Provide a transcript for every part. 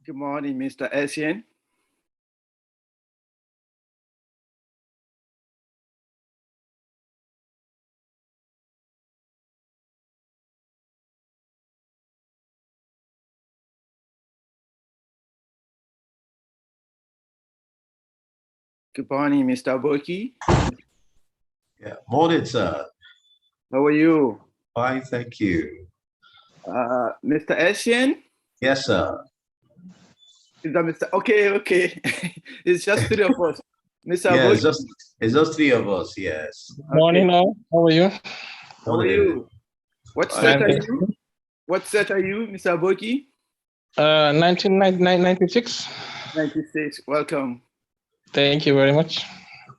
Good morning, Mr. Essien. Good morning, Mr. Boki. Yeah, morning, sir. How are you? Fine, thank you. Mr. Essien? Yes, sir. Is that Mr. Okay. It's just three of us. Mr. Yeah, Boki, it's just three of us. Yes. okay. Morning, all. How are you? How are Morning. you? What set are you? What set are you, Mr. Boki? 1996. 96. Welcome. Thank you very much.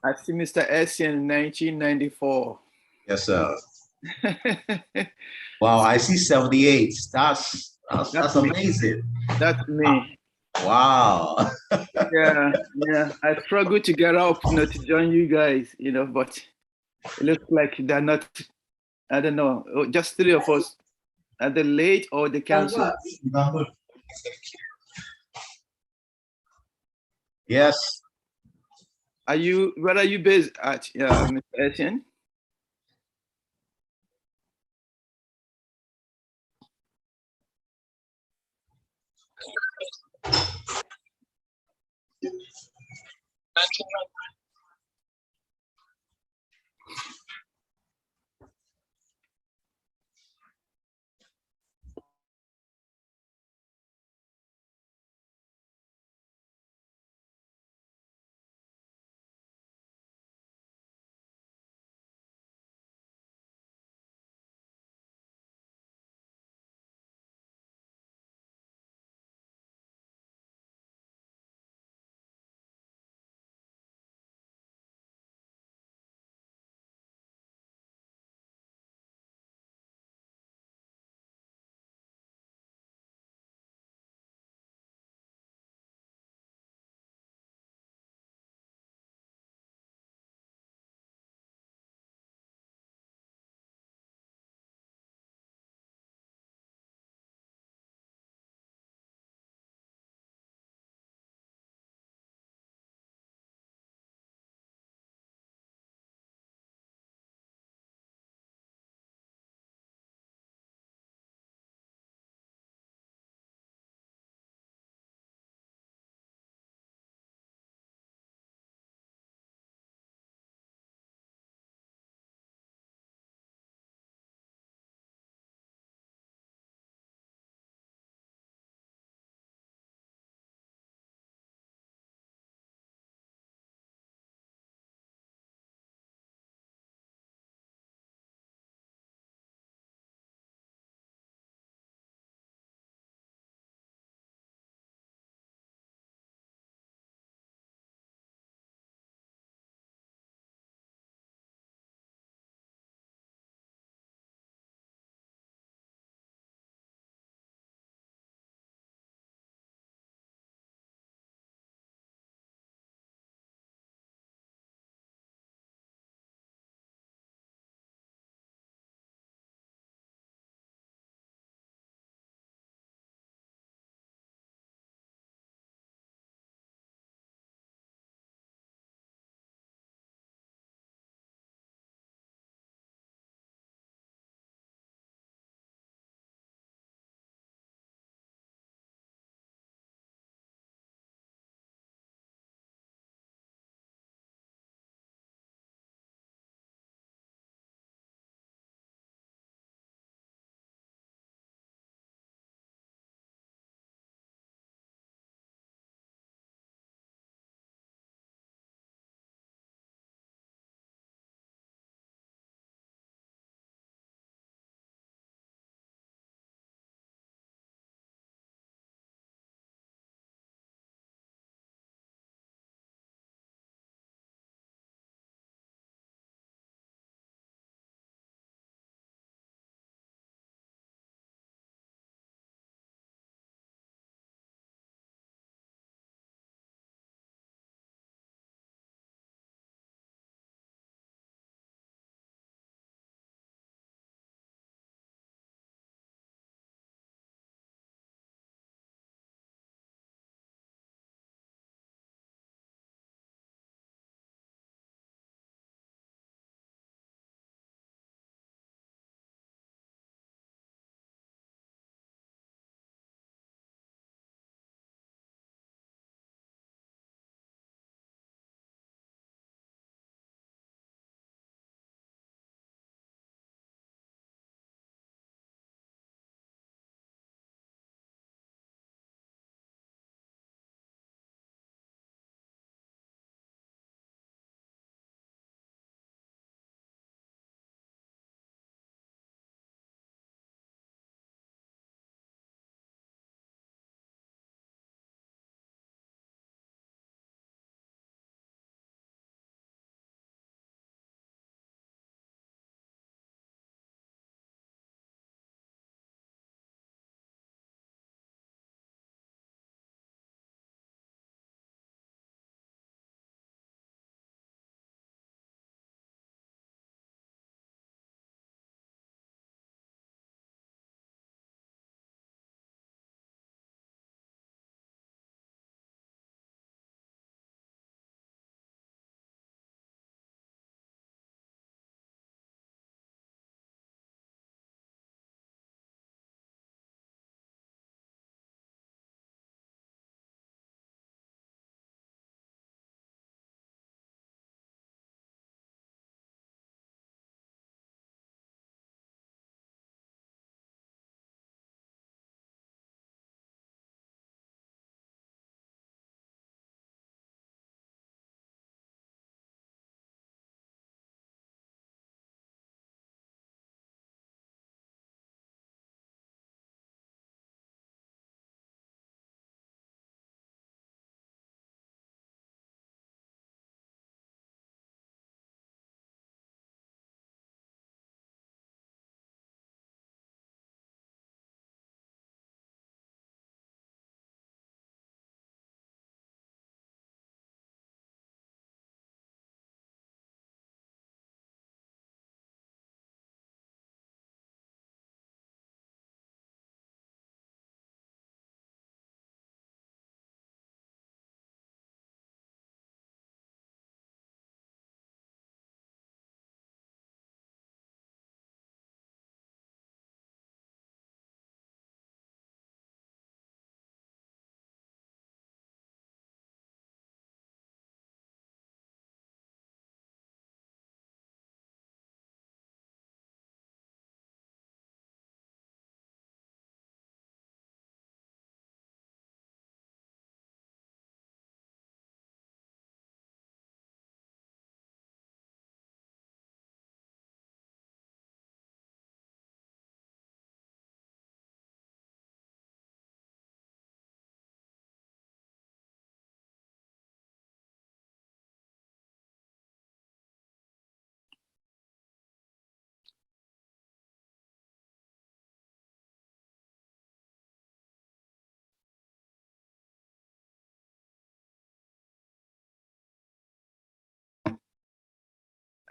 I see Mr. Essien 1994. Yes, sir. Wow, I see 78. That's That's me. amazing. That's me. Wow. Yeah. I struggle to get up, to join you guys, but it looks like they're not. I don't know. Just three of us. Are they late or they cancel? Yes. Where are you based at, Mr. Essien?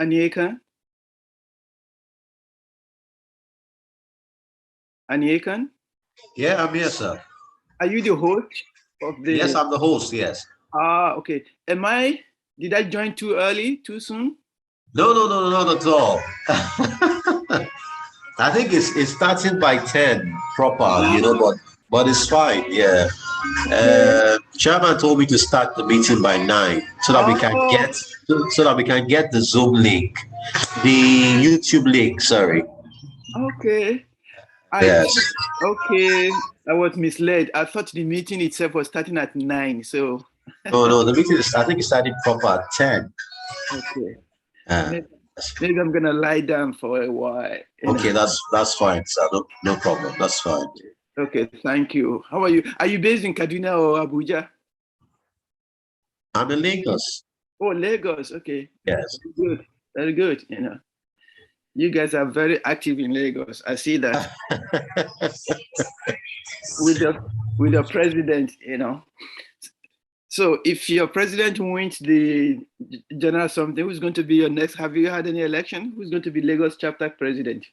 Aniekan? Aniekan? Yeah, I'm here, sir. Are you the host of the? Yes, I'm the host. Yes. Okay. Did I join too early, too soon? No, not at all. I think it's starting by 10 proper, but it's fine. Yeah. Chairman told me to start the meeting by 9 so that we can Oh. get the Zoom link, the YouTube link. Sorry. Okay. Yes. Okay. I was misled. I thought the meeting itself was starting at 9. So. No, the meeting is. I think it's starting proper at 10. Okay. Uh, Maybe I'm gonna lie down for a while. okay, that's fine, sir. No problem. That's fine. Okay, thank you. How are you? Are you based in Kaduna or Abuja? I'm in Lagos. Oh, Lagos. Okay. Yes. Very good. Very good. You guys are very active in Lagos. I see that with your president. So if your president wins the general something, who's going to be your next? Have you had any election? Who's going to be Lagos chapter president?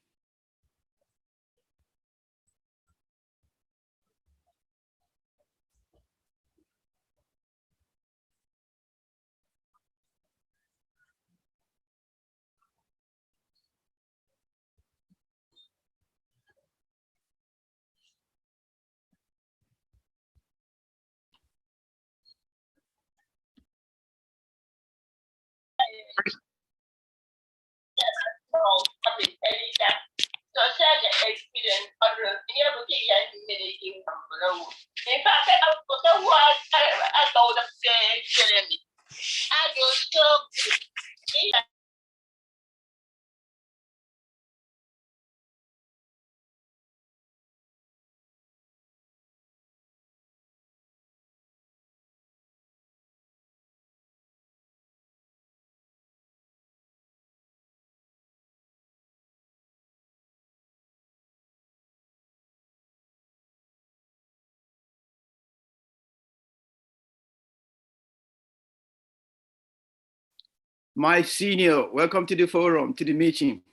My senior, welcome to the forum, to the meeting.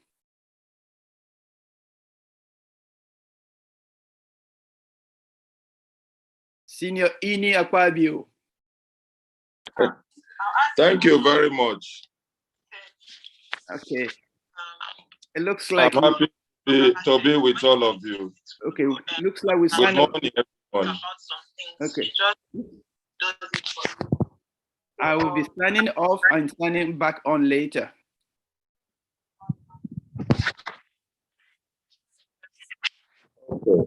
Senior Ini Akpabio. Thank you very much. Okay. It looks like I'm happy to be with all of you. Okay, looks like we Good signed up. morning, everyone. Okay. I will be signing off and signing back on later. Okay.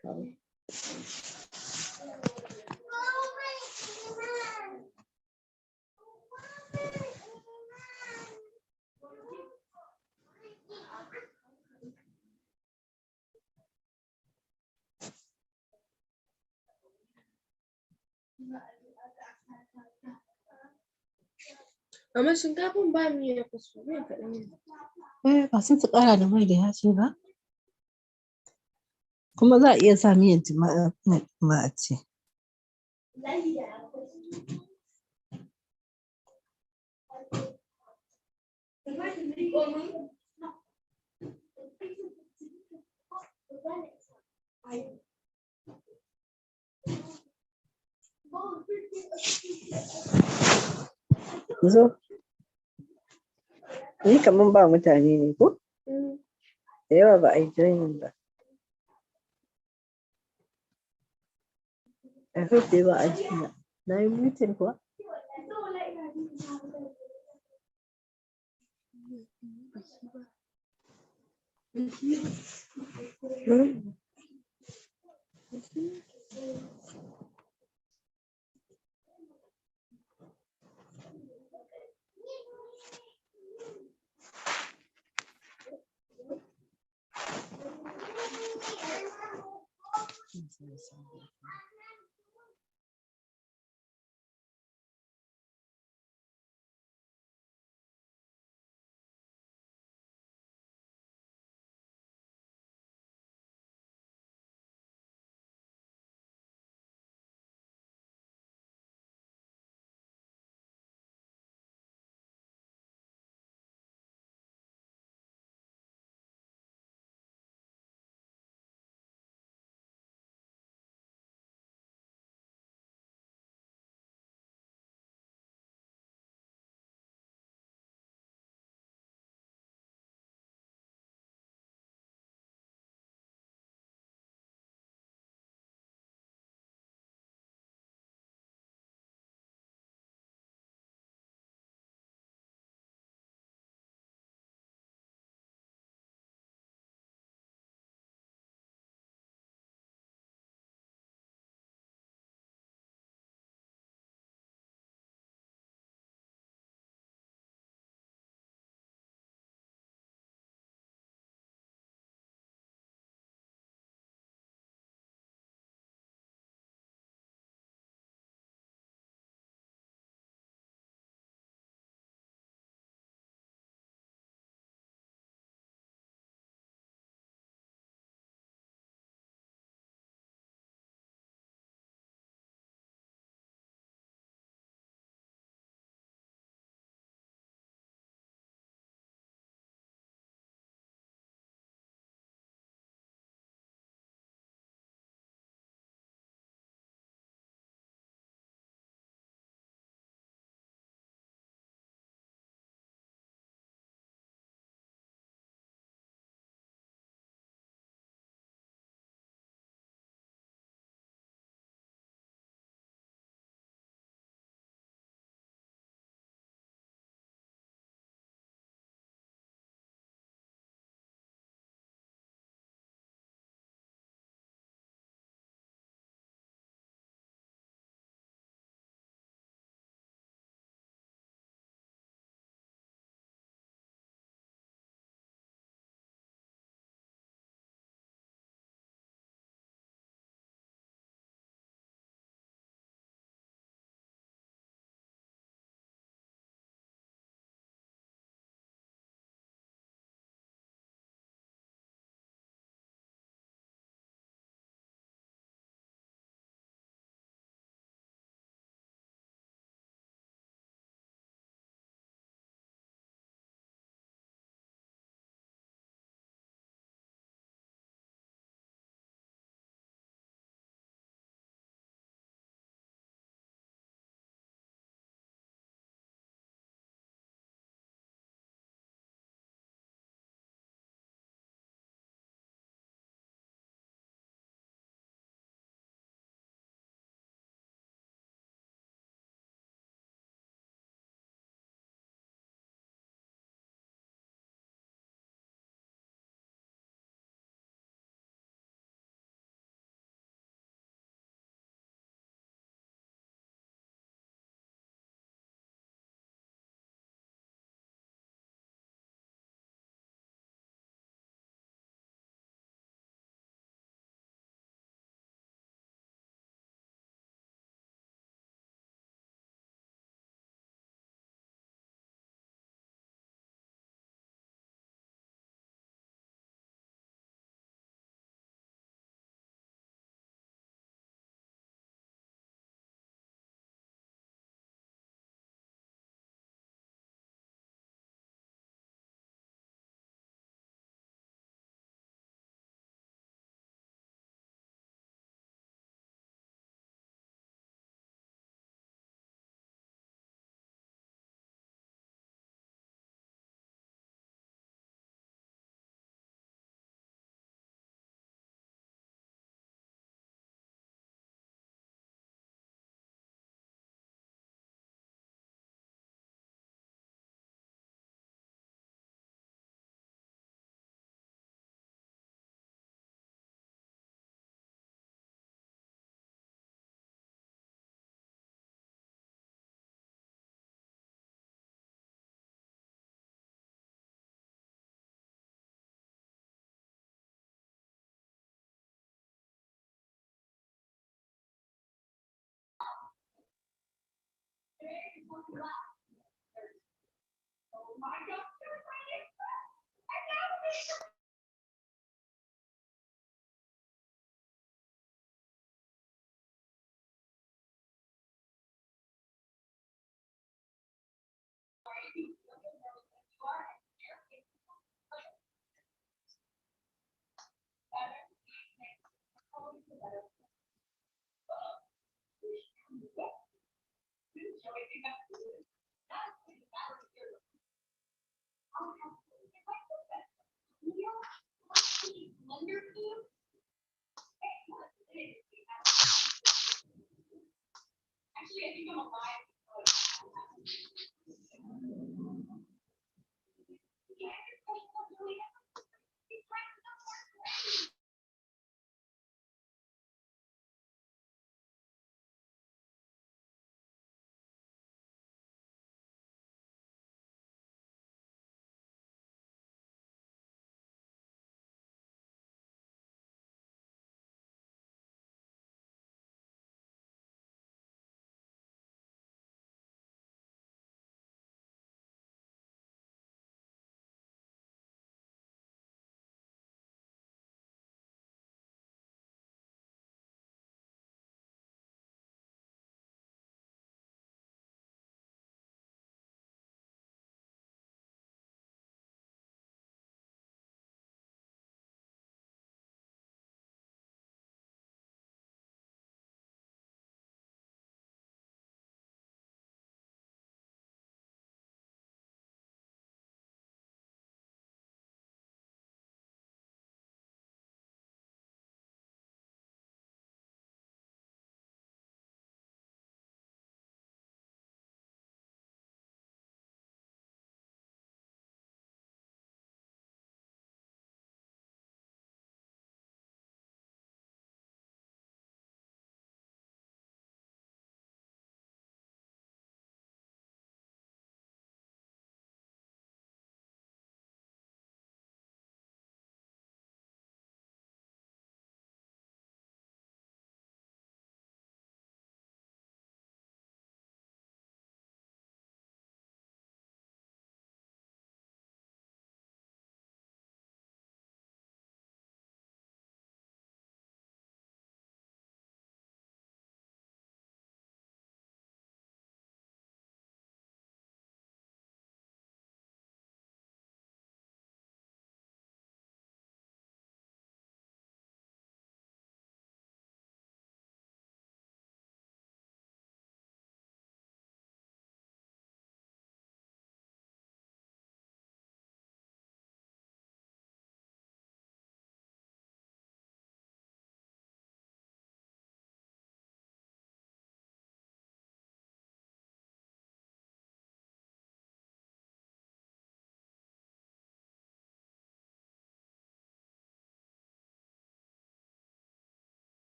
kawai. Amma shinkafin ba miya kusa mai kaɗan ne. Ba sai su ƙara da mai da yaji ba. Kuma za a iya sa miyan ma a ce. Zo. Ni kaman ba mutane ne ko? Da yawa ba a yi joinin ba. I hope they were ajina. Na yi meeting kuwa?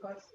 because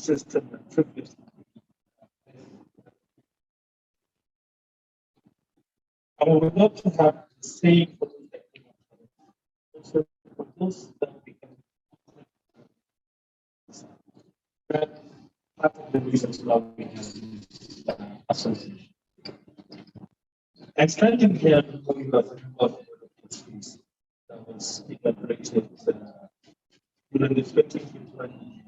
system and privilege. I would love to have the same for the technical. Also, for those that we can part of the reasons why we have this association. Extending here because of the that was inaugurated during the 2020.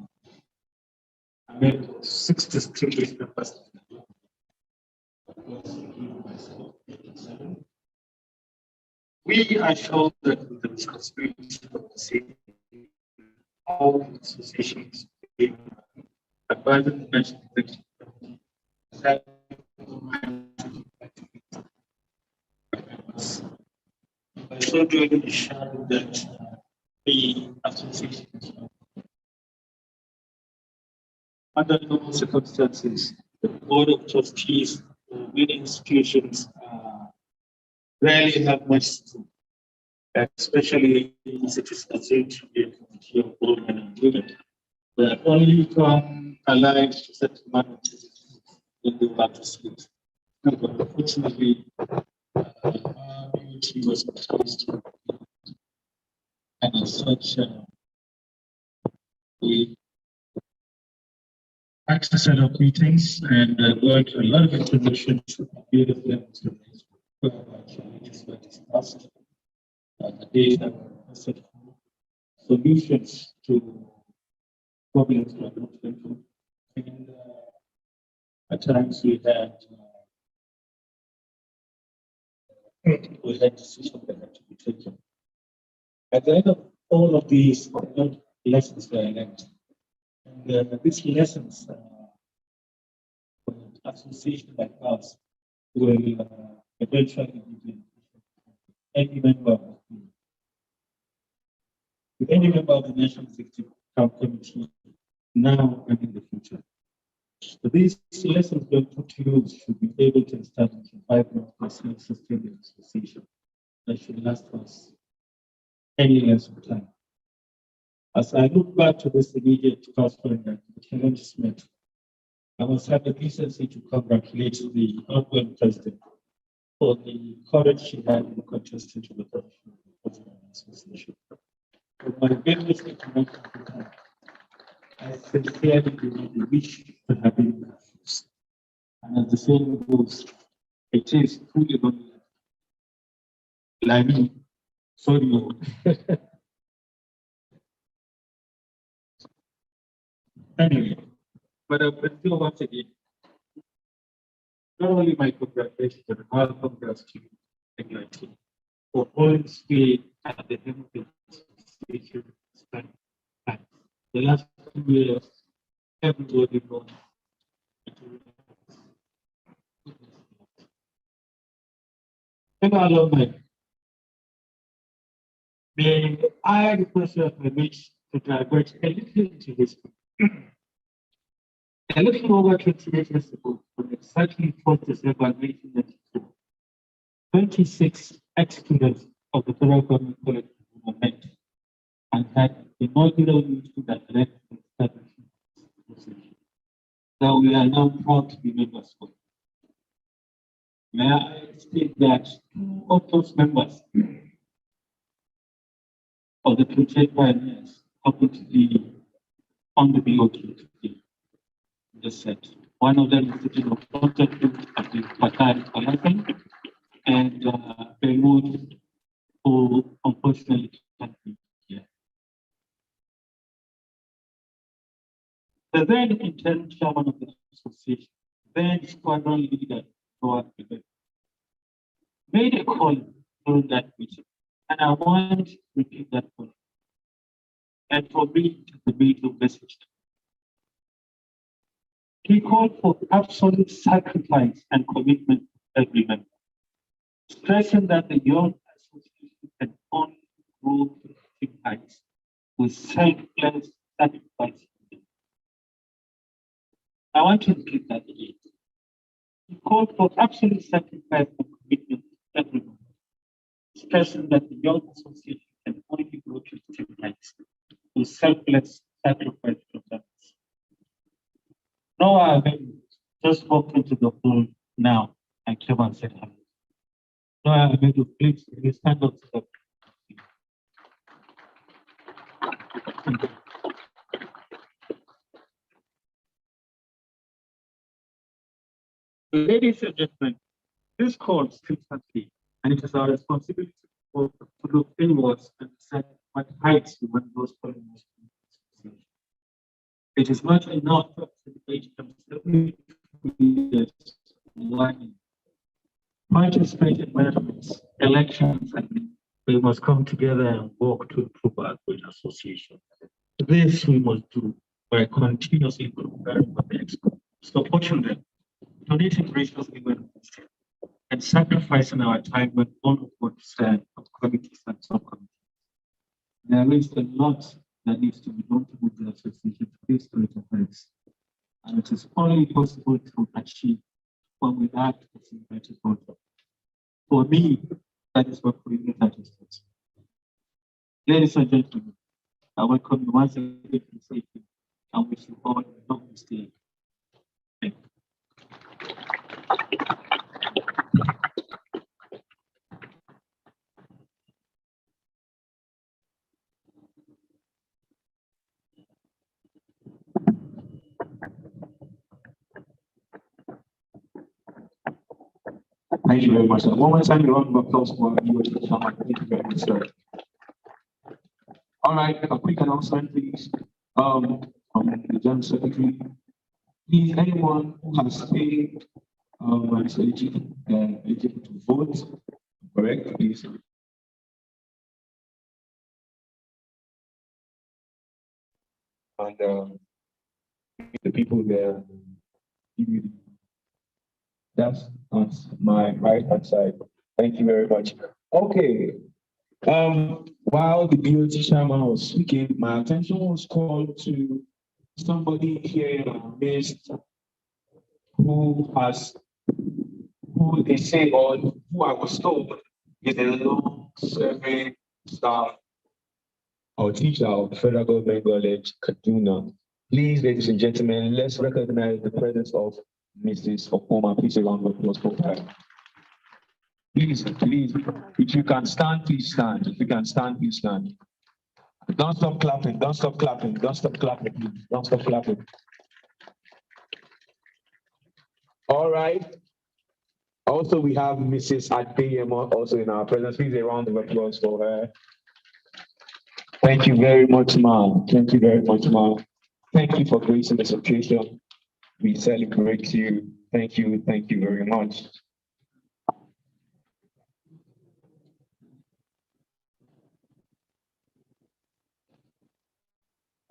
I made 6 distinguished members. We are sure that with the responsibility of the same, all associations, advising the national executive, that by so doing, ensuring that the associations, under normal circumstances, the board of trustees, many institutions rarely have much to do, especially if it is assumed to be a committee of all men and women. They only come alive to set money when they want to sleep. But unfortunately, our community was closed, and as such, we had to set up meetings and go into a lot of information to build them to challenges were discussed, the data set solutions to problems were looked into, and at times we had decisions that had to be taken. At the end of all of these, lessons were learned. And these lessons, for an association like us, will eventually be any member of the National Executive Committee now and in the future. So these lessons we'll put to use should be able to establish a vibrant, sustainable association that should last us any length of time. As I look back to this immediate past and the challenges met, I must have the decency to congratulate the outgoing president for the courage she had in contesting to the professional association. With my greatest information at the time, I sincerely believe we wish to have been in our shoes. And as the saying goes, it is truly only like me. Sorry. Anyway, but I will still once again, not only my congratulations, but all congrats to you and your team for all stay at the end of the association. The last 2 years, everybody knows. Fellow alumni, may I request you my mates to divert a little into history. A little over 28 years ago, on exactly 4th December 1992, 26 ex-students of the Federal Government College met and had inaugural meeting that led to the establishment of the association that we are now proud to be members of. May I state that 2 of those members of the 28 pioneers happen to be on the BOQ today. Just said. One of them is sitting on contact at the Qatar Alasan, and Belmood, who unfortunately can't be here. The then interim chairman of the association, then squadron leader, made a call during that meeting, and I want to repeat that call. And for me, the major message. He called for absolute sacrifice and commitment of every member, stressing that the young association can only grow to big heights with selfless sacrifice. I want to repeat that again. He called for absolute sacrifice and commitment of every member, stressing that the young association can only grow to big heights with selfless sacrifice of others. No, I just walked into the hall now and came and said hello. No, I made to please stand up to the Ladies and gentlemen, this court still stands, and it is our responsibility to look inwards and decide what heights we want those following. It is not enough to age one participate in management, elections, and we must come together and work to improve our great association. This we must do by continuously preparing for the expo, supporting them, donating graciously when necessary, and sacrificing our time when all of what said of committees and subcommittees. There is a lot that needs to be done to move the association to this great heights, and it is only possible to achieve when we act as a united front. For me, that is what creates satisfaction. Ladies and gentlemen, I welcome you once again to the safety and wish you all a long stay. Thank you. Thank you very much. One more time, a round of applause for you. Thank you very much, sir. All right, a quick announcement, please. From the General Secretary. Please, anyone who has paid is eligible to vote, correct, please. And the people there, that's on my right hand side. Thank you very much. Okay. While the BOT chairman was speaking, my attention was called to somebody here in our midst who they say, or who I was told is a long-serving staff or teacher of the Federal Government College, Kaduna. Please, ladies and gentlemen, let's recognize the presence of Mrs. Okoma. Please, a round of applause for her. Please, if you can stand, please stand. If you can stand, please stand. Don't stop clapping, don't stop clapping, don't stop clapping, please. Don't stop clapping. All right. Also, we have Mrs. Adeyemo also in our presence. Please, a round of applause for her. Thank you very much, ma'am. Thank you very much, ma'am. Thank you for gracing this occasion. We celebrate you. Thank you very much.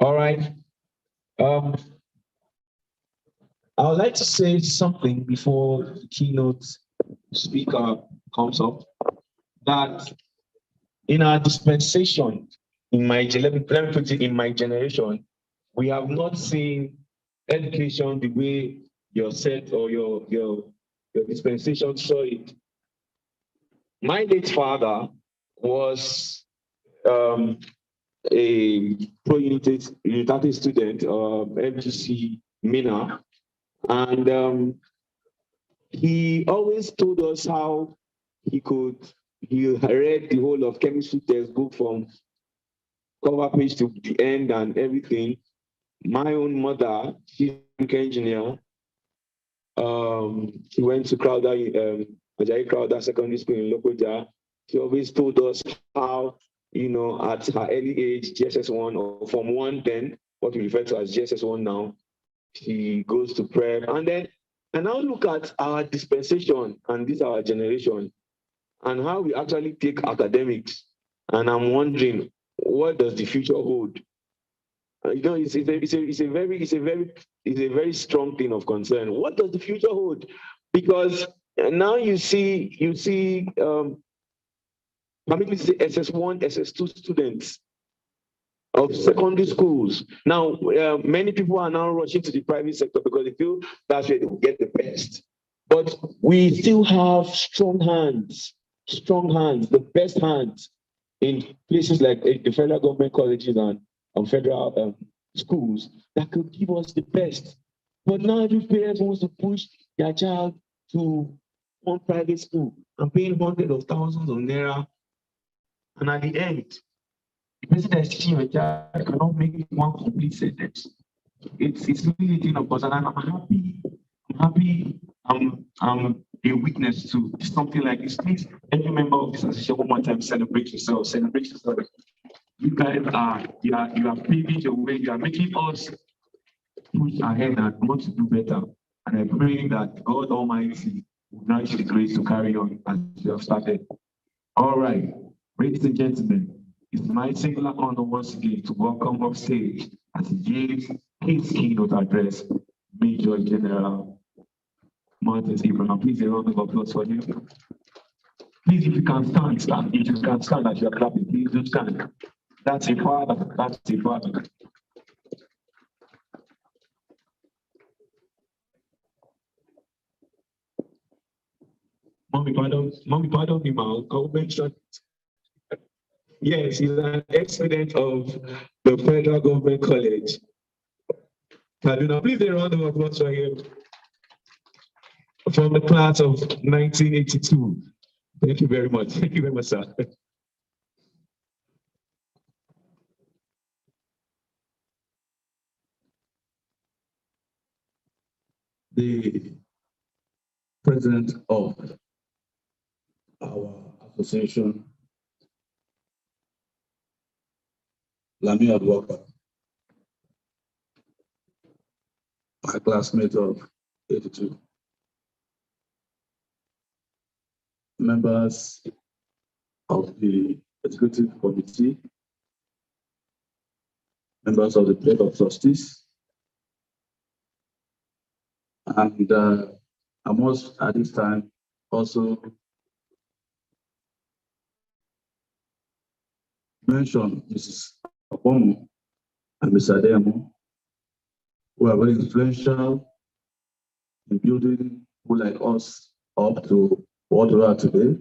All right. I would like to say something before the keynote speaker comes up, that in our dispensation, let me put it, in my generation, we have not seen education the way your set or your dispensation saw it. My late father was a pro-unitative student, MGC Mina, and he always told us how he read the whole of chemistry textbook from cover page to the end and everything. My own mother, she's an engineer. She went to Ajayi Crowder Secondary School in Lokoja. She always told us how, at her early age, GSS1 or Form 1 then, what we refer to as GSS1 now, she goes to prep. And now look at our dispensation and this our generation and how we actually take academics. And I'm wondering, what does the future hold? It's a very strong thing of concern. What does the future hold? Because now you see, permit say SS1, SS2 students of secondary schools. Now, many people are now rushing to the private sector because they feel that's where they will get the best. But we still have strong hands, the best hands in places like the federal government colleges and federal schools that could give us the best. But now every parent wants to push their child to one private school and paying hundreds of thousands of naira. And at the end, the person that is teaching your child cannot make one complete sentence. It's really a thing of concern. And I'm happy I'm a witness to something like this. Please, every member of this association, one more time, celebrate yourself. Celebrate yourself. You guys you are paving the way. You are making us push ahead and want to do better. And I pray that God Almighty will grant you the grace to carry on as you have started. All right, ladies and gentlemen, it's my singular honor once again to welcome off stage as he gives his keynote address, Major General Martin Abraham. Please a round of applause for him. Please, if you can stand, stand. If you can stand as you are clapping, please do stand. That's a father. That's a father. Mommy, pardon me, ma. I'll mention. Yes, he's an ex-student of the Federal Government College. Kaduna, please a round of applause for him. From the class of 1982. Thank you very much. Thank you very much, sir. The president of our association, Lami Abubakar, my classmate of 82. Members of the executive committee, members of the board of trustees, and I must at this time also mention Mrs. Opomo and Mr. Ademo, who are very influential in building people like us up to what we are today.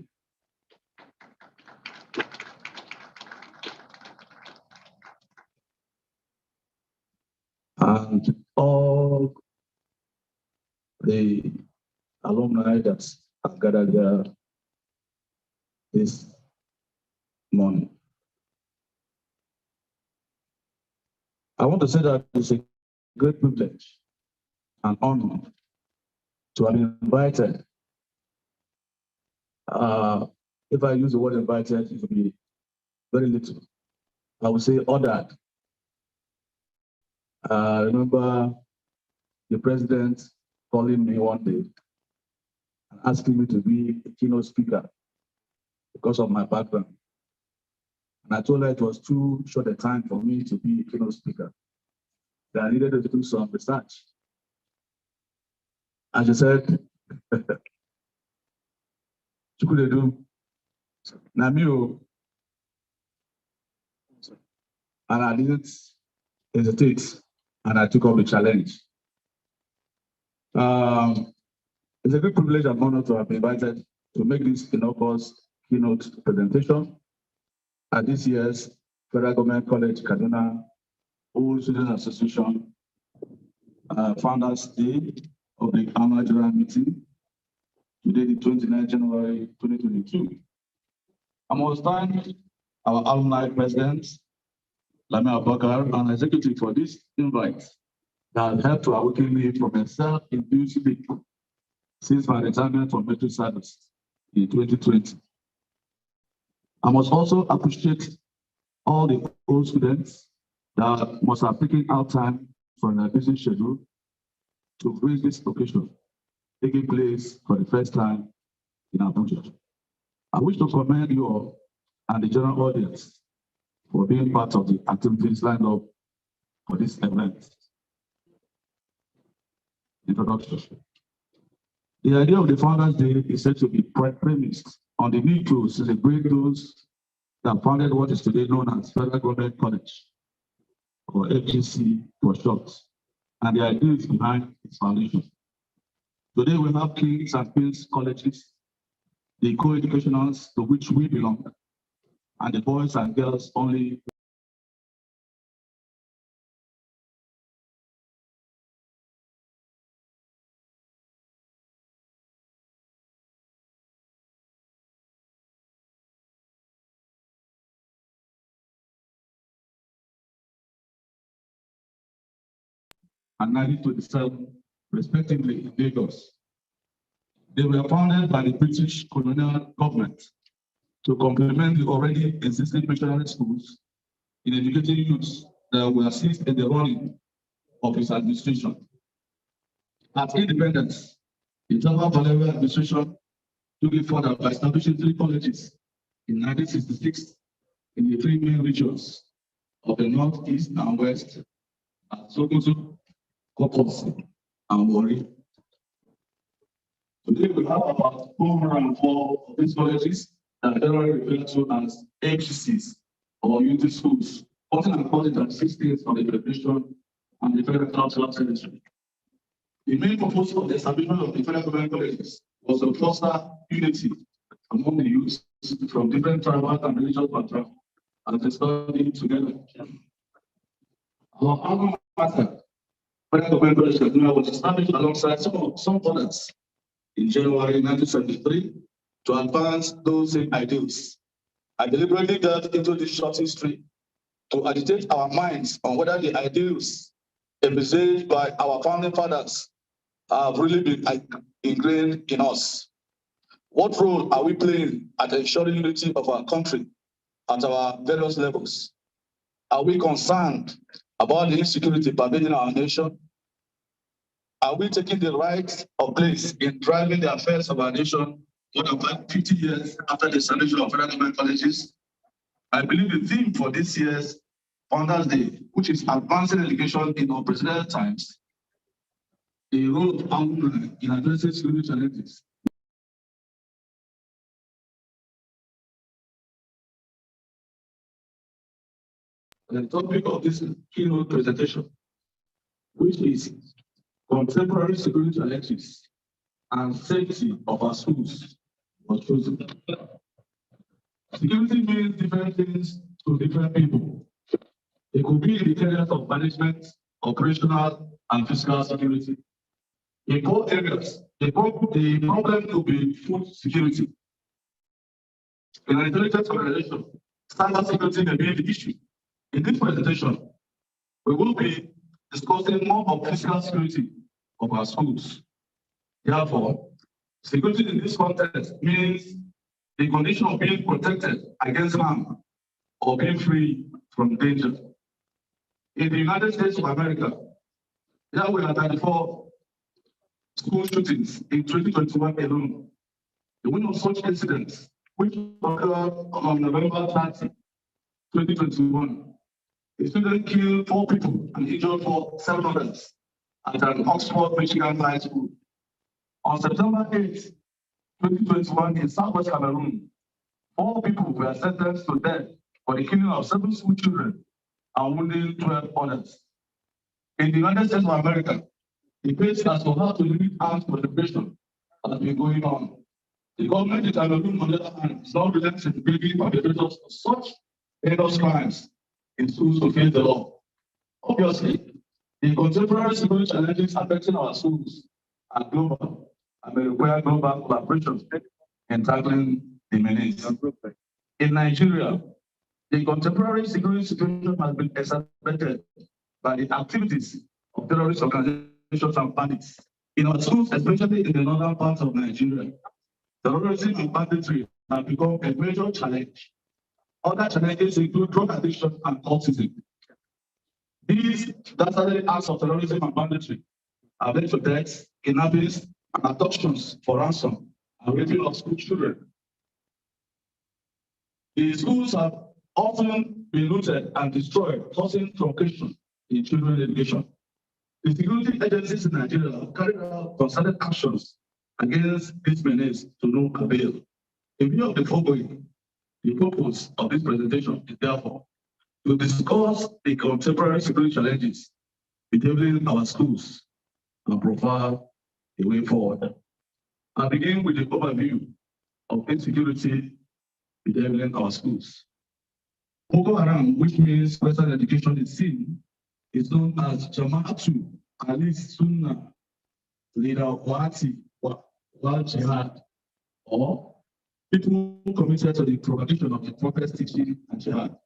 And all the alumni that have gathered here this morning. I want to say that it's a great privilege and honor to have been invited. If I use the word invited, it will be very little. I would say ordered. I remember the president calling me one day and asking me to be a keynote speaker because of my background. And I told her it was too short a time for me to be a keynote speaker, that I needed to do some research. And she said, "Chukwuledu, Namio," and I didn't hesitate, and I took up the challenge. It's a great privilege and honor to have been invited to make this inaugural keynote presentation at this year's Federal Government College Kaduna Old Student Association Founders Day of the Annual General Meeting, today the 29th January 2022. I must thank our alumni president, Lami Abubakar, and executive for this invite that helped to awaken me from a self-induced sleep since my retirement from military service in 2020. I must also appreciate all the old students that must have taken out time from their busy schedule to grace this occasion, taking place for the first time in Abuja. I wish to commend you all and the general audience for being part of the activities lined up for this event. Introduction. The idea of the Founders Day is said to be premised on the need to celebrate those that founded what is today known as Federal Government College, or FGC for short, and the ideas behind its foundation. Today we have kings and queens colleges, the co-educationals to which we belong, and the boys and girls only. And 1927 respectively, in Lagos. They were founded by the British colonial government to complement the already existing missionary schools in educating youths that will assist in the running of his administration. At independence, the Java Valeria administration took it further by establishing 3 colleges in 1966 in the 3 main regions of the North, East, and West at Sokoto, Kokosi, and Warri. Today we have about 404 of these colleges that are generally referred to as HCs or unity schools, often according to 6 states of the Federation and the Federal Cultural Territory. The main purpose of the establishment of the federal government colleges was to foster unity among the youths from different tribal and religious backgrounds and to study together. Our alma mater, Federal Government College Kaduna, was established alongside some others in January 1973 to advance those same ideals. I deliberately delved into this short history to agitate our minds on whether the ideals envisaged by our founding fathers have really been ingrained in us. What role are we playing at ensuring unity of our country at our various levels? Are we concerned about the insecurity pervading our nation? Are we taking the right of place in driving the affairs of our nation more than 50 years after the establishment of federal government colleges? I believe the theme for this year's Founders Day, which is advancing education in unprecedented times, the role of alumni in addressing security challenges. The topic of this keynote presentation, which is contemporary security challenges and safety of our schools, was chosen. Security means different things to different people. It could be in the areas of management, operational, and physical security. In both areas, the problem could be food security. In an intelligence organization, cyber security may be the issue. In this presentation, we will be discussing more of physical security of our schools. Therefore, security in this context means the condition of being protected against harm or being free from danger. In the United States of America, there were 94 school shootings in 2021 alone. The one of such incidents, which occurred on November 30, 2021, a student killed 4 people and injured 7 others at an Oxford, Michigan high school. On September 8, 2021, in Southwest Cameroon, 4 people were sentenced to death for the killing of 7 school children and wounding 12 others. In the United States of America, the case as to how to limit arms proliferation has been going on. The government in Cameroon, on the other hand, is not relenting in bringing perpetrators of such heinous crimes in schools to face the law. Obviously, the contemporary security challenges affecting our schools are global and may require global collaboration in tackling the menace. In Nigeria, the contemporary security situation has been exacerbated by the activities of terrorist organizations and bandits. In our schools, especially in the northern parts of Nigeria, terrorism and banditry have become a major challenge. Other challenges include drug addiction and cultism. These dastardly acts of terrorism and banditry have led to deaths, kidnappings, and abductions for ransom and raping of school children. The schools have often been looted and destroyed, causing truncation in children's education. The security agencies in Nigeria have carried out concerted actions against this menace to no avail. In view of the foregoing, the purpose of this presentation is therefore to discuss the contemporary security challenges bedeviling our schools and profile a way forward. I begin with the overview of insecurity bedeviling our schools. Boko Haram, which means Western education is sin, is known as Jama'atu Ali Sunnah Leader Wati Wal Jihad, or people committed to the propagation of the Prophet's teaching and jihad.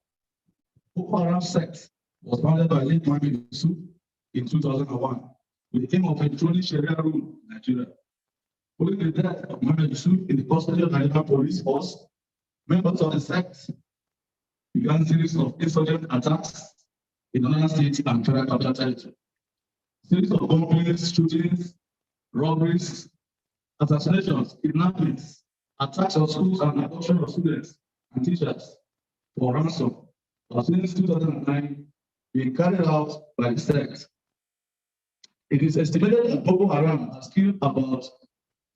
Boko Haram sect was founded by late Muhammad Yusuf in 2001 with the aim of controlling Sharia rule in Nigeria. Following the death of Muhammad Yusuf in the custody of Nigerian police force, members of the sect began a series of insurgent attacks in another state and federal capital territory. Series of bombings, shootings, robberies, assassinations, kidnappings, attacks on schools and abduction of students and teachers for ransom since 2009 being carried out by the sect. It is estimated that Boko Haram has killed about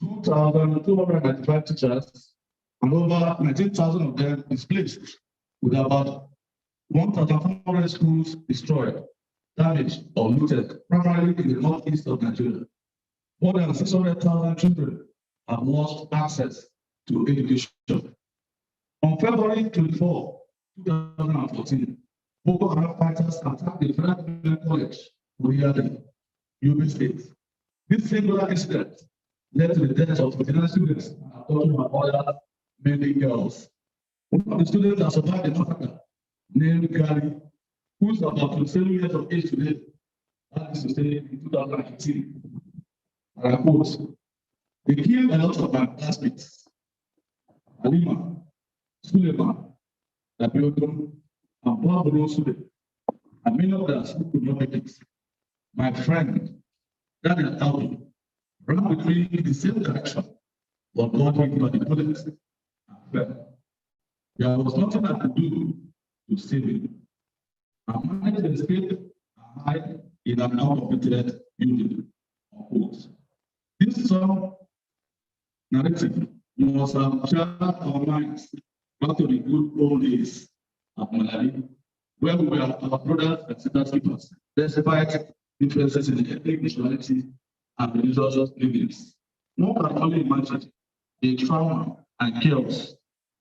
2,295 teachers and over 19,000 of them displaced, with about 1,400 schools destroyed, damaged, or looted, primarily in the northeast of Nigeria. More than 600,000 children have lost access to education. On February 24, 2014, Boko Haram fighters attacked the Federal Government College, Oriade, Yobe State. This singular incident led to the deaths of 29 students and abduction of other mainly girls. One of the students that survived in Africa, named Gary, who is about 27 years of age today, that is to say in 2018. And I quote, they killed a lot of my classmates, Halima, Suleiman, Dabiodun, and Pablo Sule, and many others who could not make it. My friend, Daniel Alvin, ran with me in the same direction, but God hit by the bullet and fell. There was nothing I could do to save him. I managed to escape and hide in an uncompleted building. This song narrative must have changed our minds back to the good old days of Malawi, where we were our brothers and sisters keepers, despite differences in the ethnic nationality and religious beliefs. One can only imagine the trauma and chaos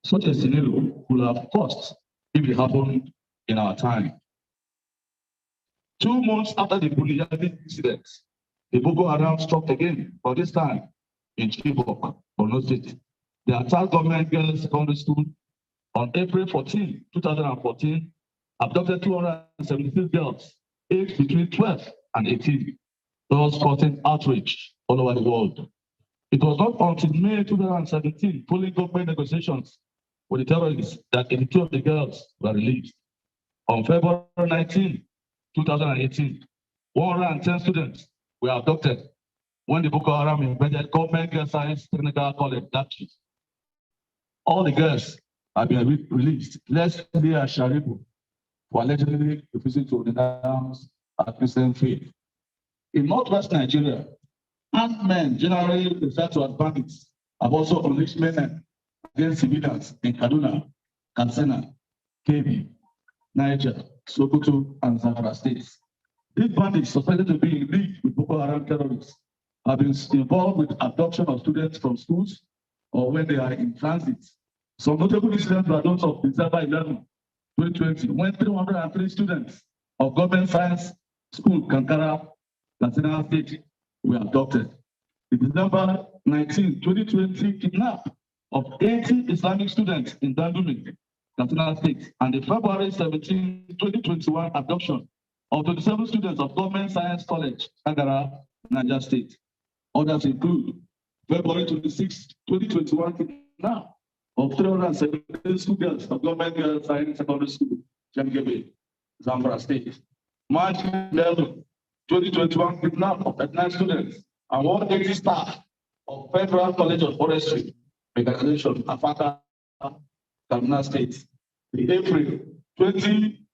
such a scenario would have caused if it happened in our time. 2 months after the Buliadi incident, the Boko Haram struck again, but this time in Chibok, Borno State. They attacked government girls' secondary school on April 14, 2014, abducted 276 girls aged between 12 and 18, thus causing outrage all over the world. It was not until May 2017, following government negotiations with the terrorists, that 82 of the girls were released. On February 19, 2018, 110 students were abducted when the Boko Haram invaded Government Girls Science Technical College, Dapchi. All the girls have been released, lest they are Sharibu, who allegedly refusing to renounce a Christian faith. In northwest Nigeria, armed men, generally referred to as bandits, have also unleashed men against civilians in Kaduna, Katsina, Kebbi, Niger, Sokoto, and Zamfara states. These bandits, suspected to be in league with Boko Haram terrorists, have been involved with abduction of students from schools or when they are in transit. Some notable incidents were those of December 11, 2020, when 303 students of Government Science School, Kankara, Katsina State, were abducted. The December 19, 2020 kidnap of 80 Islamic students in Dandumi, Katsina State, and the February 17, 2021 abduction of 27 students of Government Science College, Kagara, Niger State. Others include February 26, 2021 kidnap of 317 students of Government Girls Science Secondary School, Jangebe, Zamfara State. March 11, 2021 kidnap of 39 students and 180 staff of Federal College of Forestry, Fgckadosa Agm Kaduna State. The April 20,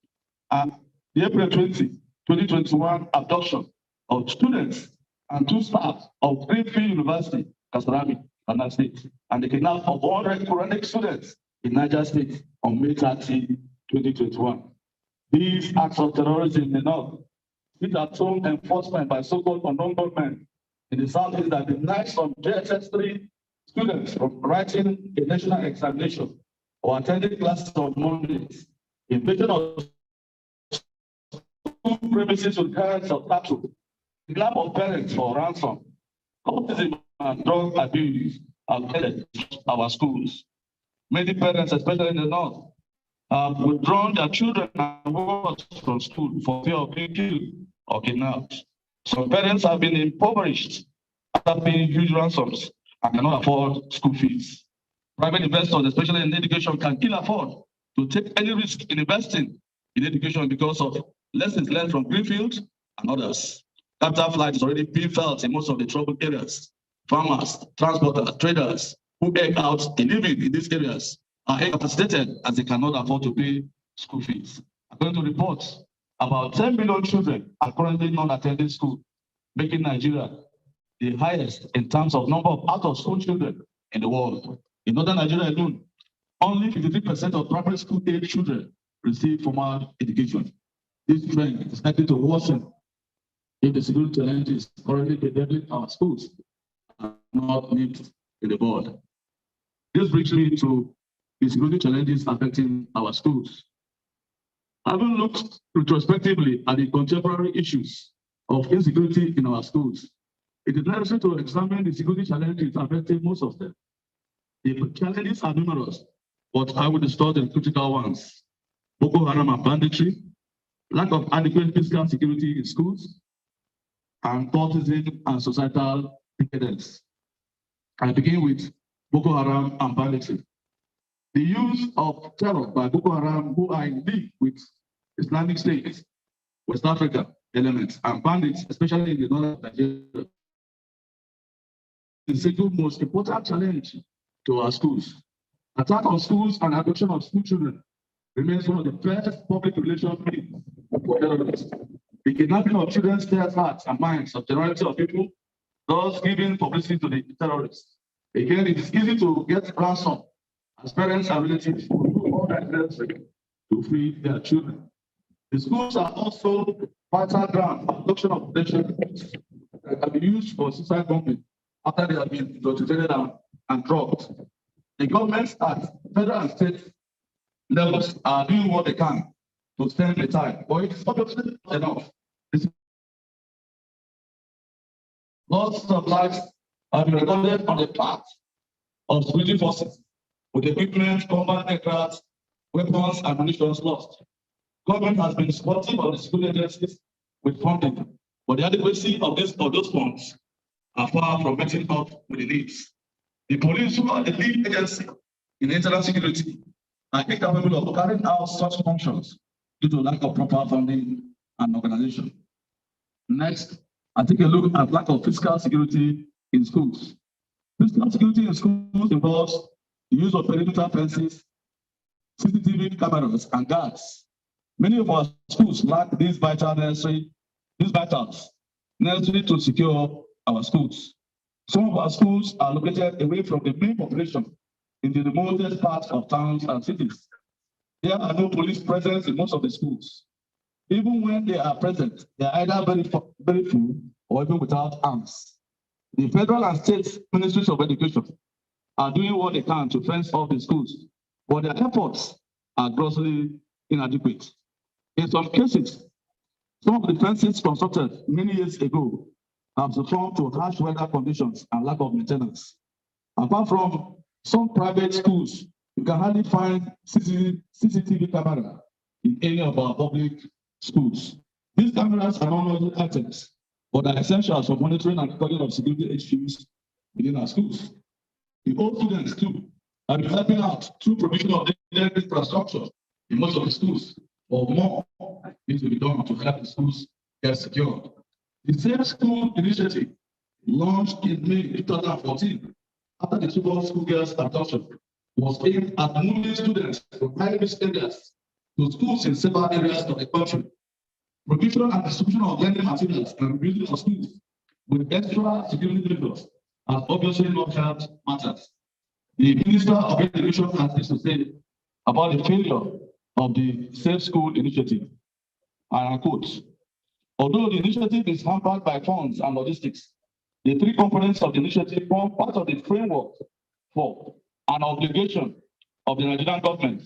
2021 abduction of students and 2 staff of Greenfield University, Kasarami, Kaduna State, and the kidnap of 100 Quranic students in Niger State on May 30, 2021. These acts of terrorism in the north, with at home enforcement by so-called unknown government in the southeast that denies some JSS3 students from writing a national examination or attending classes on Mondays, invasion of school premises with parents of cattle, kidnap of parents for ransom, cultism and drug abuse have ended our schools. Many parents, especially in the north, have withdrawn their children and workers from school for fear of being killed or kidnapped. Some parents have been impoverished after paying huge ransoms and cannot afford school fees. Private investors, especially in education, can ill afford to take any risk in investing in education because of lessons learned from Greenfield and others. Capital flight is already being felt in most of the troubled areas. Farmers, transporters, traders who egg out a living in these areas are incapacitated as they cannot afford to pay school fees. According to reports, about 10 million children are currently not attending school, making Nigeria the highest in terms of number of out-of-school children in the world. In northern Nigeria alone, only 53% of primary school age children receive formal education. This trend is likely to worsen if the security challenges currently bedeviling our schools are not nipped in the bud. This brings me to the security challenges affecting our schools. Having looked retrospectively at the contemporary issues of insecurity in our schools, it is necessary to examine the security challenges affecting most of them. The challenges are numerous, but I will discuss the critical ones: Boko Haram and banditry, lack of adequate physical security in schools, and cultism and societal decadence. I begin with Boko Haram and banditry. The use of terror by Boko Haram, who are in league with Islamic State, West Africa elements, and bandits, especially in the north of Nigeria, is the single most important challenge to our schools. Attack on schools and abduction of school children remains one of the first public relations means for terrorists. The kidnapping of children stirs hearts and minds of generality of people, thus giving publicity to the terrorists. Again, it is easy to get ransom as parents and relatives will do all that necessary to free their children. The schools are also vital ground for abduction of potential youths that can be used for suicide bombing after they have been indoctrinated and dropped. The governments at federal and state levels are doing what they can to spend the time, but it is obviously not enough. Lots of lives have been recorded on the part of security forces with equipment, combat aircraft, weapons, and ammunition lost. Government has been supportive of the security agencies with funding, but the adequacy of those funds are far from meeting up with the needs. The police, who are the lead agency in internal security, are incapable of carrying out such functions due to lack of proper funding and organization. Next, I take a look at lack of physical security in schools. Physical security in schools involves the use of perimeter fences, CCTV cameras, and guards. Many of our schools lack these vitals necessary to secure our schools. Some of our schools are located away from the main population in the remotest parts of towns and cities. There are no police presence in most of the schools. Even when they are present, they are either very full or even without arms. The federal and state ministries of education are doing what they can to fence off the schools, but their efforts are grossly inadequate. In some cases, some of the fences constructed many years ago have succumbed to harsh weather conditions and lack of maintenance. Apart from some private schools, you can hardly find CCTV camera in any of our public schools. These cameras are not only items, but are essential for monitoring and recording of security issues within our schools. The old students too are helping out through provision of infrastructure in most of the schools, or more needs to be done to help the schools get secured. The Safe School Initiative, launched in May 2014, after the school girls abduction, was aimed at moving students from high-risk areas to schools in several areas of the country. Provision and distribution of learning materials and rebuilding of schools with extra security measures has obviously not helped matters. The Minister of Education has this to say about the failure of the Safe School Initiative, and I quote, "Although the initiative is hampered by funds and logistics, the three components of the initiative form part of the framework for an obligation of the Nigerian government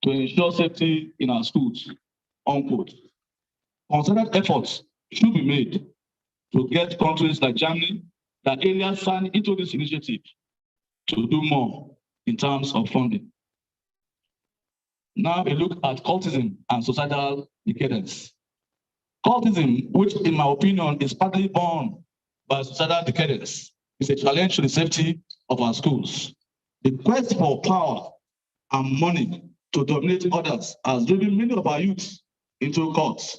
to ensure safety in our schools," unquote. Concerted efforts should be made to get countries like Germany that areas signed into this initiative to do more in terms of funding. Now a look at cultism and societal decadence. Cultism, which in my opinion is partly born by societal decadence, is a challenge to the safety of our schools. The quest for power and money to dominate others has driven many of our youth into cults.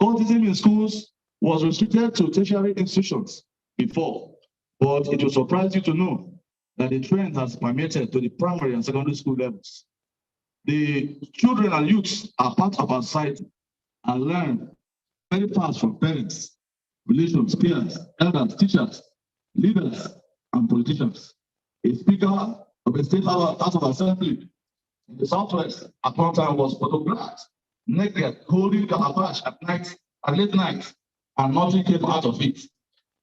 Cultism in schools was restricted to tertiary institutions before, but it will surprise you to know that the trend has permeated to the primary and secondary school levels. The children and youths are part of our society and learn very fast from parents, relations, peers, elders, teachers, leaders, and politicians. A speaker of a state house of assembly in the southwest at one time was photographed naked, holding calabash at night, at late night, and nothing came out of it.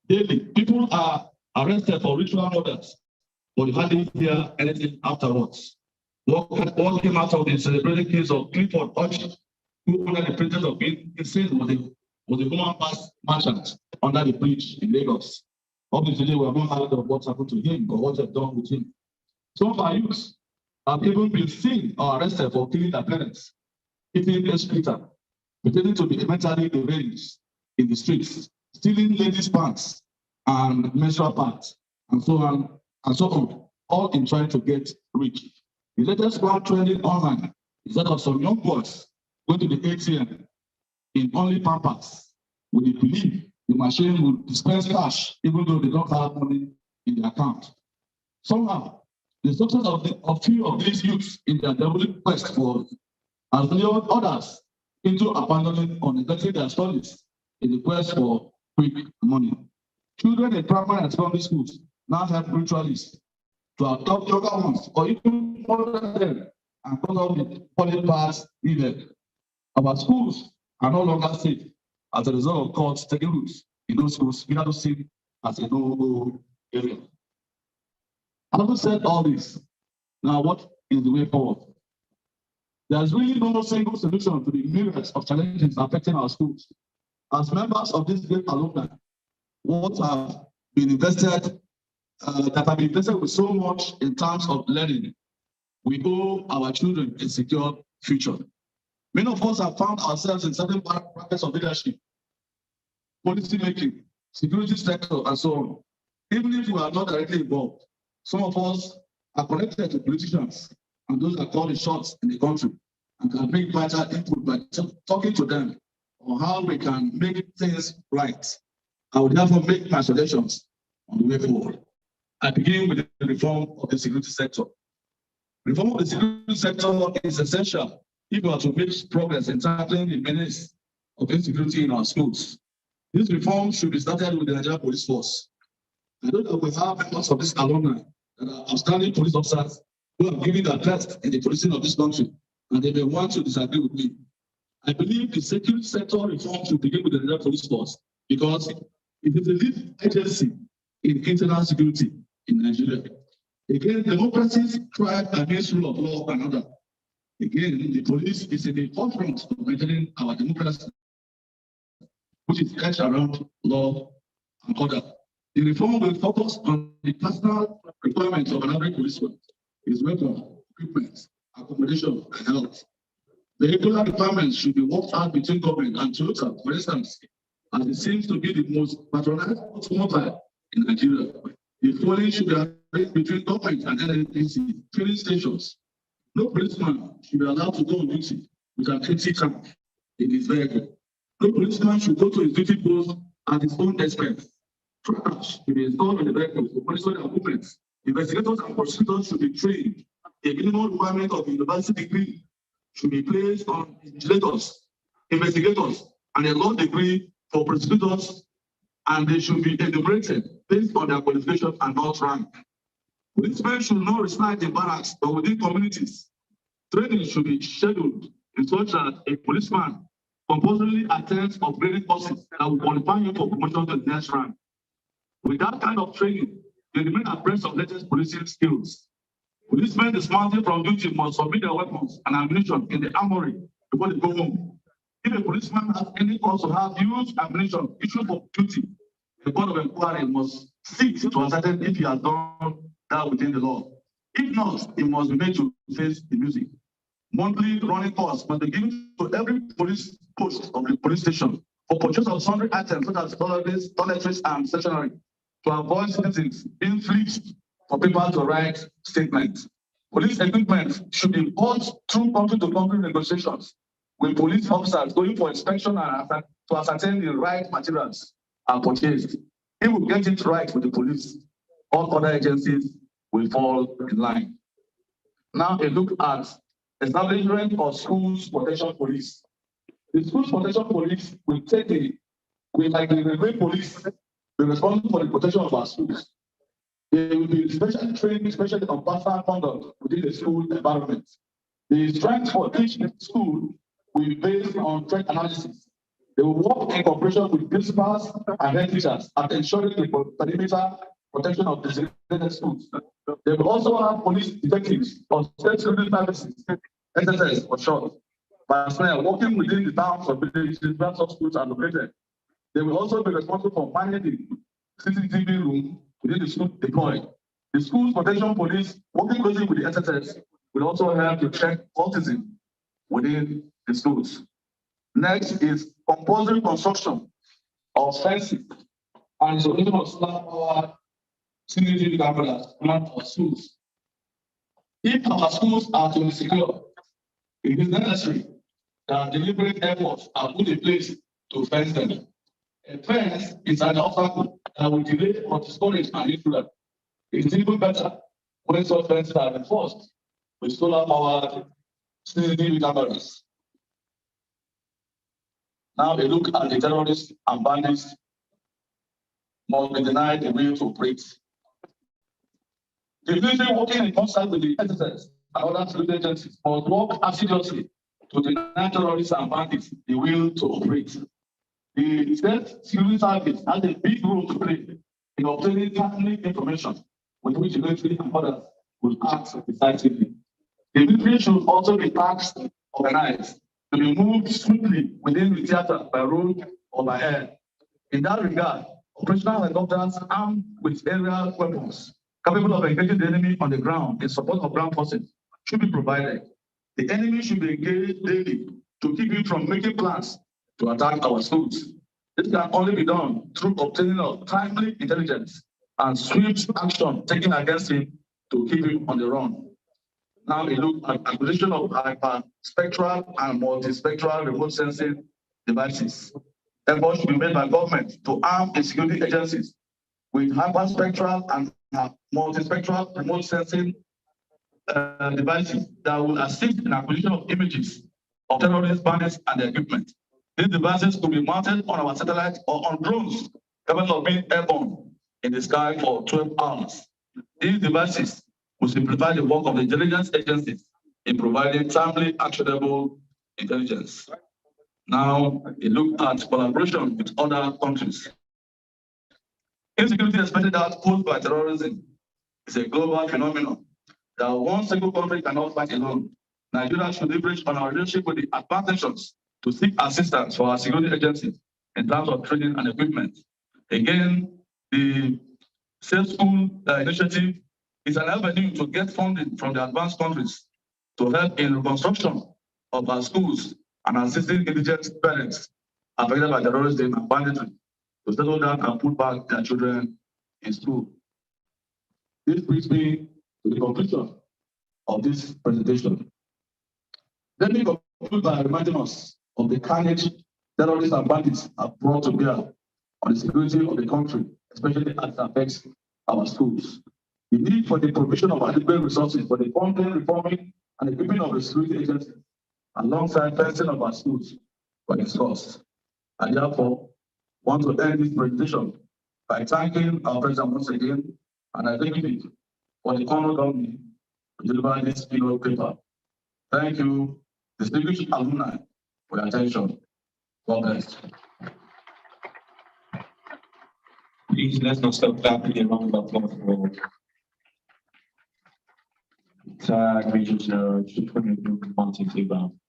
Daily, people are arrested for ritual murders, but you hardly hear anything afterwards. What came out of the celebrated case of Clifford Orchard, who under the pretense of being insane was a woman pass merchant under the bridge in Lagos. Obviously, we have not heard of what's happened to him or what they've done with him. Some of our youths have even been seen or arrested for killing their parents, eating a splitter, pretending to be mentally deranged in the streets, stealing ladies' pants and menstrual pads, and so on, all in trying to get rich. The latest one trending online is that of some young boys going to the ATM in only Pampers with the belief the machine will dispense cash even though they don't have money in their account. Somehow, the success of few of these youths in their diabolic quest for has lured others into abandoning or neglecting their studies in the quest for quick money. Children in primary and secondary schools now have ritualists to adopt younger ones or even murder them and cut off the public paths needed. Our schools are no longer safe as a result of cults taking roots in those schools, we have to see as a no-go area. Having said all this, now what is the way forward? There's really no single solution to the myriads of challenges affecting our schools. As members of this great alumni, what have been invested, that have been invested with so much in terms of learning, we owe our children a secure future. Many of us have found ourselves in certain brackets of leadership, policy making, security sector, and so on. Even if we are not directly involved, some of us are connected to politicians and those that call the shots in the country and can bring vital input by talking to them on how we can make things right. I would therefore make my suggestions on the way forward. I begin with the reform of the security sector. Reform of the security sector is essential if we are to make progress in tackling the menace of insecurity in our schools. This reform should be started with the Nigerian Police Force. I know that we have members of this alumni that are outstanding police officers who have given their best in the policing of this country, and they may want to disagree with me. I believe the security sector reform should begin with the Nigerian Police Force because it is the lead agency in internal security in Nigeria. Again, democracies thrive against rule of law and order. Again, the police is in the forefront of maintaining our democracy, which is edged around law and order. The reform will focus on the personal requirements of an average policeman, his weapon, equipment, accommodation, and health. The regular requirements should be worked out between government and Toyota, for instance, as it seems to be the most patronized automobile in Nigeria. The following should be arranged between government and NNPC filling stations. No policeman should be allowed to go on duty with an empty tank in his vehicle. No policeman should go to his duty post at his own expense. Trash should be installed on the vehicle for monitoring and movements. Investigators and prosecutors should be trained. A minimum requirement of a university degree should be placed on investigators, and a law degree for prosecutors, and they should be enumerated based on their qualification and not rank. Policemen should not reside in barracks but within communities. Training should be scheduled in such that a policeman compulsorily attends upgrading courses that will qualify him for promotion to the next rank. With that kind of training, they remain abreast of latest policing skills. Policemen dismounted from duty must submit their weapons and ammunition in the armory before they go home. If a policeman has any cause to have used ammunition issued for duty, the board of inquiry must seek to ascertain if he has done that within the law. If not, he must be made to face the music. Monthly running costs must be given to every police post of the police station for purchase of sundry items such as toiletries and stationery to avoid citizens being fleeced for people to write statements. Police equipment should be bought through country-to-country negotiations with police officers going for inspection and to ascertain the right materials are purchased. If we get it right with the police, all other agencies will fall in line. Now a look at establishment of schools protection police. The schools protection police will like the railway police, be responsible for the protection of our schools. They will be specially trained, especially on personal conduct within the school environment. The strength for each school will be based on threat analysis. They will work in cooperation with principals and head teachers at ensuring the perimeter protection of designated schools. They will also have police detectives or state security services, SSS for short, personnel working within the towns or villages where such schools are located. They will also be responsible for managing the CCTV room within the school deployed. The schools protection police working closely with the SSS will also help to check autism within the schools. Next is compulsory construction of fences and installation of solar power CCTV cameras around our schools. If our schools are to be secure, it is necessary that deliberate efforts are put in place to fence them. A fence is an obstacle that will delay or discourage an intruder. It is even better when such fences are enforced with solar-powered CCTV cameras. Now a look at the terrorists and bandits must be denied the will to operate. The military working in concert with the SSS and other security agencies must work assiduously to deny terrorists and bandits the will to operate. The state security service has a big role to play in obtaining timely information with which the military and others will act decisively. The military should also be tasked, organized, to be moved swiftly within the theater by road or by air. In that regard, operational helicopters armed with aerial weapons capable of engaging the enemy on the ground in support of ground forces should be provided. The enemy should be engaged daily to keep him from making plans to attack our schools. This can only be done through obtaining of timely intelligence and swift action taken against him to keep him on the run. Now we look at acquisition of hyperspectral and multispectral remote sensing devices. Efforts should be made by government to arm its security agencies with hyperspectral and multispectral remote sensing devices that will assist in acquisition of images of terrorist bandits and their equipment. These devices could be mounted on our satellites or on drones capable of being airborne in the sky for 12 hours. These devices will simplify the work of the intelligence agencies in providing timely, actionable intelligence. Now, a look at collaboration with other countries. Insecurity, especially that posed by terrorism, is a global phenomenon that one single country cannot fight alone. Nigeria should leverage on our relationship with the advanced nations to seek assistance for our security agencies in terms of training and equipment. Again, the Safe School initiative is an avenue to get funding from the advanced countries to help in reconstruction of our schools and assisting indigent parents affected by terrorism and banditry to settle down and put back their children in school. This brings me to the conclusion of this presentation. Let me conclude by reminding us of the carnage terrorists and bandits have brought to bear on the security of the country, especially as it affects our schools. The need for the provision of adequate resources for the funding, reforming, and equipping of the security agencies, alongside fencing of our schools, were discussed. I therefore want to end this presentation by thanking our president once again, and I thank you for the honor of me to deliver this keynote paper. Thank you, distinguished alumni, for your attention. God bless. Please let's not stop clapping a round of applause for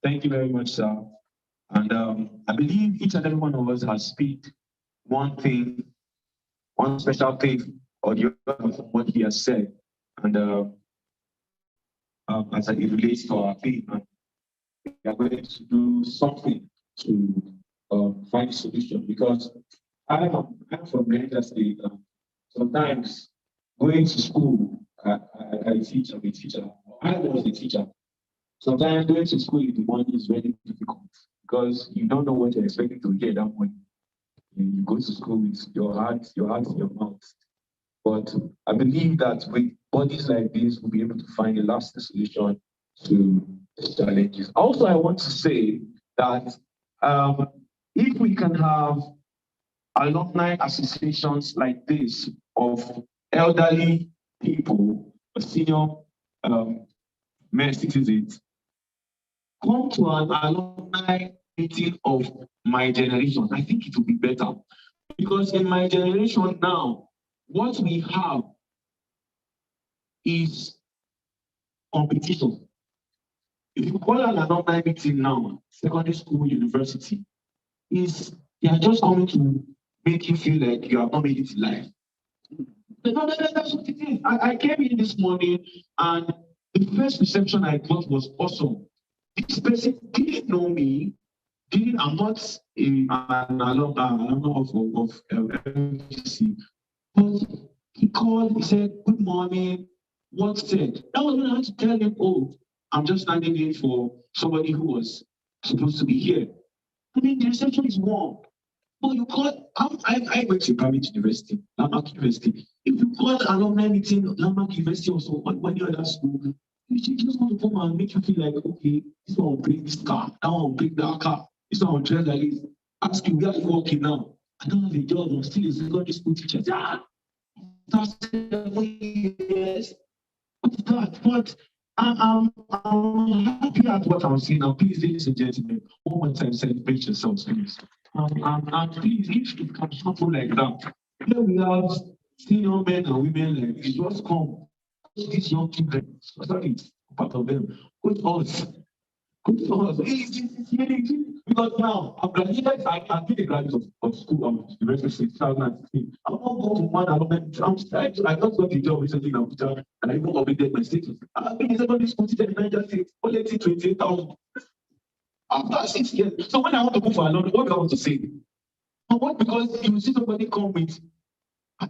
Thank you very much, sir. And I believe each and every one of us has picked one thing, one special thing, or the other from what he has said. And as it relates to our theme, we are going to do something to find a solution, because I'm from Niger State. Sometimes going to school, I teach, I'm a teacher. I was a teacher. Sometimes going to school in the morning is very difficult because you don't know what you're expecting to hear that morning. You go to school with your heart in your mouth. But I believe that with bodies like this, we'll be able to find a lasting solution to these challenges. Also, I want to say that if we can have alumni associations like this of elderly people, senior citizens, come to an alumni meeting of my generation, I think it will be better. Because in my generation now, what we have is competition. If you call an alumni meeting now, secondary school, university, they are just coming to make you feel like you have not made it in life. That's what it is. I came in this morning and the first reception I got was awesome. This person didn't know me. I'm not an alumni of FGC, but he called, he said, "Good morning." What said? That was when I had to tell him, "Oh, I'm just standing in for somebody who was supposed to be here." I mean, the reception is warm. But you call, I went to private university, Landmark University. If you call an alumni meeting, Landmark University or so, any other school, you just want to come and make you feel like, okay, this one will bring this car, that one will bring that car, this one will dress like this. Ask you, where are you working now? I don't have a job, I'm still a secondary school teacher. That's 7 years. What's that? But I'm happy at what I'm seeing now. Please, ladies and gentlemen, one more time, celebrate yourselves, please. And please, if it can happen like that, here we have senior men and women like this, just come. These young children, sorry, part of them, with us. Because now I'm graduated, I've been a graduate of school, university in 2016. I won't go to one alumni. I just got a job recently in Abuja, and I even updated my status. I've been in secondary school teacher in Niger State, only 28,000. After 6 years. So when I want to go for another, what do I want to say? And what, because you see somebody come with,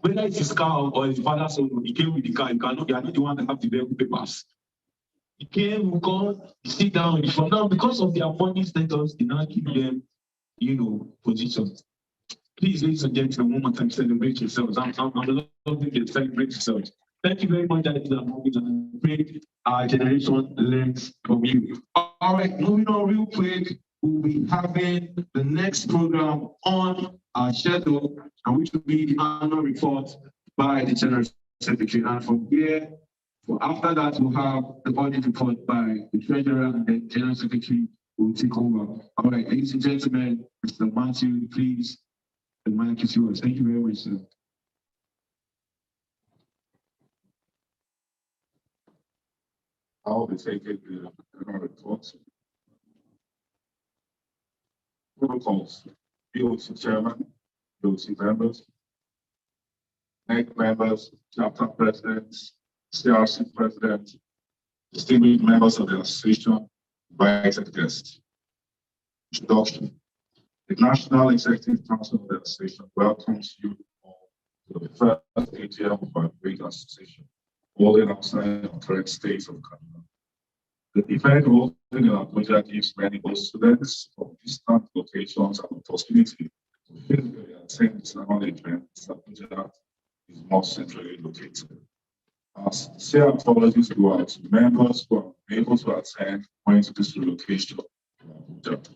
whether it's his car or his father's own, he came with the car, you are not the one that have the vehicle papers. He came, we come, he sit down, for now, because of their money status, they now give them, positions. Please, ladies and gentlemen, one more time, celebrate yourselves. I'm loving it, celebrate yourselves. Thank you very much, and great generation learns from you. All right, moving on real quick, we'll be having the next program on our schedule, and which will be the annual report by the General Secretary. And from here, after that, we'll have the audit report by the Treasurer, and the General Secretary will take over. All right, ladies and gentlemen, Mr. Matthew, please, the mic is yours. Thank you very much, sir. I'll be taking the reports. Protocols. BOT Chairman, BOT members, NEC members, chapter presidents, CRC president, distinguished members of the association, invited guests. Introduction. The National Executive Council of the Association welcomes you all to the first AGM of our great association, holding outside the current state of Canada. The event holding in Abuja gives many both students from distant locations an opportunity to physically attend this annual event as Abuja is more centrally located. Our sincere apologies go out to members who are unable to attend owing to this relocation to Abuja.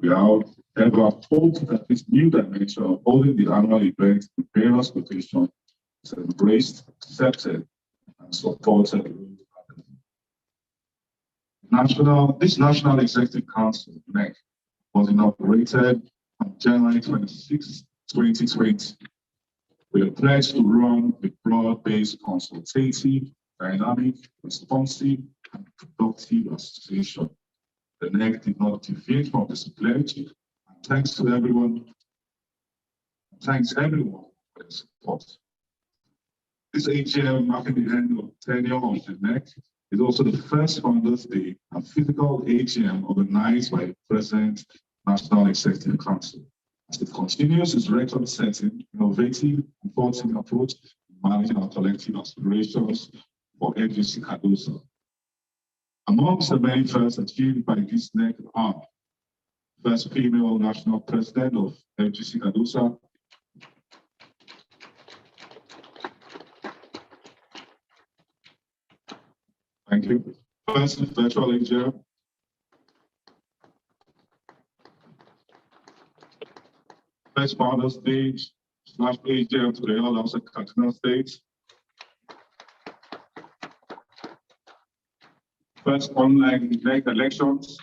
We are ever hoped that this new dimension of holding the annual event in various locations is embraced, accepted, and supported. This National Executive Council, NEC, was inaugurated on January 26, 2020. We are pledged to run a broad-based, consultative, dynamic, responsive, and productive association. The NEC did not deviate from this pledge, and thanks everyone for their support. This AGM marking the end of tenure of the NEC is also the first Founders Day and physical AGM organized by the President National Executive Council, as it continues its record-setting, innovative, and forward-thinking approach in managing our collective aspirations for Fgckadosa. Amongst the many firsts achieved by this NEC are first female national president of Fgckadosa, thank you. First virtual AGM, first founder stage / AGM to the Fgckadosa Agm stage. First online NEC elections.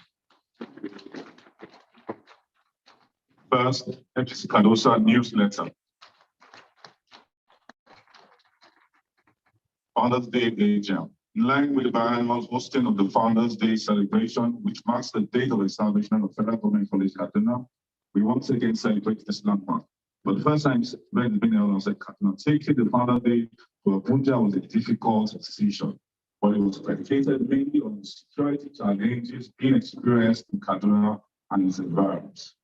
First Fgckadosa newsletter. Founders Day AGM. In line with the biannual hosting of the Founders Day celebration, which marks the date of the establishment of Federal Government College Kaduna, we once again celebrate this landmark. For the first time, when it's been held outside Kaduna, taking the Founders Day to Abuja was a difficult decision, but it was predicated mainly on the security challenges being experienced in Kaduna and its environs.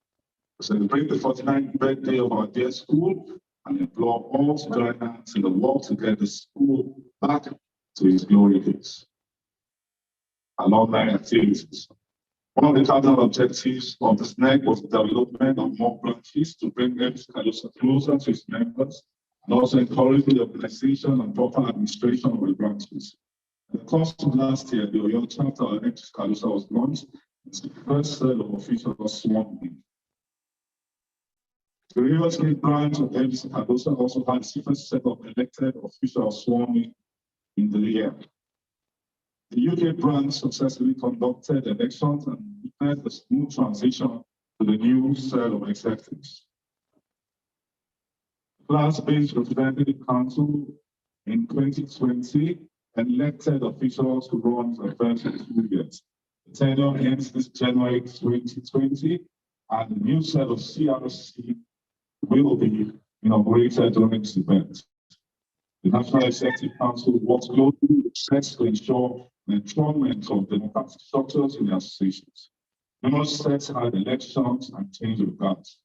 To celebrate the 49th birthday of our dear school and implore all to join hands in the work to get the school back to its glory days. Alumni activities. One of the cardinal objectives of the SNEC was the development of more branches to bring Fgckadosa closer to its members and also encouraging the organization and proper administration of the branches. In the course of last year, the Oyo chapter of Fgckadosa was launched. It's the first set of officials sworn in. The River State branch of Fgckadosa also had its first set of elected officials sworn in the year. The UK branch successfully conducted elections and witnessed a smooth transition to the new set of executives. Class-based representative council in 2020 elected officials to run for the first 2 years. The tenure ends this January 2020, and the new set of CRC will be inaugurated during this event. The National Executive Council works closely with sets to ensure the enthronement of democratic structures in the associations. Numerous sets had elections and change of guards.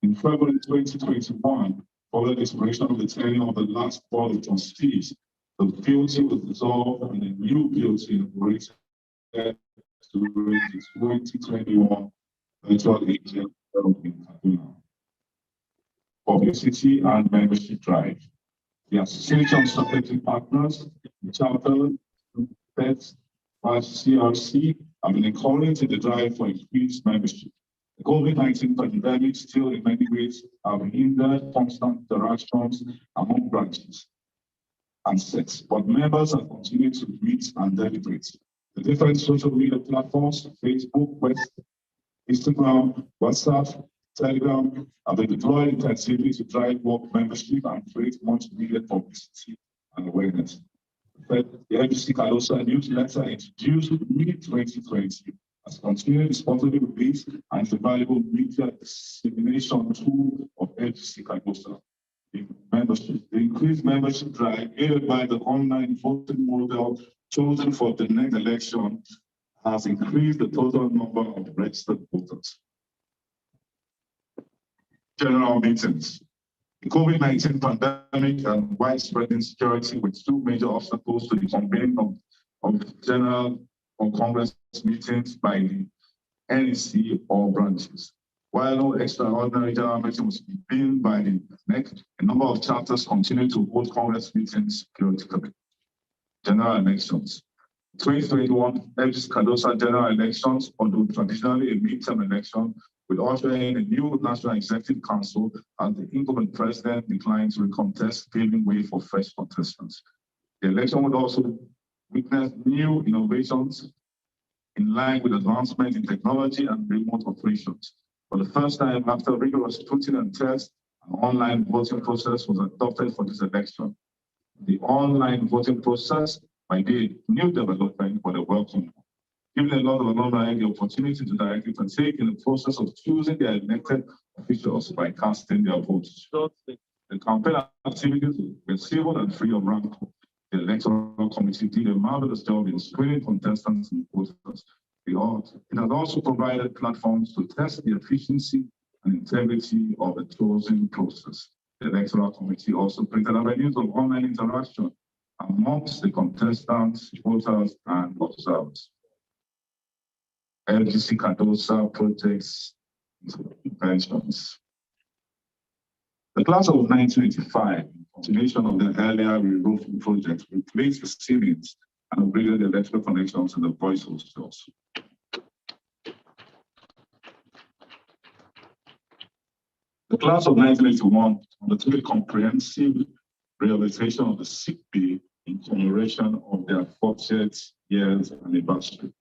In February 2021, following the expiration of the tenure of the last board of trustees, the BOT was dissolved and a new BOT inaugurated during the 2021 virtual AGM in Kaduna. Publicity and membership drive. The Association of Strategic Partners, the Chapter, PETS, CRC have been encouraged in the drive for increased membership. The COVID-19 pandemic still in many ways have hindered constant interactions among branches and sets, but members have continued to meet and deliberate. The different social media platforms, Facebook, Instagram, WhatsApp, Telegram have been deployed intensively to drive work membership and create much needed publicity and awareness. The Fgckadosa newsletter introduced mid-2020 has continued responsibly with this and is a valuable media dissemination tool of Fgckadosa. The increased membership drive aided by the online voting model chosen for the next election has increased the total number of registered voters. General meetings. The COVID-19 pandemic and widespread insecurity were two major obstacles to the convening of general or Congress meetings by the NEC or branches. While no extraordinary general meeting was convened by the NEC, a number of chapters continue to hold Congress meetings periodically. General elections. 2021 Fgckadosa general elections, although traditionally a midterm election, will usher in a new National Executive Council and the incumbent president declined to contest, paving way for fresh contestants. The election would also witness new innovations in line with advancement in technology and remote operations. For the first time after rigorous scrutiny and test, an online voting process was adopted for this election. The online voting process might be a new development, but a welcome one, giving a lot of alumni the opportunity to directly partake in the process of choosing their elected officials by casting their votes. The campaign activities were civil and free of rancor. The electoral committee did a marvelous job in screening contestants and voters. It has also provided platforms to test the efficiency and integrity of the closing process. The Electoral Committee also created avenues of online interaction amongst the contestants, voters, and observers. Fgckadosa projects interventions. The class of 1985, in continuation of the earlier reroofing project, replaced the ceilings and upgraded the electrical connections in the boys' hostels. The class of 1981 undertook a comprehensive rehabilitation of the sick bay in commemoration of their 40th years anniversary.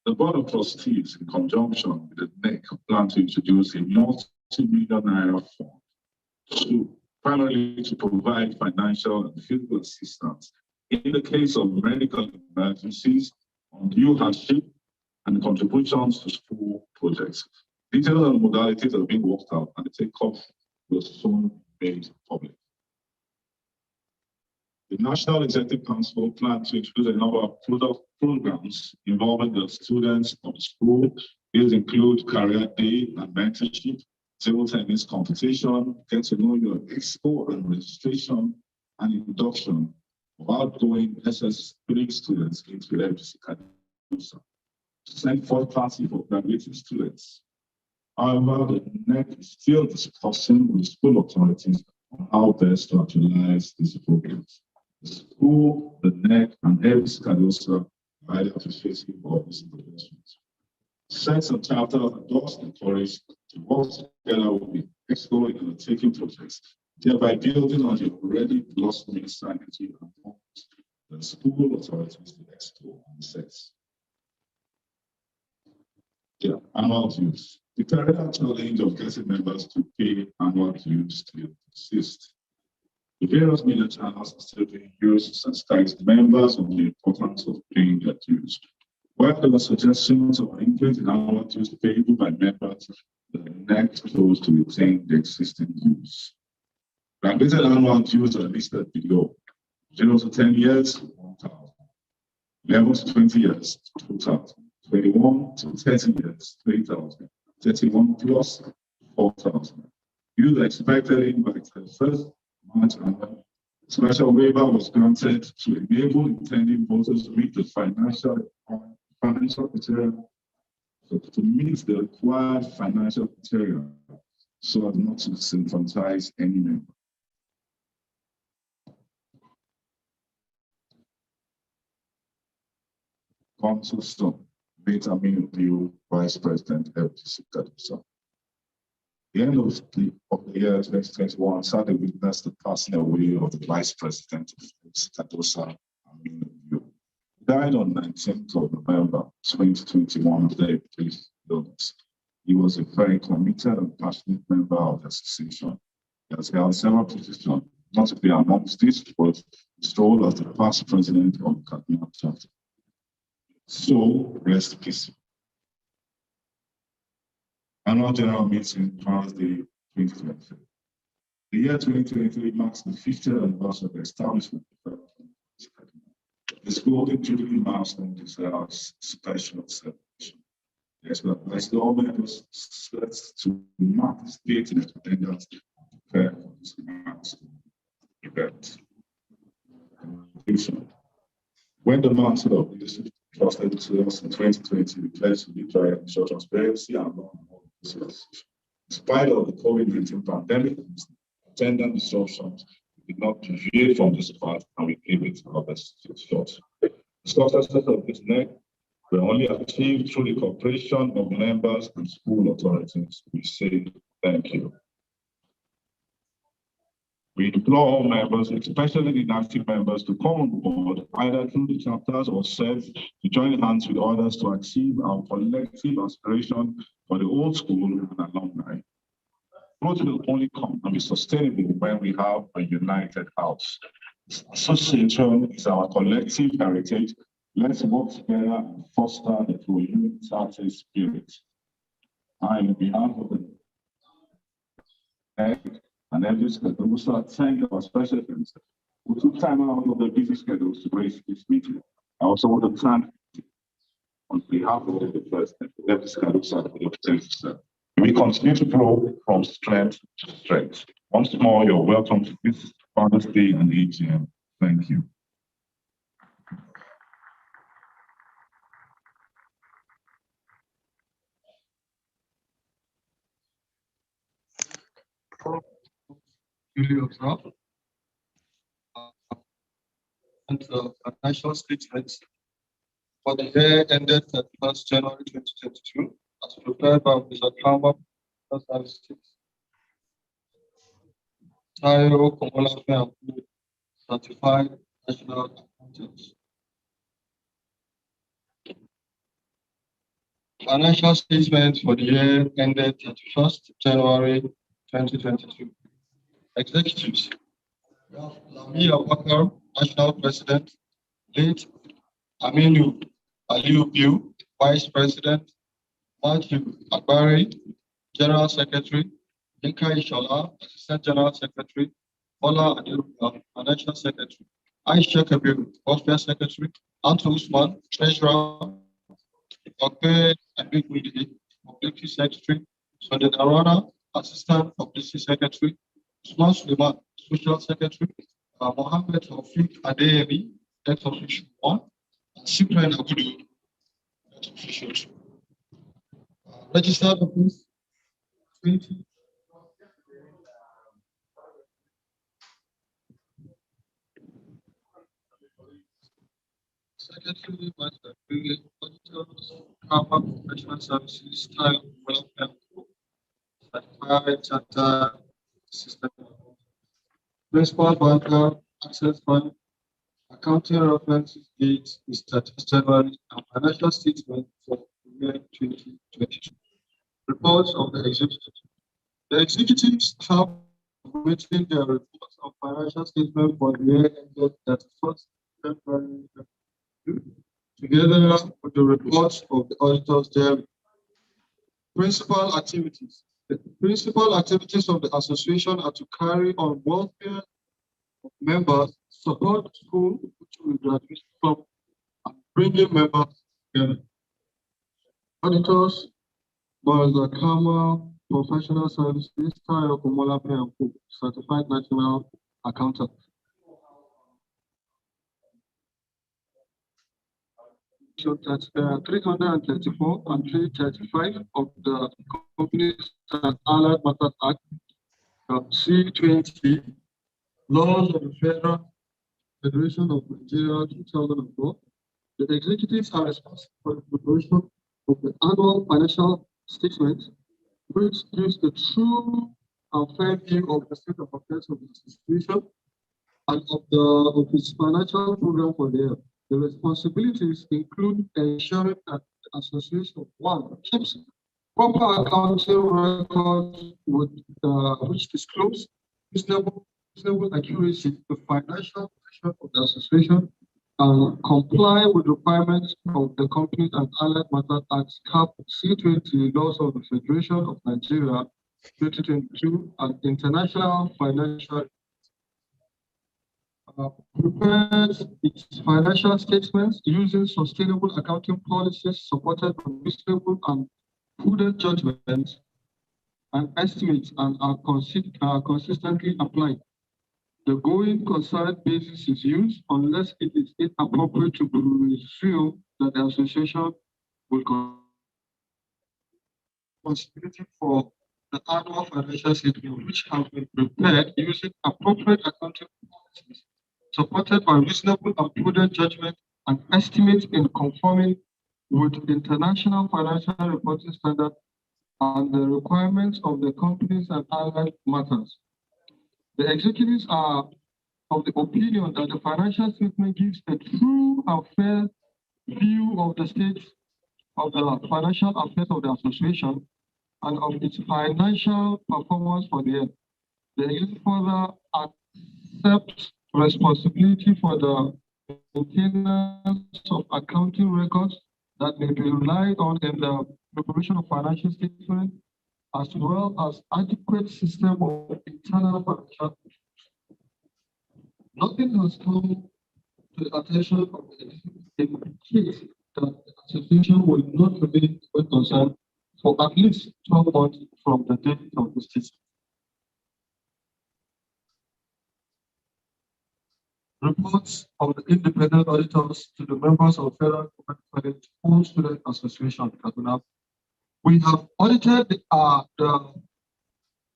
The Board of Trustees, in conjunction with the NEC, plan to introduce a multi-million naira fund primarily to provide financial and physical assistance in the case of medical emergencies, undue hardship, and contributions to school projects. Details and modalities are being worked out, and the take-off will soon be made public. The National Executive Council plans to introduce a number of programs involving the students of the school. These include career day and mentorship, table tennis competition, get to know your expo and registration, and induction of outgoing SS3 students into Fgckadosa to send forth classes for graduating students. However, the NEC is still discussing with school authorities on how best to actualize these programs. The school, the NEC, and Fgckadosa are highly appreciative of these interventions. Sets and chapters are thus encouraged to work together with the expo in undertaking projects, thereby building on the already blossoming synergy among the school authorities, the expo, and the sets. Yeah, annual dues. The current challenge of getting members to pay annual dues still persists. The various media channels are still being used to sensitize members on the importance of paying their dues. While there were suggestions of an increase in annual dues payable by members, the NEC chose to retain the existing dues. Graduated annual dues are listed below. 0 to 10 years, 1,000. 11 to 20 years, 2,000. 21 to 30 years, 3,000. 31 plus, 4,000. Dues are expected in by 31st March, and special waiver was granted to enable intending voters to meet the financial criteria, to meet the required financial criteria, so as not to disenfranchise any member. Council Son, Vitamin View, Vice President Fgckadosa. The end of the year 2021 saw the witness the passing away of the Vice President of Fgckadosa Agm Meeting. He died on 19th of November 2021 of the illness. He was a very committed and passionate member of the association. He has held several positions, notably amongst these was his role as the past president of the Kaduna chapter. So, rest in peace. Annual General Meeting, Thursday, 2023. The year 2023 marks the 50th anniversary of the establishment of the Kaduna. This golden jubilee milestone deserves special celebration. Yes, but as the government was set to mark this date in its attendance to prepare for this milestone event. When the mantle of leadership trusted to us in 2020, we pledged to be dry and show transparency and non-harm. In spite of the COVID-19 pandemic and attendant disruptions, we did not deviate from this path and we gave it our best shot. The success of this NEC were only achieved through the cooperation of members and school authorities. We say thank you. We implore all members, especially the inactive members, to come on board either through the chapters or serve to join hands with others to achieve our collective aspiration for the old school and alumni. Growth will only come and be sustainable when we have a united house. This association is our collective heritage. Let's work together and foster the unity spirit. I, on behalf of the NEC and Fgckadosa, thank our special guests We took time out of their busy schedules to grace this meeting. I also want to thank on behalf of the President, Fgckadosa Agm. We continue to grow from strength to strength. Once more, you're welcome to this Father's Day and AGM. Thank you. Duly observed. And the financial statements for the year ended 31st January 2022, as prepared by Mr. Kamba Services, Tayo Komolafe, certified national accountants. Financial statements for the year ended 31st January 2022. Executives. We have Lami Abakar, National President, late Aminu Aliu, Vice President, Matthew Akbari, General Secretary, Yinka Ishola, Assistant General Secretary, Ola Adiruba, Financial Secretary, Aisha Kabir, Welfare Secretary, Anto Usman, Treasurer, Okpe Abigwidi, Publicity Secretary, Sunday Arana, Assistant Publicity Secretary, Usman Suleiman, Social Secretary, Mohammed Tawfiq Adeyemi, Head Official 1, and Cyprian Abudu, Head Official 2. Registered Office 20. Secretary, Master, Auditors, Cover Professional Services, Style, Welfare, Certified Charter System, Principal Banker, Access Fund, Accounting References Date is 30th January, and Financial Statement for the year 2022. Reports of the executives. The executives have submitted their reports of financial statement for the year ended 31st February 2022, together with the reports of the auditors there. Principal activities. The principal activities of the association are to carry on welfare of members, support school which will graduate from, and bringing members together. Auditors, Kama Professional Services, Tayo Komolafe and Certified National Accountant. So that's 334 and 335 of the Companies and Allied Matters Act, C20, Laws of the Federal Federation of Nigeria 2004. The executives are responsible for the preparation of the annual financial statement, which gives a true and fair view of the state of affairs of the institution and of its financial program for the year. The responsibilities include ensuring that the association, one, keeps proper accounting records with which disclose reasonable accuracy the financial position of the association and comply with requirements of the Companies and Allied Matters Act CAP C20, Laws of the Federation of Nigeria 2022, and international financial prepares its financial statements using sustainable accounting policies supported by reasonable and prudent judgments and estimates and are consistently applied. The going concern basis is used unless it is inappropriate to presume that the association will responsibility for the annual financial statement, which have been prepared using appropriate accounting policies supported by reasonable and prudent judgment and estimates in conforming with international financial reporting standards and the requirements of the Companies and Allied Matters. The executives are of the opinion that the financial statement gives a true and fair view of the state of the financial affairs of the association and of its financial performance for the year. The executive further accepts responsibility for the maintenance of accounting records that may be relied on in the preparation of financial statements, as well as adequate system of internal financial. nothing has come to the attention of the case that the association will not remain going concern for at least 12 months from the date of the state. Reports of the independent auditors to the members of Federal Government College Home Student Association, Kaduna. We have audited the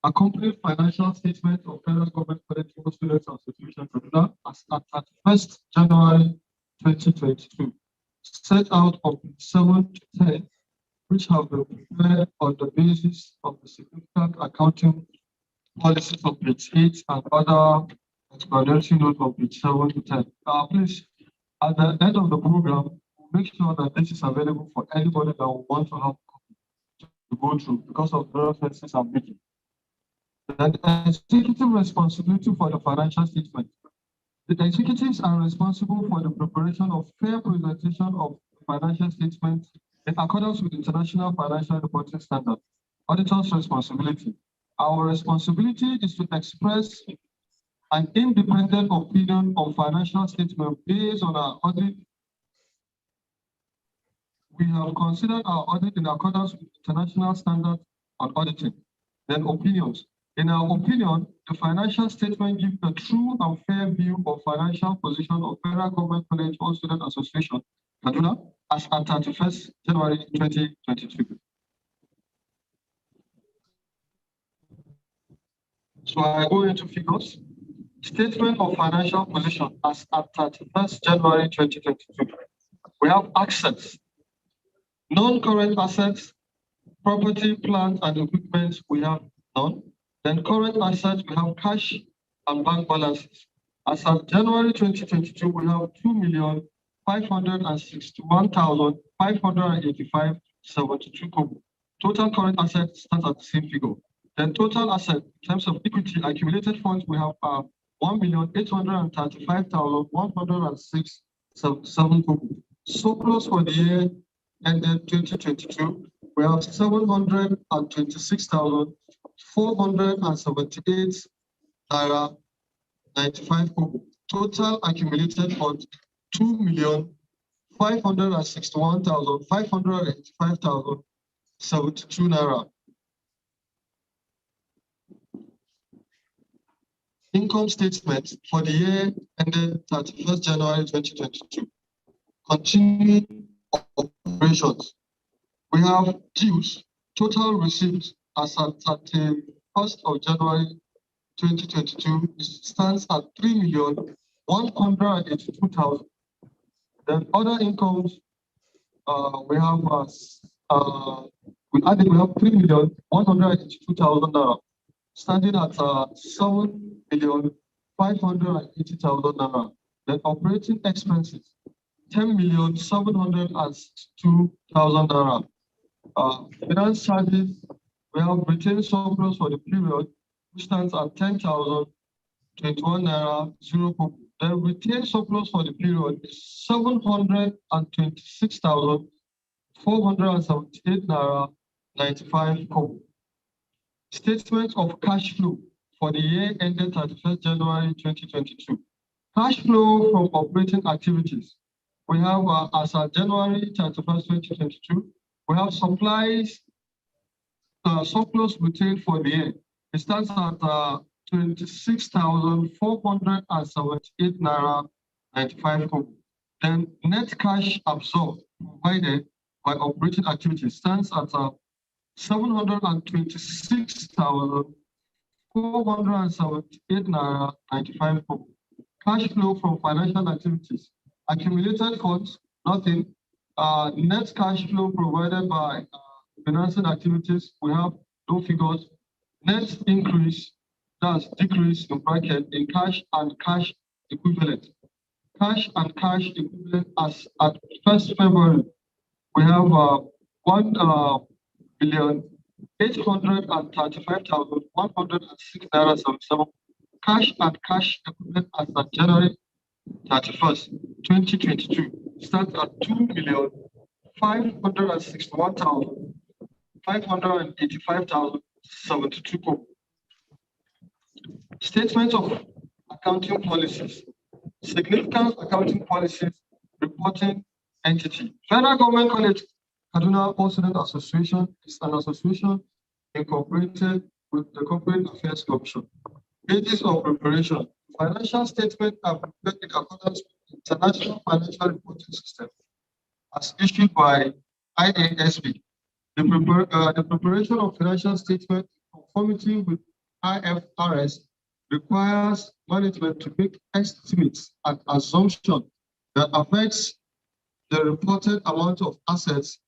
accompanied financial statement of Federal Government College Home Students Association, Kaduna, as at 31st January 2022, set out on 7 to 10, which have been prepared on the basis of the significant accounting policies of page 8 and other explanatory notes of page 7 to 10. Please, at the end of the program, make sure that this is available for anybody that will want to have to go through because of the references I'm making. The executive responsibility for the financial statement. The executives are responsible for the preparation of fair presentation of financial statements in accordance with international financial reporting standards. Auditor's responsibility. Our responsibility is to express an independent opinion on financial statement based on our audit. We have considered our audit in accordance with international standards on auditing. Then opinions. In our opinion, the financial statement gives a true and fair view of financial position of Federal Government College Home Student Association, Kaduna, as at 31st January 2022. So I go into figures. Statement of financial position as at 31st January 2022. We have assets, non-current assets, property, plant, and equipment, we have none. Then current assets, we have cash and bank balances. As of January 2022, we have 2,561,585.72 kobo. Total current assets stands at the same figure. Then total asset in terms of equity accumulated funds, we have 1,835,106.7 kobo. Surplus for the year ended 2022, we have 726,478 naira 95 kobo. Total accumulated funds 2,561,585.72 naira. Income statement for the year ended 31st January 2022. Continuing operations. We have dues. Total receipts as at 31st of January 2022 stands at 3,182,000. Then other incomes, we have 3,182,000 standing at 7,580,000 naira. Then operating expenses 10,762,000 naira. Finance charges, we have retained surplus for the period, which stands at 10,021 naira 0 kobo. The retained surplus for the period is 726,478 naira 95 kobo. Statement of cash flow for the year ended 31st January 2022. Cash flow from operating activities. We have as of January 31st, 2022, we have supplies surplus retained for the year. It stands at 26,478 naira 95 kobo. Then net cash absorbed provided by operating activities stands at 726,478 naira 95 kobo. Cash flow from financial activities. Accumulated funds, nothing. Net cash flow provided by financing activities, we have no figures. Net increase, that's decrease in bracket in cash and cash equivalent. Cash and cash equivalent as at 1st February, we have 1,835,106 naira 77. Cash and cash equivalent as at January 31st, 2022 stands at 2,561,585.72 kobo. Statement of accounting policies. Significant accounting policies reporting entity. Federal Government College Kaduna All Student Association is an association incorporated with the Corporate Affairs Commission. Basis of preparation. Financial statements are prepared in accordance with International Financial Reporting System as issued by IASB. The preparation of financial statements in conformity with IFRS requires management to make estimates and assumptions that affects the reported amount of assets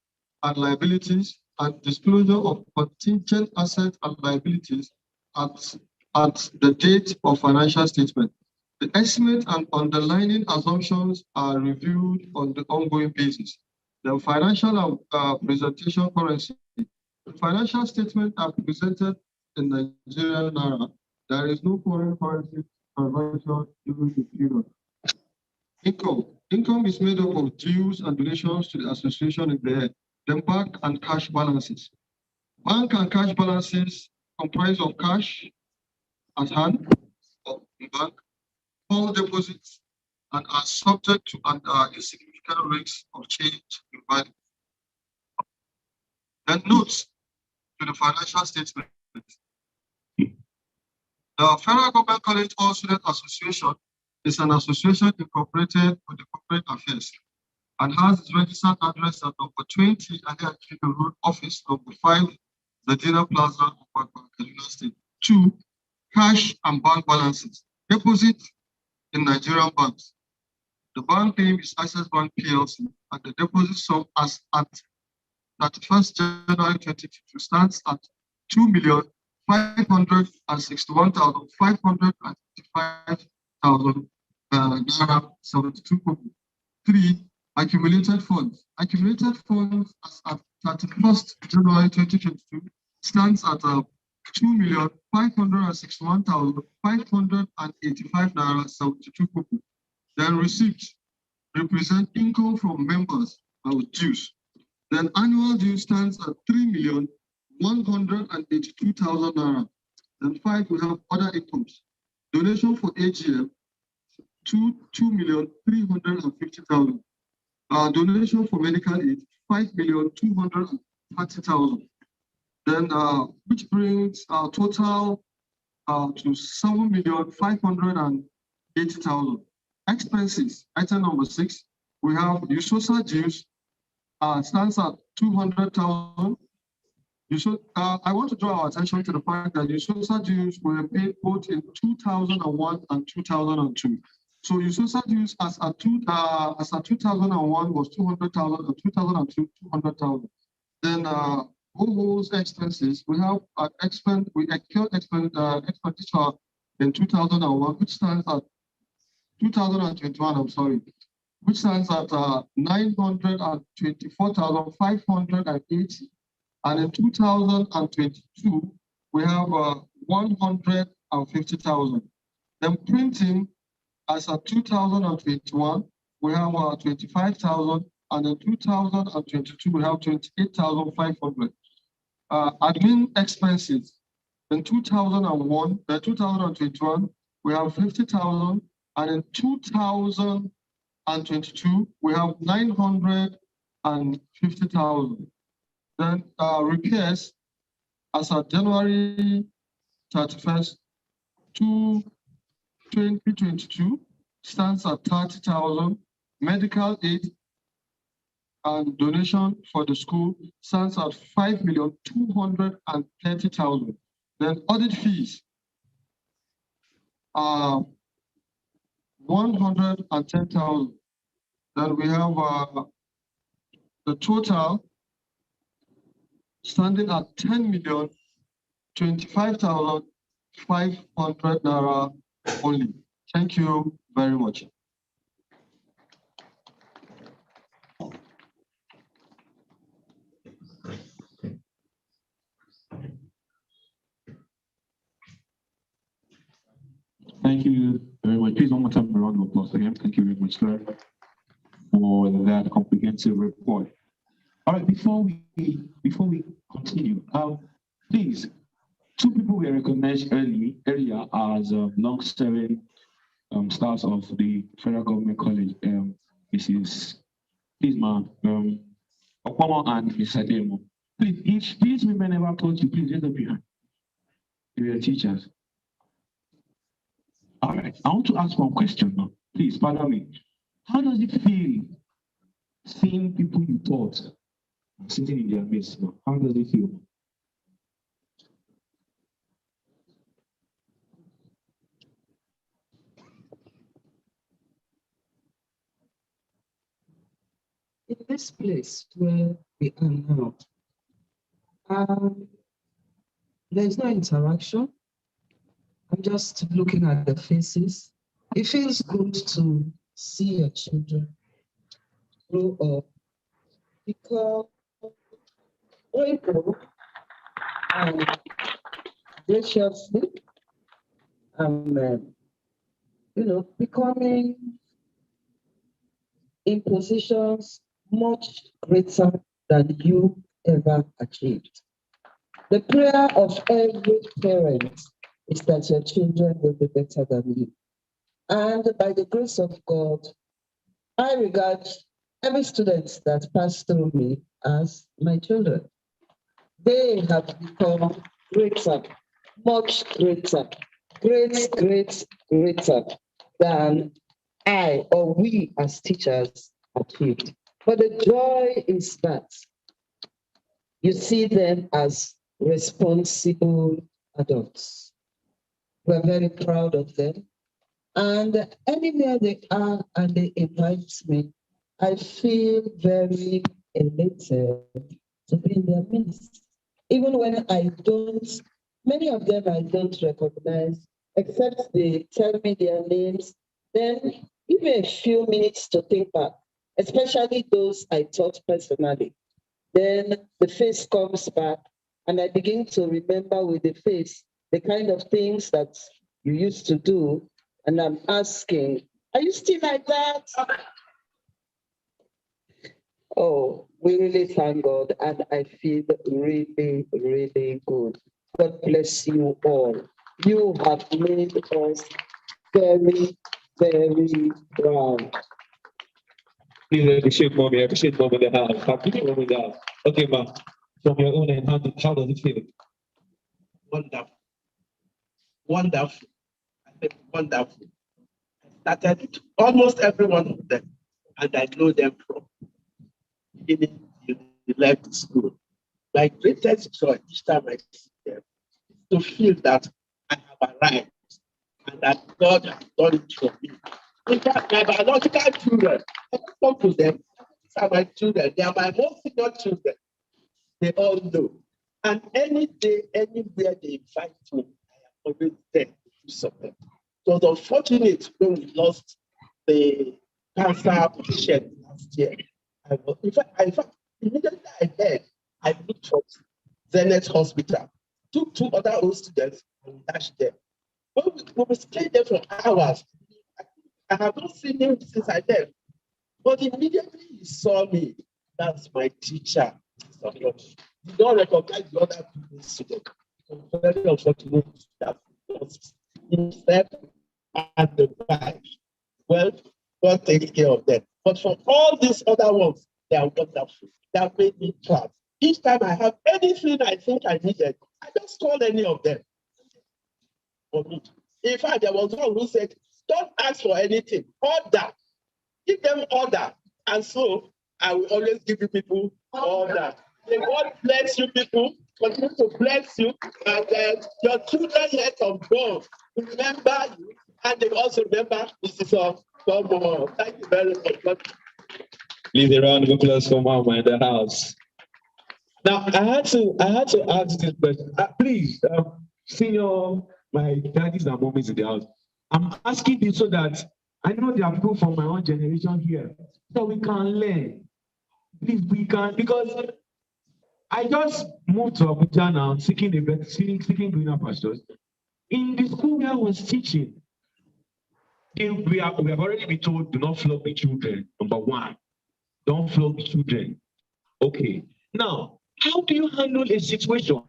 and liabilities and disclosure of contingent assets and liabilities at the date of financial statement. The estimate and underlying assumptions are reviewed on the ongoing basis. The financial presentation currency. The financial statements are presented in Nigerian naira. There is no foreign currency conversion during the period. Income. Income is made up of dues and donations to the association in the then bank and cash balances. Bank and cash balances comprise of cash at hand of the bank, all deposits, and are subject to insignificant rates of change in value. Then notes to the financial statement. The Federal Government College All Student Association is an association incorporated with the Corporate Affairs and has its registered address at number 20 Aliakino Road, office number 5, Medina Plaza, Kaduna State. 2. Cash and bank balances. Deposit in Nigerian banks. The bank name is Access Bank PLC, and the deposit sum as at 31st January 2022 stands at 2,561,555 naira 72 kobo. 3. Accumulated funds. Accumulated funds as at 31st January 2022 stands at 2,561,585 naira 72 kobo. Then receipts represent income from members and dues. Then annual due stands at 3,182,000 naira. Then 5, we have other incomes. Donation for AGM, 2,350,000. Donation for medical aid, 5,230,000. Then which brings our total to 7,580,000. Expenses, item number 6, we have USOSA dues, stands at 200,000. I want to draw our attention to the fact that USOSA dues were paid both in 2001 and 2002. So USOSA dues as at 2001 was 200,000 and 2002 200,000. Then those expenses, we have expenditure in 2001, which stands at 2021. I'm sorry, which stands at 924,580, and in 2022 we have 150,000. Then printing, as at 2021 we have 25,000, and in 2022 we have 28,500. Admin expenses in 2021 we have 50,000, and in 2022 we have 950,000. Then repairs as of January 31st, 2022 stands at 30,000. Medical aid and donation for the school stands at 5,230,000. Then audit fees are 110,000. Then we have the total standing at 10,025,500 naira only. Thank you very much. Thank you very much. Please, one more time, a round of applause again. Thank you very much, sir, for that comprehensive report. All right, before we continue, please, 2 people were recognized earlier as long-serving stars of the Federal Government College, Mrs. Please, ma'am, Okpama and Mrs. Ademo. Please, if these women ever told you, please raise up your hand. You are teachers. All right, I want to ask one question now. Please, pardon me. How does it feel seeing people you taught sitting in their midst now? How does it feel? In this place where we are now, there is no interaction. I'm just looking at the faces. It feels good to see your children grow up, become able and graciously, becoming in positions much greater than you ever achieved. The prayer of every parent is that your children will be better than you. And by the grace of God, I regard every student that passed through me as my children. They have become greater, much greater, greater than I or we as teachers achieved. But the joy is that you see them as responsible adults. We're very proud of them. And anywhere they are and they invite me, I feel very elated to be in their midst. Even when I don't, many of them I don't recognize, except they tell me their names, then give me a few minutes to think back, especially those I taught personally. Then the face comes back and I begin to remember with the face the kind of things that you used to do. And I'm asking, are you still like that? Oh, we really thank God. And I feel really, really good. God bless you all. You have made us very, very proud. Please appreciate mommy in the house. Appreciate mom in the house. Okay, ma'am. From your own end, how does it feel? Wonderful. Wonderful. I think wonderful. I started with almost every one of them, and I know them from beginning to the left to school. My greatest joy each time I see them is to feel that I have arrived and that God has done it for me. In fact, my biological children, I talk to them. These are my children. They are my most senior children. They all know. And any day, anywhere they invite me, I am always there to do something. It was unfortunate when we lost the cancer patient last year. In fact, immediately I heard, I looked for Zenith Hospital, took 2 other old students and dashed them. We stayed there for hours. I have not seen him since I left. But immediately he saw me. That's my teacher. You don't recognize the other people's students. I'm very unfortunate that himself and the wife. Well, God takes care of them. But for all these other ones, they are wonderful. They have made me proud. Each time I have anything I think I needed, I just call any of them. For me. In fact, there was one who said, don't ask for anything, order. Give them order. And so I will always give you people order. May God bless you people, continue to bless you, and your children yet unborn remember you, and they also remember Mrs. Tomo. Thank you very much. Please a round of applause for Mama in the house. Now I had to ask this question. Please, senior, my daddies and mommies in the house. I'm asking this so that I know there are people from my own generation here, so we can learn. Please, we can, because I just moved to Abuja now, seeking greener pastures. In the school where I was teaching, we have already been told, do not flog the children. Number 1, don't flog the children. Okay. Now, how do you handle a situation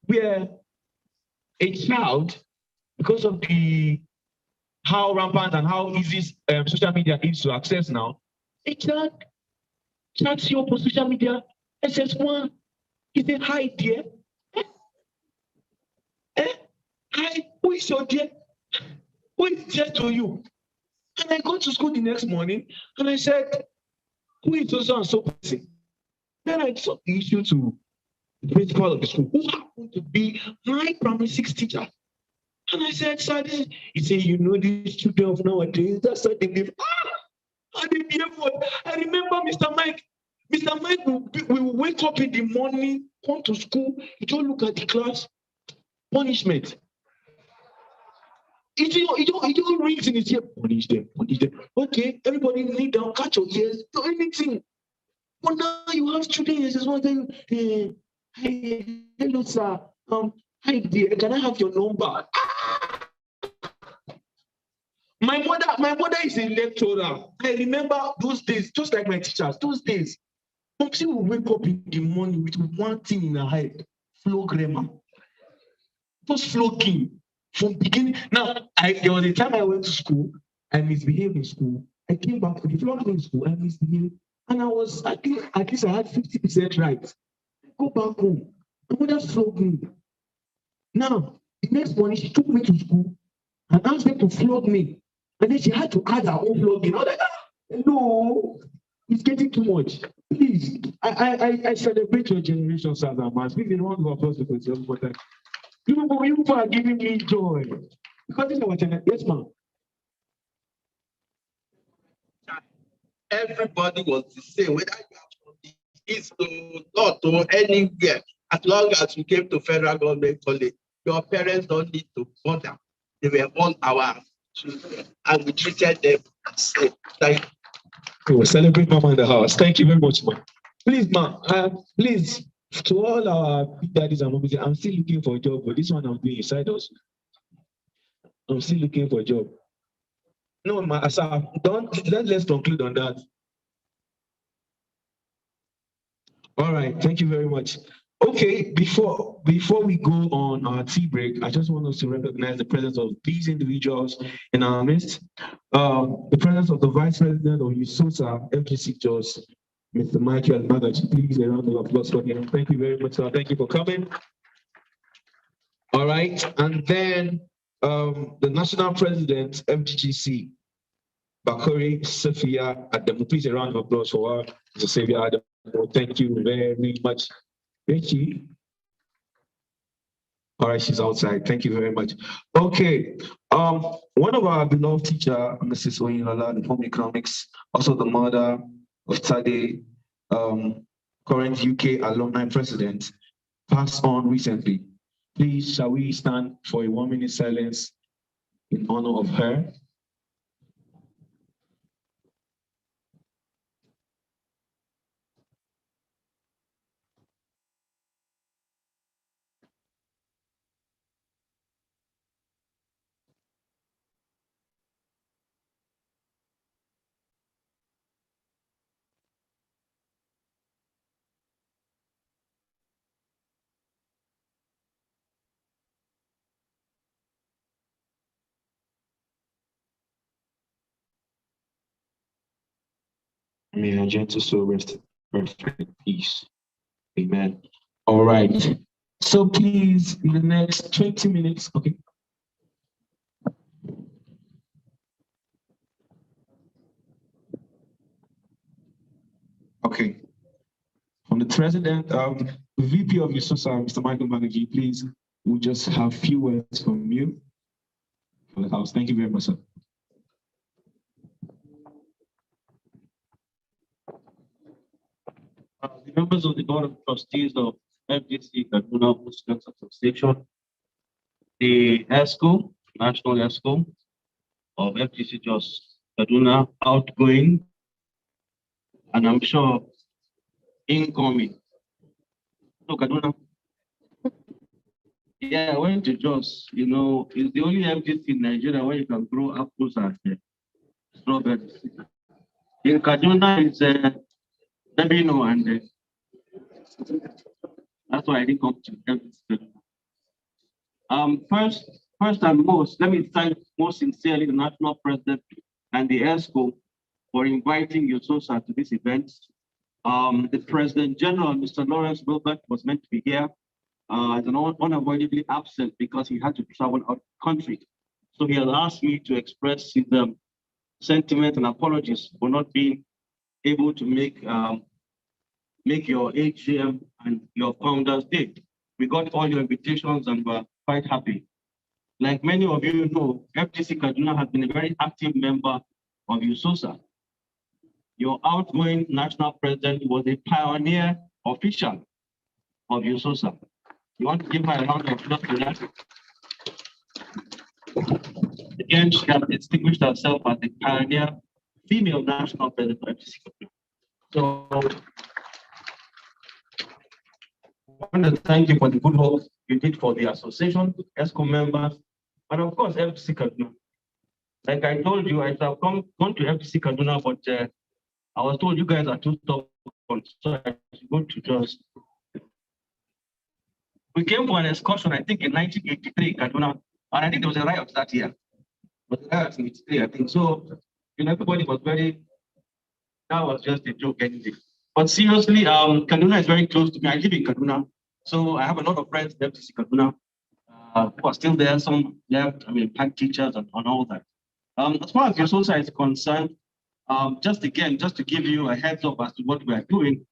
where a child, because of the how rampant and how easy social media is to access now. A child chats you on social media, SS1, he said, hi dear. Hi, who is your dear? Who is dear to you? And I go to school the next morning and I said, who is so and so person? Then I took the issue to the principal of the school, who happened to be my primary 6 teacher. And I said, sir, he said, you know, these children of nowadays, that's what they live. I remember Mr. Mike. Mr. Mike will wake up in the morning, come to school, he don't look at the class, punishment. He don't rings in his ear, punish them. Okay, everybody kneel down, catch your ears, do anything. But now you have students, just want to hey, hello, sir. Hi dear, can I have your number? My mother is a lecturer. I remember those days, just like my teachers, those days. Some people will wake up in the morning with one thing in her head, flow grammar. Just flogging from beginning. Now, there was a time I went to school, I misbehaved in school. I came back to the flogging in school, I misbehaved. And I was, at least I had 50% right. I go back home. My mother flogged me. Now, the next morning, she took me to school and asked them to flog me. And then she had to add her own flogging. I was like, no, it's getting too much. Please, I celebrate your generation, Sir Damas. Please, in one of applause for yourself for that. You are giving me joy. Because this is our generation. Yes, ma'am. Everybody was the same, whether you are from the east to north or anywhere. As long as you came to federal government college, your parents don't need to bother. They were all our children, and we treated them the same. Thank you. We'll celebrate Mama in the house. Thank you very much, ma'am. Please, ma'am, please, to all our big daddies and mommies, I'm still looking for a job, but this one I'm doing inside also. I'm still looking for a job. No, ma, sir, let's conclude on that. All right, thank you very much. Okay, before we go on our tea break, I just want us to recognize the presence of these individuals in our midst. The presence of the Vice President of USOSA, Fgckadosa, Mr. Michael Magachi. Please, a round of applause for him. Thank you very much, sir. Thank you for coming. All right, and then the National President, FGCC, Bakori Sophia Adamu. Please, a round of applause for her, Mr. Sophia Adamu. Thank you very much. Becky. All right, she's outside. Thank you very much. Okay. One of our beloved teacher, Mrs. Oyinlola, the home economics, also the mother of Tade, current UK alumni president, passed on recently. Please, shall we stand for a 1-minute silence in honor of her? May her gentle soul rest in perfect peace. Amen. All right. So please, in the next 20 minutes, okay. Okay. From the president, VP of USOSA, Mr. Michael Magaji, please, we'll just have a few words from you for the house. Thank you very much, sir. The members of the Board of Trustees of Fgckadosa Students Association, the ESCO, National ESCO of Fgckadosa Kaduna, outgoing, and I'm sure incoming. So Kaduna, yeah, I went to Jos. You know, it's the only FGC in Nigeria where you can grow apples and strawberries. In Kaduna, it's Dabino, and that's why I didn't come to FGC. First first and most, let me thank most sincerely the National President and the ESCO for inviting USOSA to this event. The President General, Mr. Lawrence Wilbert, was meant to be here, is unavoidably absent because he had to travel out of the country. So he has asked me to express his sentiment and apologies for not being able to make your AGM and your Founders Day. We got all your invitations and we're quite happy. Like many of you know, FGC Kaduna has been a very active member of USOSA. Your outgoing national president was a pioneer official of USOSA. You want to give her a round of applause for that? Again, she has distinguished herself as a pioneer female national president of FGC Kaduna. So, I want to thank you for the good work you did for the association, ESCO members, and of course, FGC Kaduna. Like I told you, I have gone to FGC Kaduna, but I was told you guys are too stubborn, so I should go to just. We came for an excursion, I think, in 1983, Kaduna, and I think there was a riot that year. But the riot in 83, I think. So, everybody was very, that was just a joke anyway. But seriously, Kaduna is very close to me. I live in Kaduna, so I have a lot of friends in FGC Kaduna who are still there. Some left, pack teachers and all that. As far as USOSA is concerned, just to give you a heads up as to what we are doing,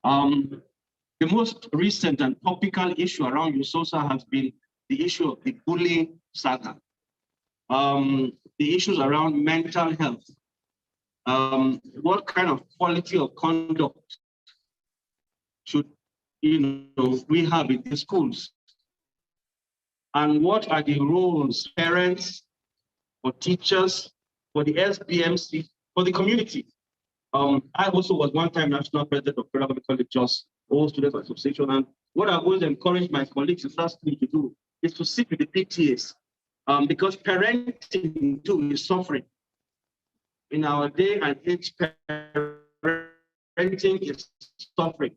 the most recent and topical issue around USOSA has been the issue of the bullying saga, the issues around mental health, what kind of quality of conduct should we have in the schools, and what are the roles parents, for teachers, for the SBMC, for the community. I also was one time national president of Federal Government College, All Students Association, and what I've always encouraged my colleagues in that school to do is to sit with the PTAs, because parenting too is suffering. In our day and age, parenting is suffering.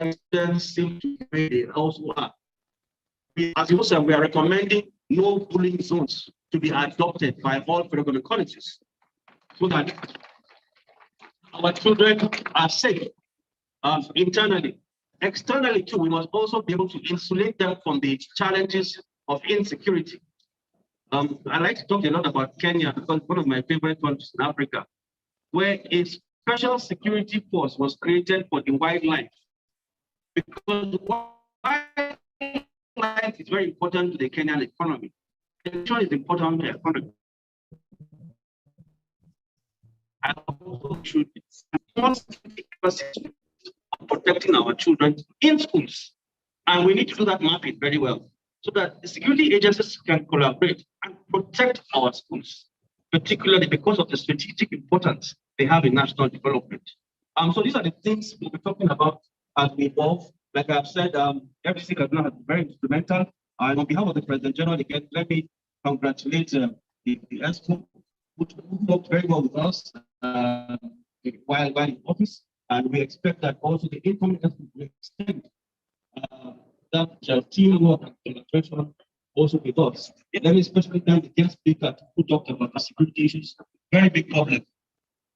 Students seem to be they also are. As you said, we are recommending no bullying zones to be adopted by all federal government colleges, so that our children are safe internally. Externally too, we must also be able to insulate them from the challenges of insecurity. I like to talk a lot about Kenya because one of my favorite countries in Africa, where a special security force was created for the wildlife, because wildlife is very important to the Kenyan economy. Nature is important to the economy. And also should protecting our children in schools. And we need to do that mapping very well so that the security agencies can collaborate and protect our schools, particularly because of the strategic importance they have in national development. So these are the things we'll be talking about as we evolve. Like I've said, FGC Kaduna has been very instrumental. And on behalf of the President General, again, let me congratulate the ESCO, who worked very well with us while in office. And we expect that also the incoming ESCO will extend that teamwork and collaboration also with us. Let me especially thank the guest speaker who talked about the security issues. Very big problem.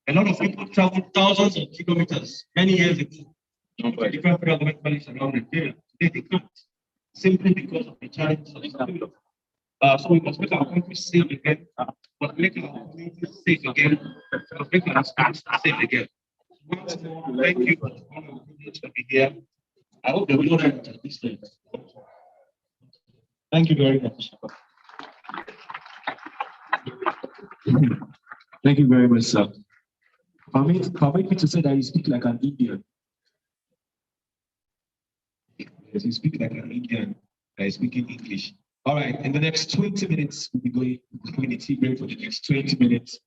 A lot of people travel thousands of kilometers many years ago to different federal government colleges around Nigeria. Today they can't, simply because of the challenges of security. So we must make our country safe again, but make our community safe again, make our schools safe again. Once more, thank you for the honor and privilege to be here. I hope they will not end at this stage. Thank you very much. Thank you very much, sir. Permit me to say that you speak like an Indian. Yes, you speak like an Indian. I speak in English. All right, in the next 20 minutes, we'll be going a tea break for the next 20 minutes.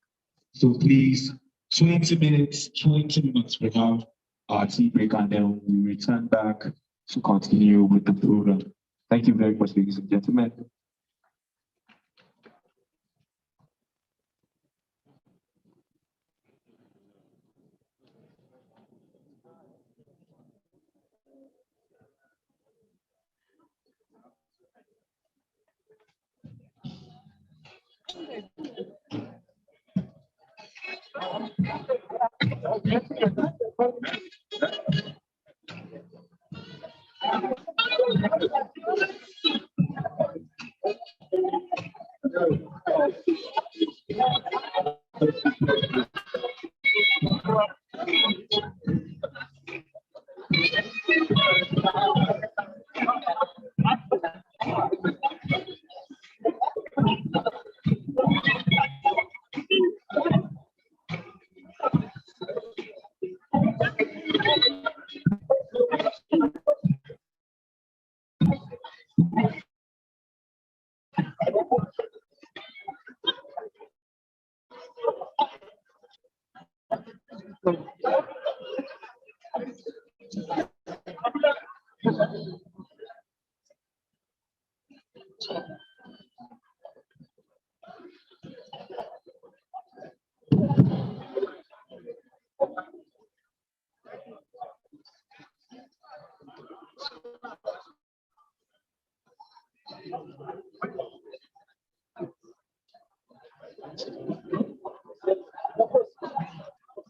So please, 20 minutes, we have our tea break, and then we return back to continue with the program. Thank you very much, ladies and gentlemen.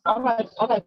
All right, all right.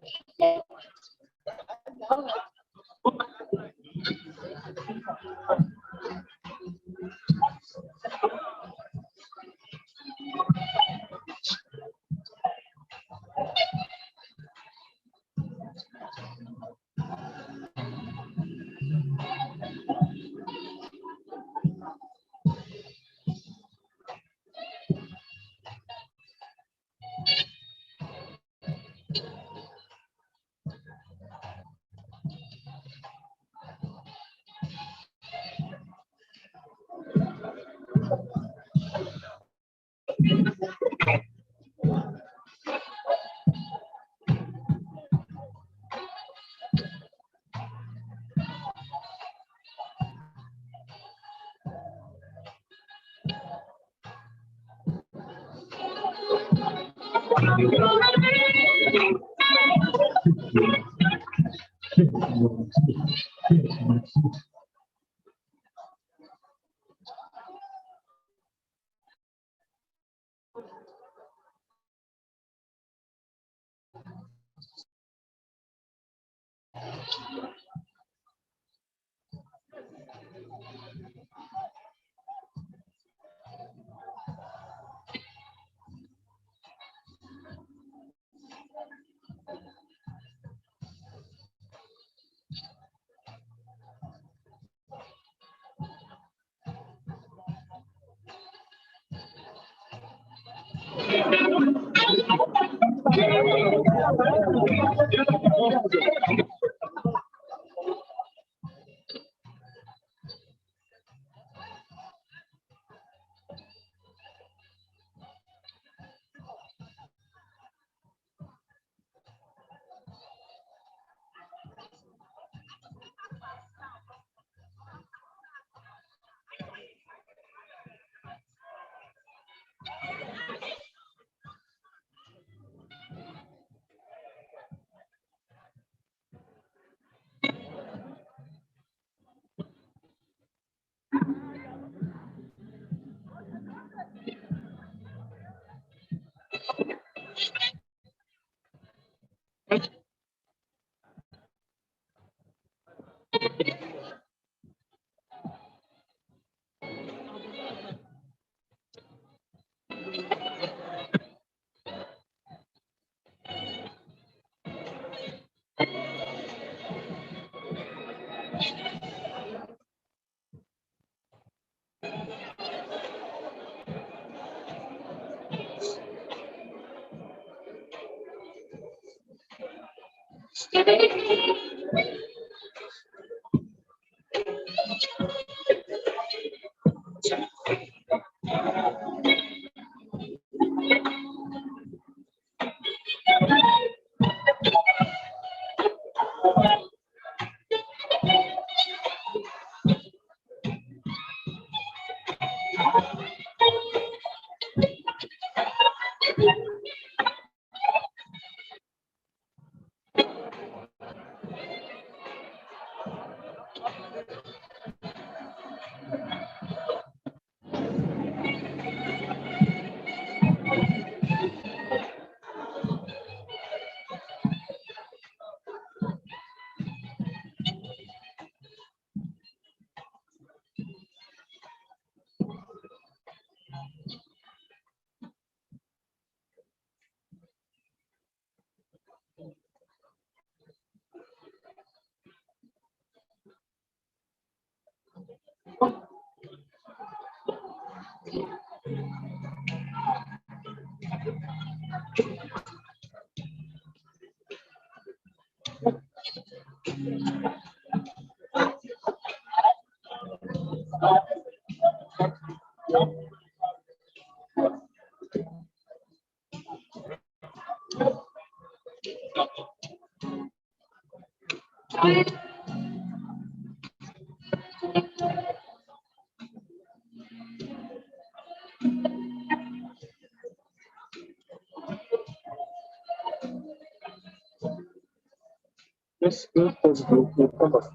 Yes, good, positive, good, come on.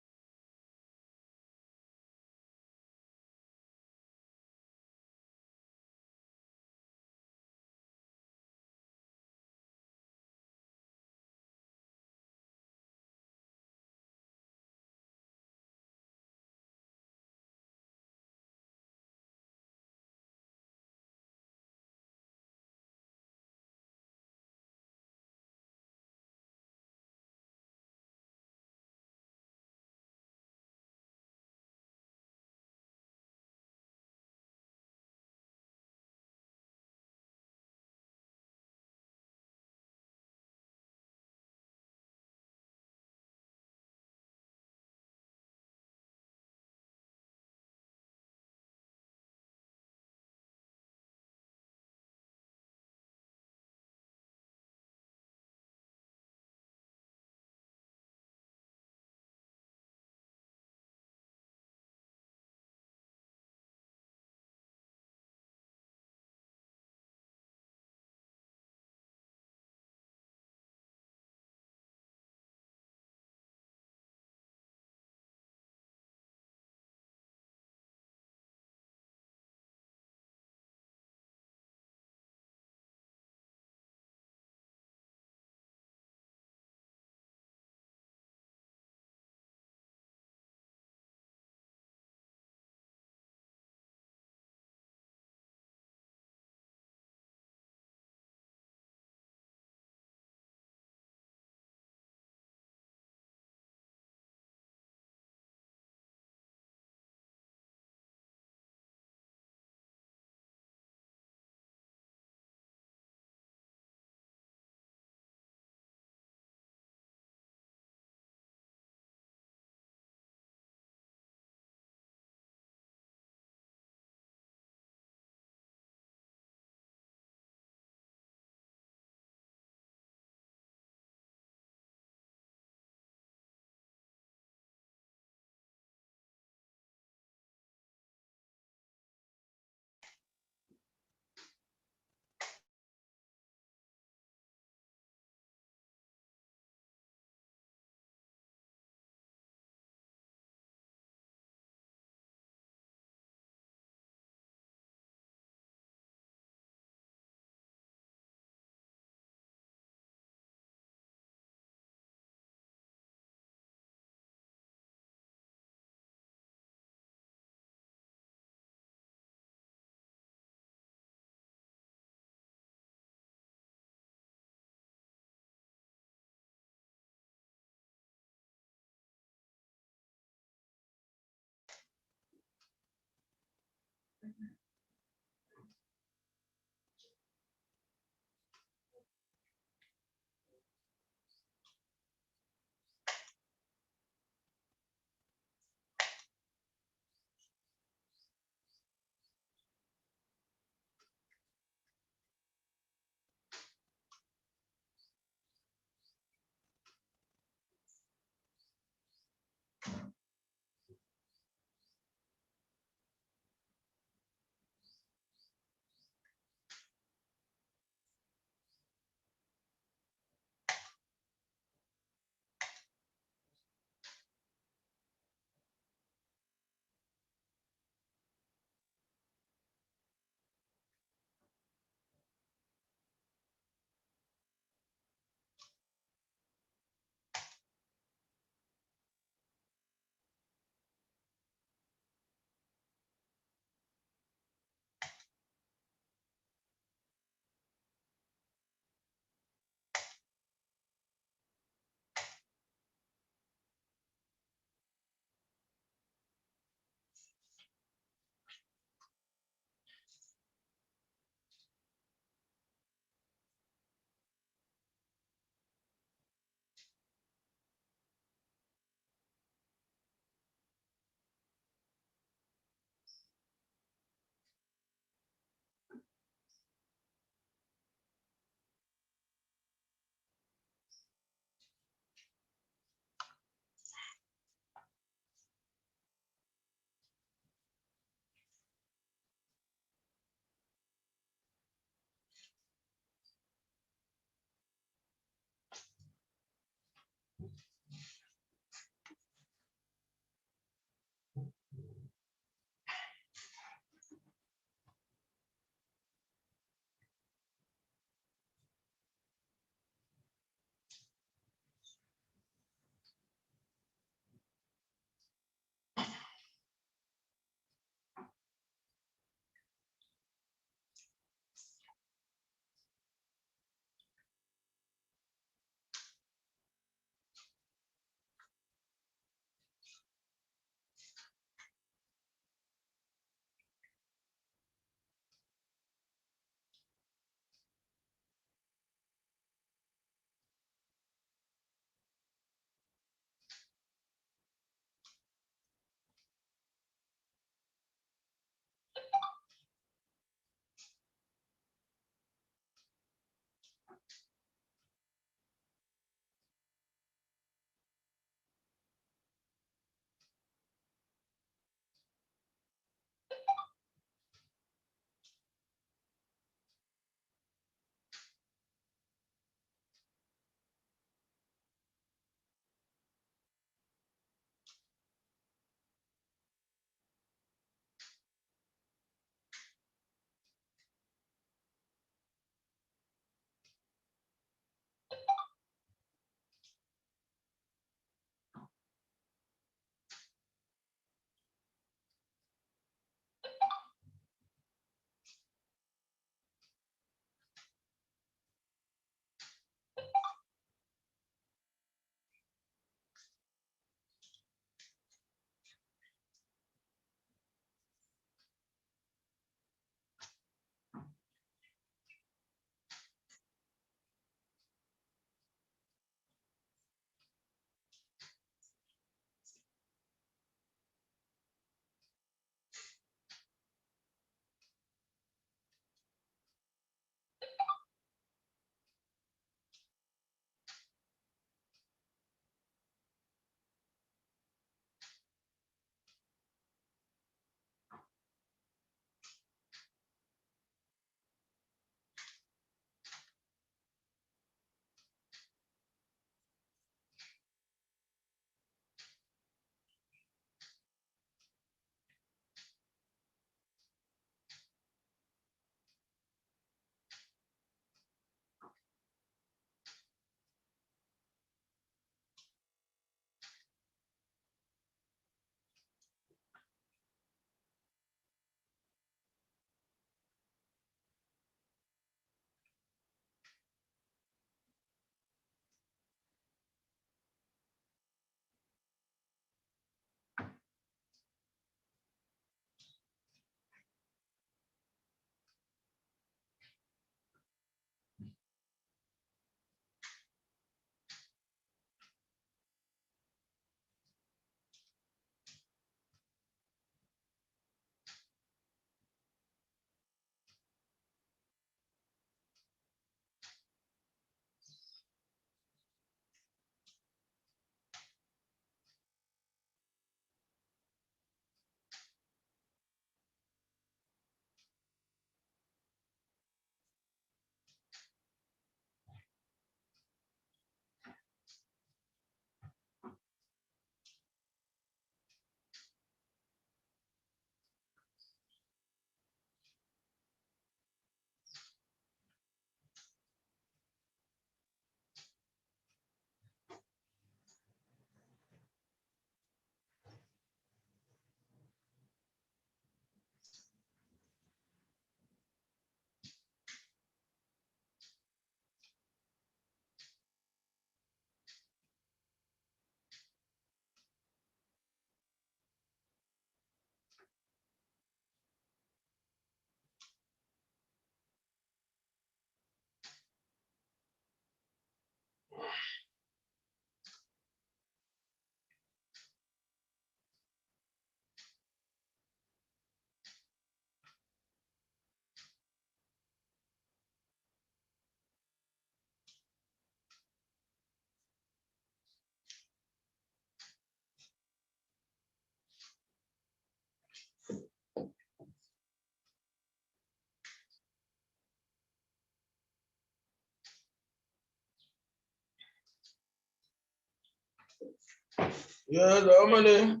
Ya da amane.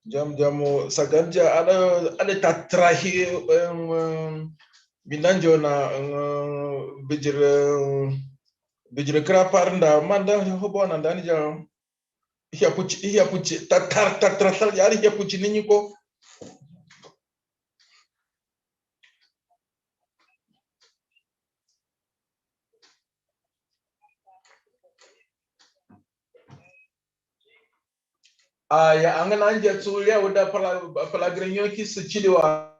Jam saganja ada tatrahi binanjo na bijir krapar nda manda hobo na ndani jam iya puchi tatar yari iya puchi ninyi ko ya angana anje tsulia uda pala grenyo ki su chiliwa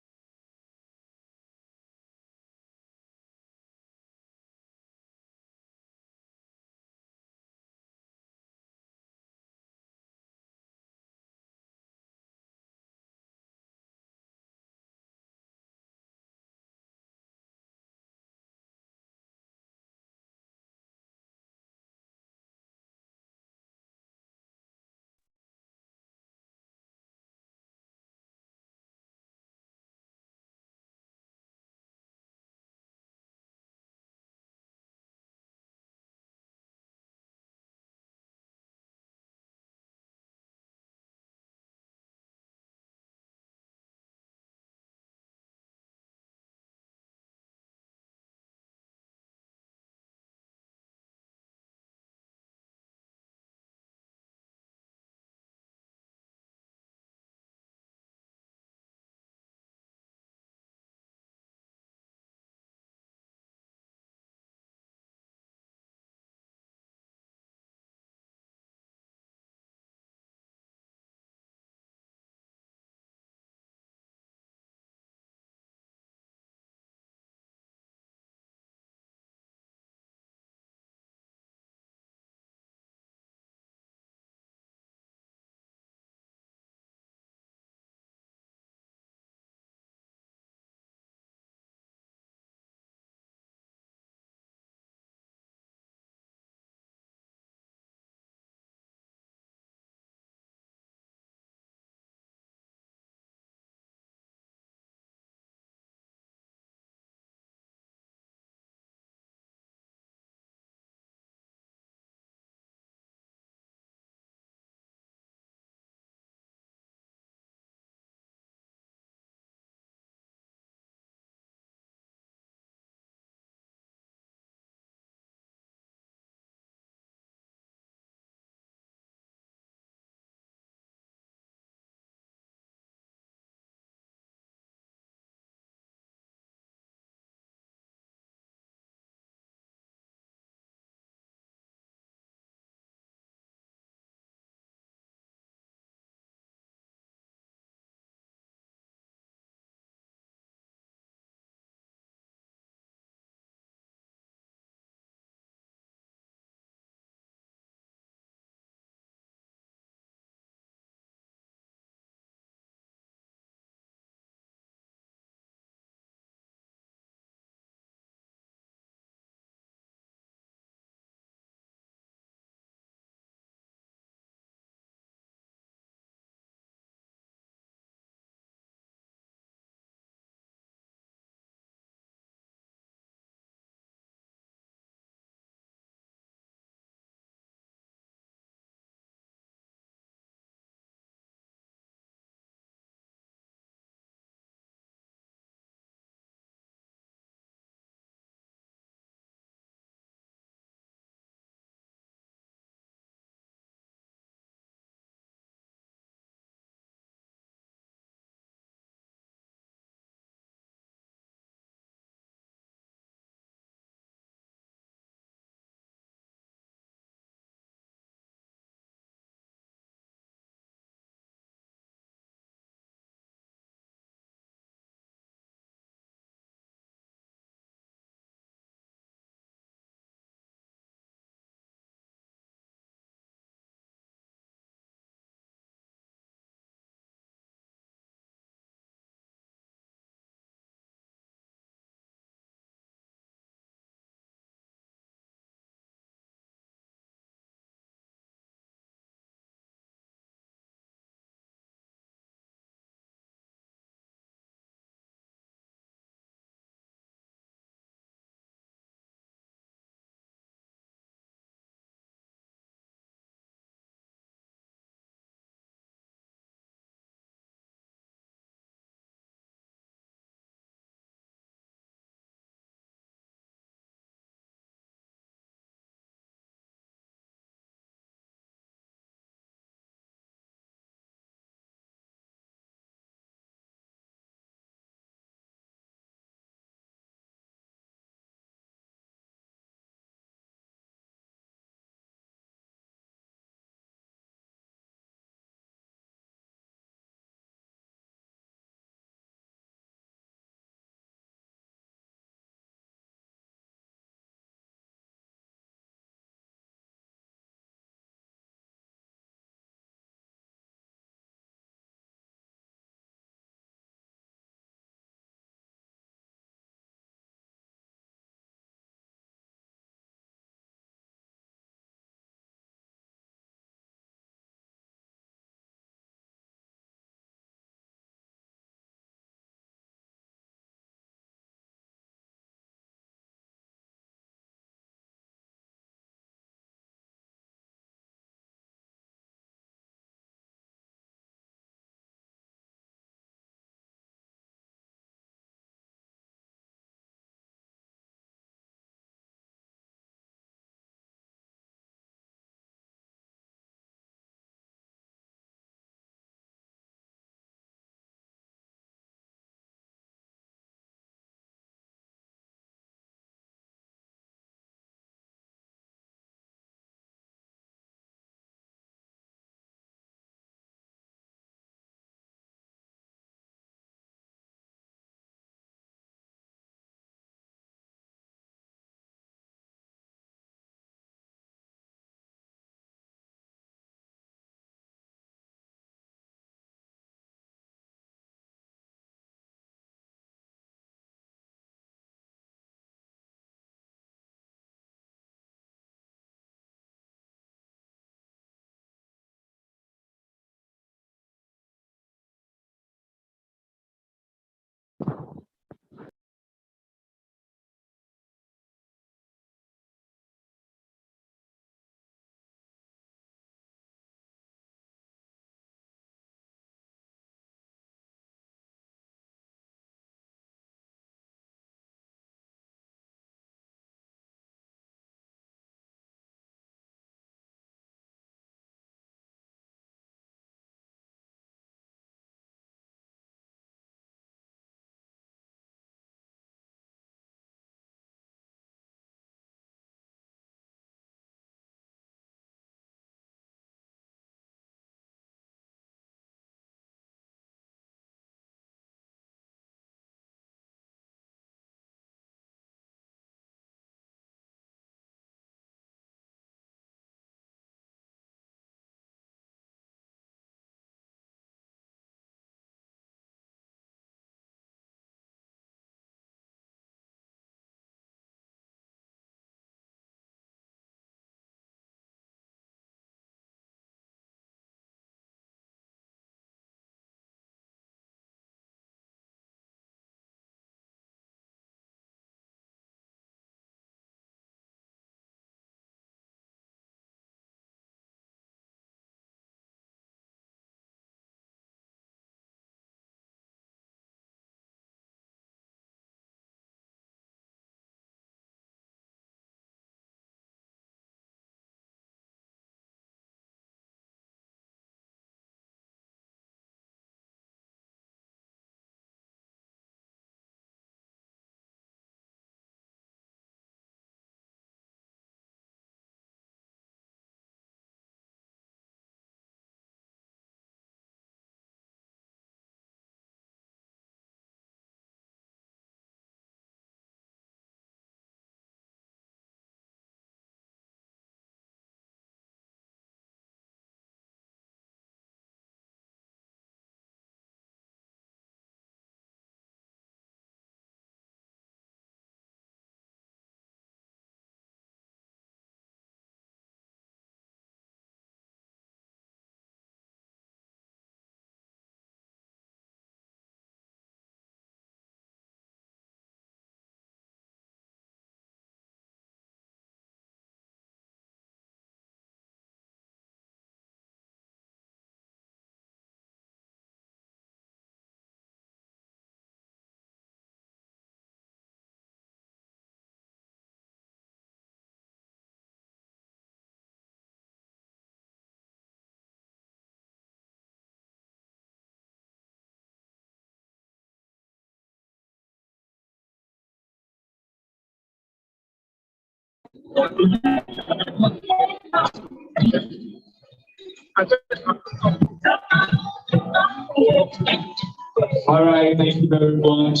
All right, thank you very much.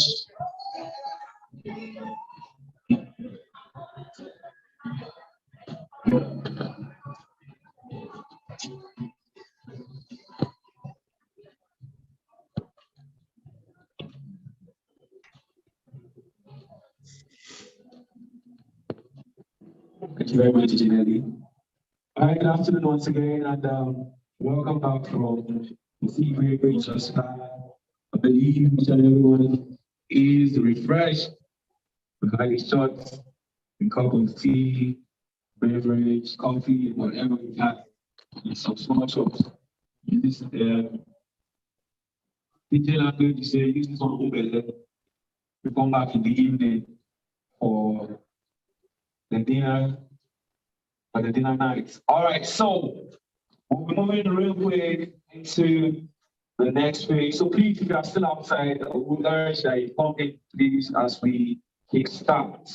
Thank you very much, Jinelli. All right, good afternoon once again, and welcome back from the sea break we just had. I believe each and everyone is refreshed, highly shot, a cup of tea, beverage, coffee, whatever we have, and some small chops. This DJ language is use this on Ubele. We come back in the evening for the dinner night. All right, so we'll be moving real quick into the next phase. So please, if you are still outside, I would urge that you come in, please, as we kick start.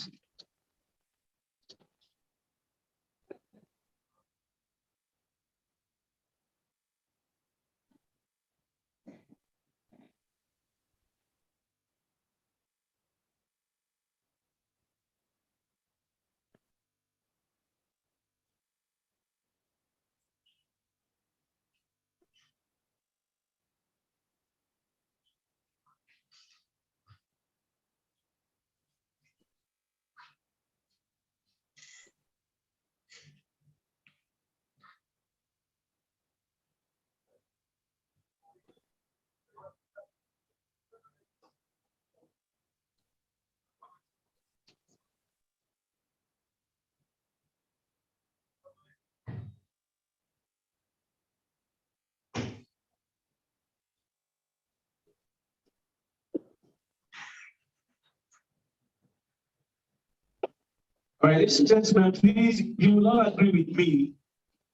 All right, ladies and gentlemen, please, you will all agree with me.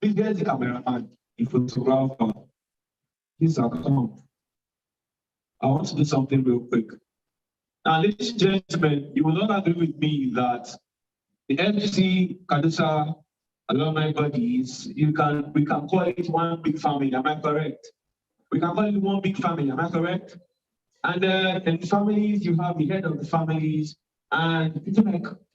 Please get the cameraman, the photographer. Please, come on. I want to do something real quick. Now, ladies and gentlemen, you will all agree with me that the Fgckadosa alumni bodies, we can call it one big family. Am I correct? We can call it one big family. Am I correct? And in the families, you have the head of the families, and people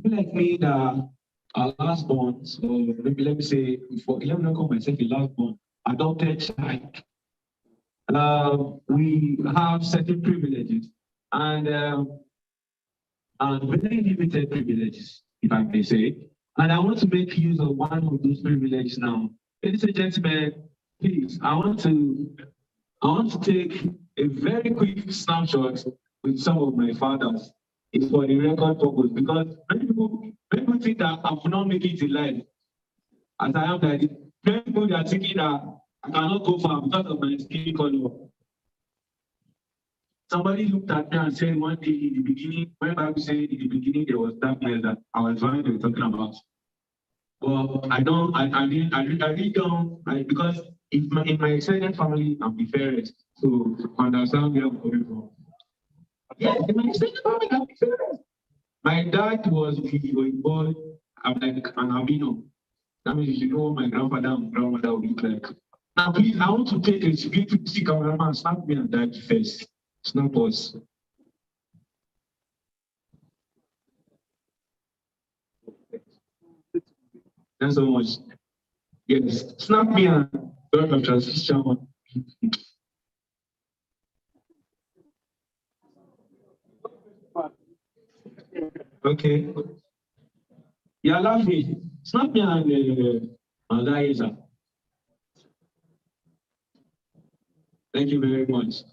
like me that are last born. So maybe let me say, let me not call myself a last born, adopted child. We have certain privileges and very limited privileges, if I may say. And I want to make use of one of those privileges now. Ladies and gentlemen, please, I want to take a very quick snapshot with some of my fathers. It's for the record purpose, because many people think that I will not make it in life. As I am like, many people are thinking that I cannot go far because of my skin color. Somebody looked at me and said one day in the beginning, when Bible said in the beginning there was darkness, that I was what they were talking about. But I really don't, because in my extended family, I'm the fairest. So understand where I'm coming from. Yeah, in my extended family, I'm the fairest. My dad was born, I'm like an albino. That means you know my grandfather and grandmother would look like. Now, please, I want to take a security to cameraman, snap me and dad first. Snap us. Thanks so much. Yes, snap me and God of transition. Okay. You're laughing. Snap me and guys. Thank you very much.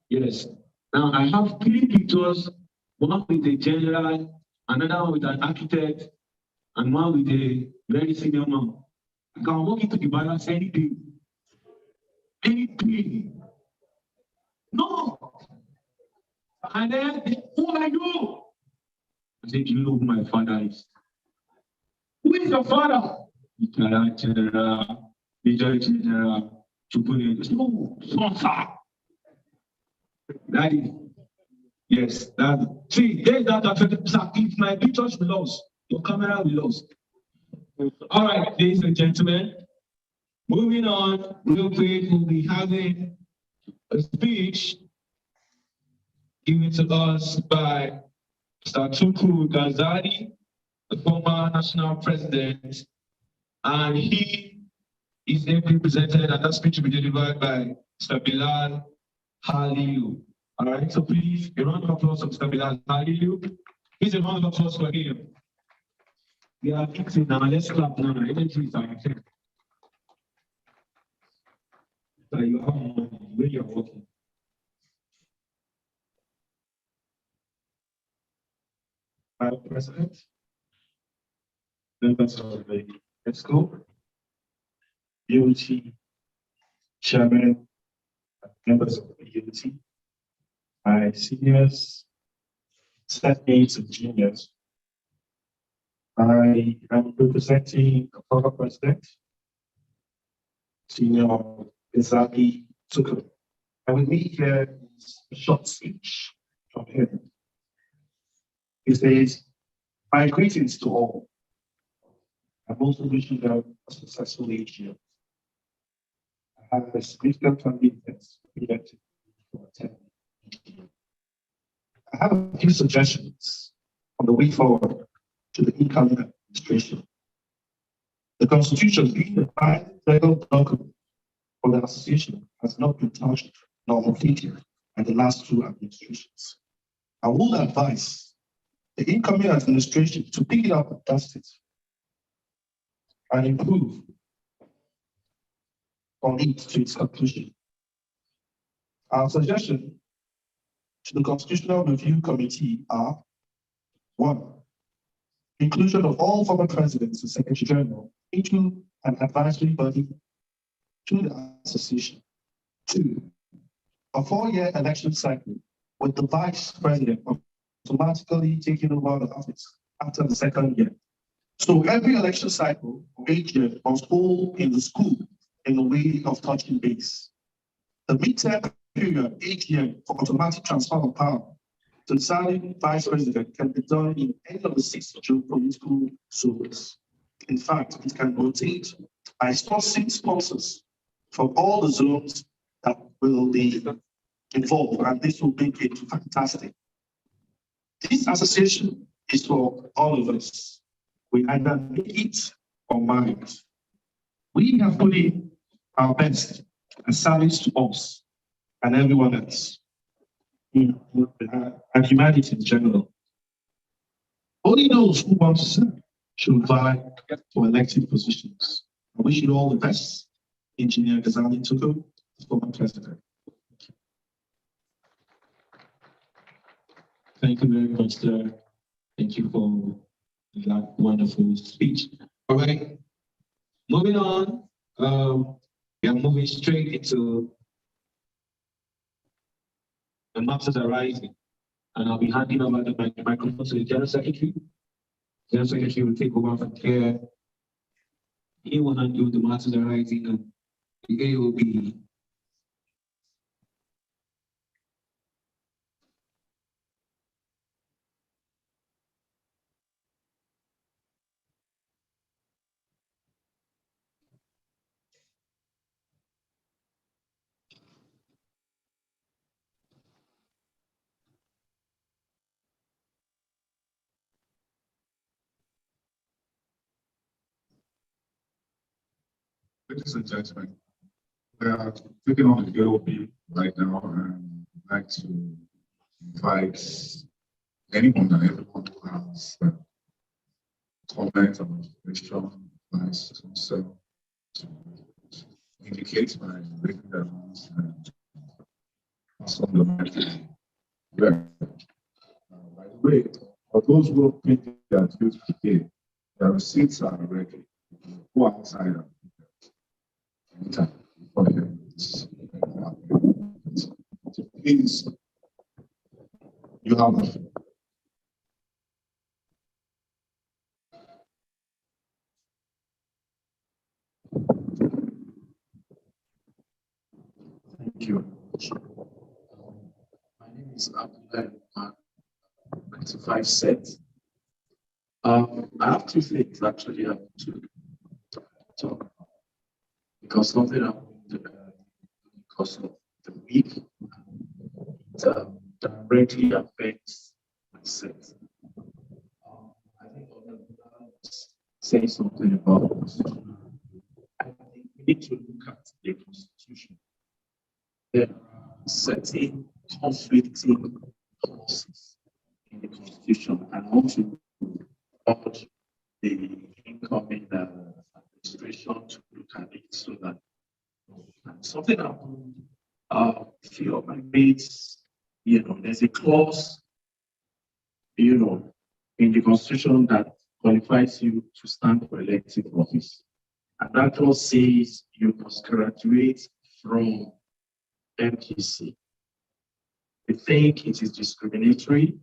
Yes. Now I have 3 pictures, one with a general, another one with an architect, and one with a very senior man. I can walk into the balance any day. Anything. No. And then, who are you? I said, you know who my father is? Who is your father? General, Major General, no, sponsor. Daddy. Yes, that. See, there's that. If my pictures will lost, your camera will lost. All right, ladies and gentlemen, moving on, real quick, we'll be having a speech given to us by Fgckadosa the former national president, and he is ably presented, and that speech will be delivered by Mr. Bilal Halilu. All right, so please, a round of applause for Mr. Bilal Halilu. Please, a round of applause for him. We are fixing now. Let's clap now. Energies are here. So you have money when you're working. Madam President, members of the ESCO, UT Chairman, members of the UT, my seniors, setmates, and juniors. I am representing the former president, Senior Fgckadosa Agm. And with me here is a short speech from him. He says, my greetings to all. I'm also wishing them a successful year. I have a significant family events elected for attending. I have a few suggestions on the way forward to the incoming administration. The Constitution, being the final document for the association, has not been touched nor completed by the last two administrations. I would advise the incoming administration to pick it up and dust it and improve on it to its conclusion. Our suggestion to the Constitutional Review Committee are: 1. Inclusion of all former presidents and secretary general into an advisory body to the association. 2. A 4-year election cycle with the vice president automatically taking over the office after the second year. So every election cycle of 8 years must hold in the school in a way of touching base. The midterm period, 8 years, for automatic transfer of power to the signing vice president can be done in any of the 6 geopolitical zones. In fact, it can rotate by sourcing sponsors from all the zones that will be involved, and this will make it fantastic. This association is for all of us. We either make it or mind it. We have put in our best and service to us and everyone else, and humanity in general. Only those who want to serve should vie for elected positions. I wish you all the best, Engineer Fgckadosa, former president. Thank you very much, sir. Thank you for that wonderful speech. All right, moving on. We are moving straight into the matters arising, and I'll be handing over the microphone to the General Secretary. The General Secretary will take over from here. He will handle the matters arising, and the AOB. Ladies and gentlemen, we are taking on the AOB right now, and I'd like to invite anyone and everyone who has comment or question, advice, concern to indicate by raising their hands and pass on the mic. By the way, for those who have paid their dues today, their receipts are ready. Go outside and anytime before the so please, you have the floor. Thank you. My name is Abdullah 95 Set. I have two things actually I want to talk about because something happened because of the week directly affects myself. I think say something about this. I think we need to look at the Constitution. There are certain conflicting clauses in the Constitution, and I want to urge the incoming administration to look at it so that something happened. A few of my mates, there's a clause, in the Constitution that qualifies you to stand for elective office. And that clause says you must graduate from MPC. We think it is discriminatory.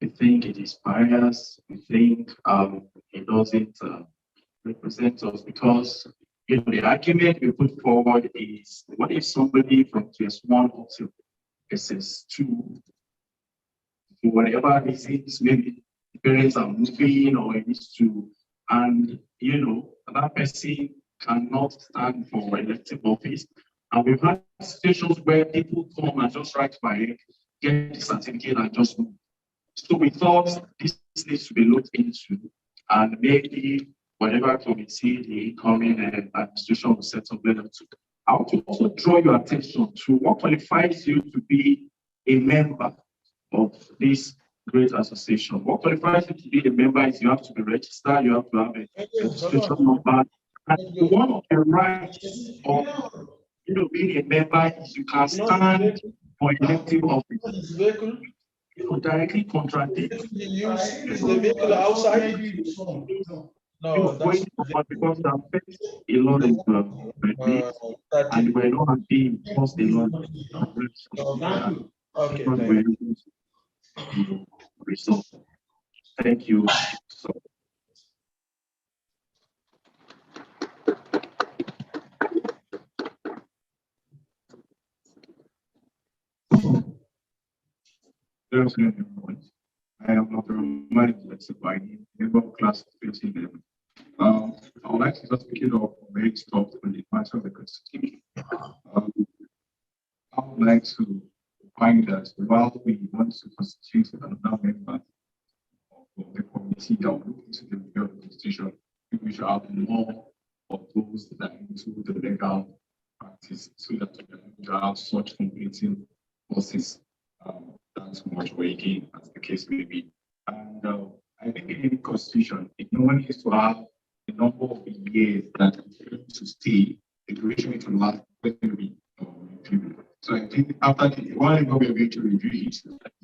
We think it is biased. We think it doesn't represent us because the argument we put forward is what if somebody from PS1 up to SS2, for whatever reasons, maybe the parents are moving or it needs to, and that person cannot stand for elective office. And we've had situations where people come and just write by get the certificate and just move. So we thought this needs to be looked into, and maybe whatever committee the incoming administration will set up later to. I want to also draw your attention to what qualifies you to be a member of this great association. What qualifies you to be a member is you have to be registered, you have to have a registration number. And one of the rights of being a member is you can stand for elective office. Directly contradict. Is the vehicle outside? No, that's because that affects a lot of and we're not happy because a lot of okay. Results. Thank you. I am not reminded by the member of class 2011. I would like to just pick it up where it stopped when it matters of the Constitution. I would like to find that while we want to constitute another member of the committee that will look into the review of the Constitution, we should have more of those that are into the legal practice so that we can have such completing process that's much weighty as the case may be. And I think in the Constitution, it normally is to have the number of years that it's going to stay, the duration it will last, when it will be reviewed. So I think after the one we are going to review it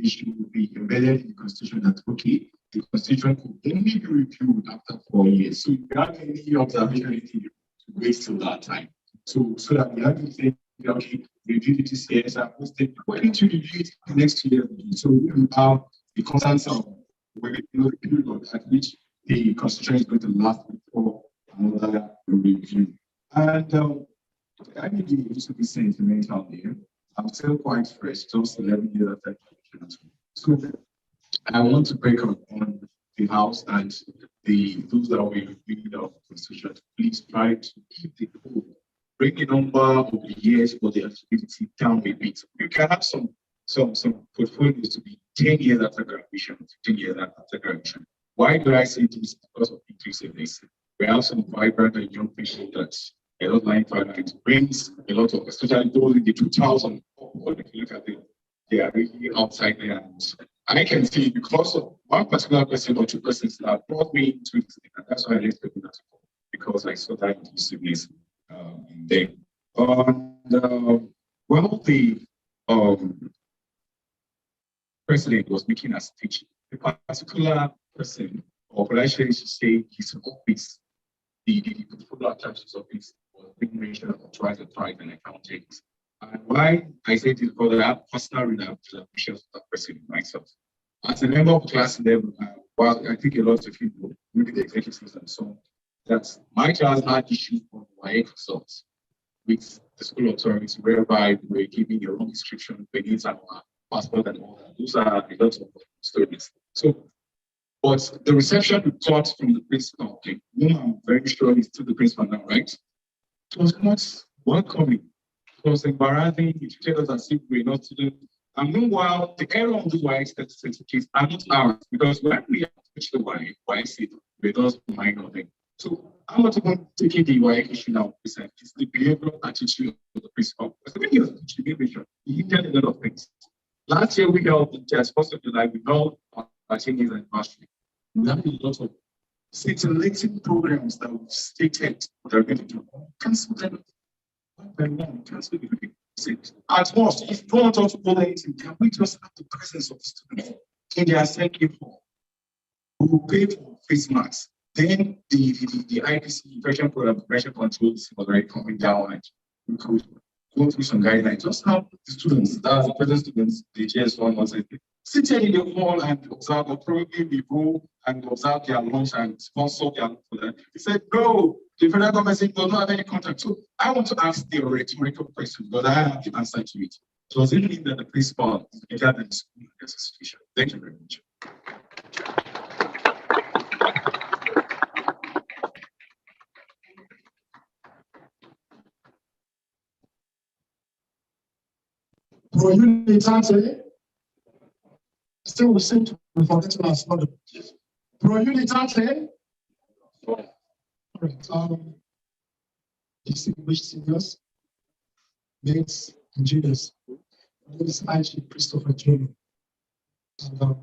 should be embedded in the Constitution that okay, the Constitution could only be reviewed after 4 years. So if you have any observation, anything to wait till that time. So that we have to say, okay, review it this year, so we're going to review it next year. So we have the constants of the period at which the Constitution is going to last before another review. And I need to used to be sentimental here. I'm still quite fresh, just 11 years after graduation. So I want to break up on the House and those that we read of the Constitution. Please try to keep the goal. Bring the number of the years for the eligibility down a bit. You can have some portfolios to be 10 years after graduation, 15 years after graduation. Why do I say this? Because of inclusiveness. We have some vibrant and young people that a lot of line it brings a lot of, especially those in the 2000s. If you look at it, they are really outside there. And I can see because of one particular person or two persons that brought me into it, and that's why I left the because I saw that inclusiveness there. Well, the president was making a speech. A particular person, or could I say his office, the portfolio attached to office was being mentioned twice and I counted it. And why I say this because I have personal relations with that person myself. As a member of class 11, well, I think a lot of people, maybe the executives and so on, that my class had issues on my results with the school authority, whereby we were giving a wrong description, beneath our passport and all that. Those are a lot of stories. So But the reception report from the principal, okay, whom I'm very sure is still the principal now, right? It was not welcoming. It was embarrassing. It treated us as if we're not students. And meanwhile, the error of the YX certificates are not ours, because when we approach the YX, we don't mind nothing. So I'm not even taking the YX issue now. It's the behavioral attitude of the principal. Because when he was teaching immigration, he did a lot of things. Last year, we held the test, first of July, we held our 10 years anniversary. We have a lot of scintillating programs that we've stated that are going to do. Cancel them. Cancel everything. At most, if you don't want us to do anything, can we just have the presence of the students in their assembly hall? We will pay for face masks. Then the IPC infection prevention control was already coming down, and we could go through some guidelines. Just have the students, that's the present students, the GS1 was sit in the hall and observe, or probably we go and observe their lunch and sponsor their lunch for them. He said, no, the federal government said, does not have any contact. So I want to ask the rhetorical question, but I have the answer to it. So does it mean that the principal is better than the school in this situation? Thank you very much. For unitary, still we seem to be forgetting our study. Pro unitary, all right, distinguished seniors, mates, and juniors. My name is IG Christopher Jr. And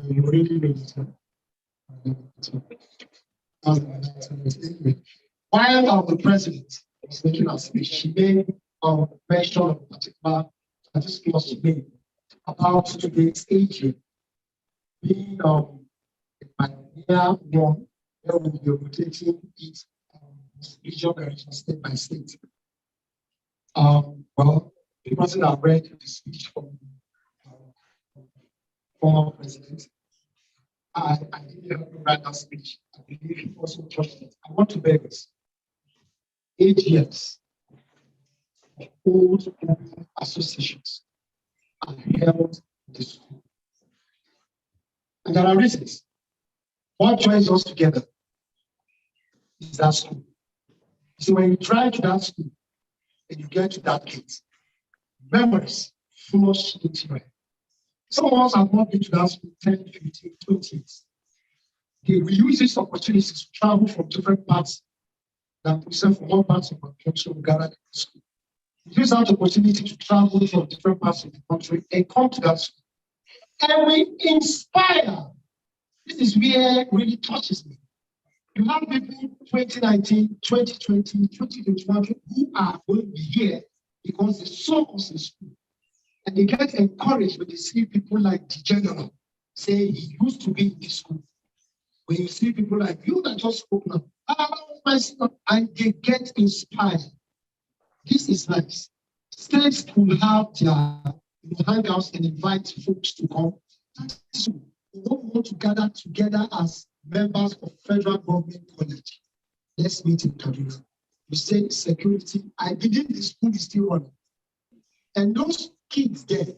you already know that. While the president was making a speech, she made a mention of a particular discourse today about today's AGM being a pioneer one where we'll be rotating it region by region, state by state. Well, the person that read the speech from former president, I didn't help him write that speech. I believe he also touched it. I want to beg us. AGMs, old associations, are held in the school. And there are reasons. What joins us together is that school. So when you drive to that school and you get to that gate, memories flush into your head. Some of us have not been to that school 10, 15, 20 years. Okay, we use these opportunities to travel from different parts that we send from one part of the country to gather at the school. We use that opportunity to travel from different parts of the country and come to that school. And we inspire. This is where it really touches me. You have people 2019, 2020, 2021 who are going to be here because they saw us in school. And they get encouraged when they see people like the general say he used to be in this school. When you see people like you that just spoke now, and they get inspired. This is nice. States will have their hangouts and invite folks to come. So we don't want to gather together as members of federal government college. Let's meet in Kaduna. You say security. I believe the school is still running. And those kids there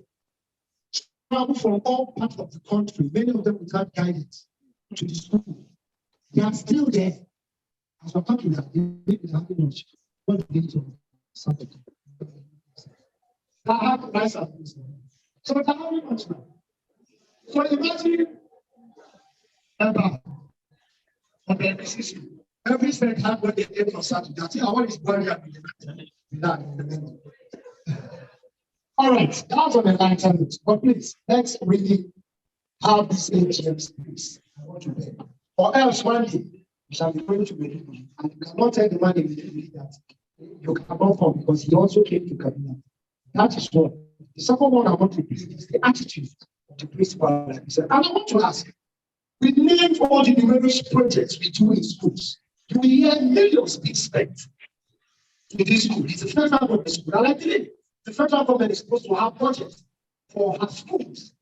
travel from all parts of the country, many of them without guidance, to the school. They are still there. As we're talking about, they have much. What do they do? Something. I have a nice advice. So it's how much now? So imagine every state have what they get on Saturday. That's how one is buried in the all right, that's on the lighter, but please, let's really have this AGM please. I want to beg. Or else one day, we shall be going to be and you cannot tell the man immediately that you cannot come because he also came to Kaduna. That is one. The second one I want to plead is the attitude of the principal. Like and I want to ask, we name all the numerous projects we do in schools. Do we hear millions being spent in this school? It's a federal government school. And I believe the federal government is supposed to have budgets for her schools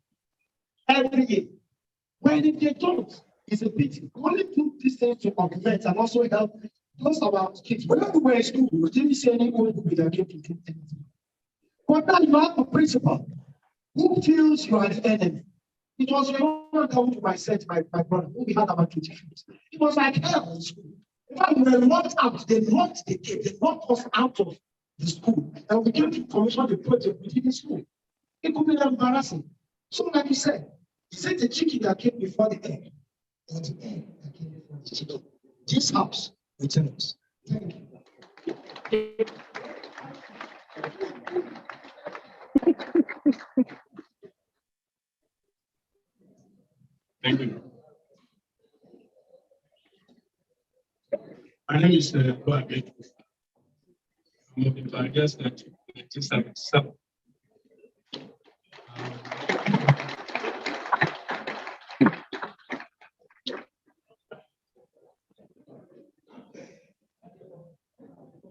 every year. When if they don't, it's a pity. Only put these things to augment and also help those of our kids. Whenever we were in school, we didn't see any old people that came to do anything. But now you have a principal who feels you are the enemy. It was my set, my brother, who we had about 20 feet. It was like hell in school. In fact, we were locked out. They locked us out of the school. And we came to commission the project within the school. It could be embarrassing. So, like you said, the chicken that came before the egg, or the egg that came before the chicken. This house will tell us. Thank you. Thank you. My name is Boabek. I'm of the Barriers 1977.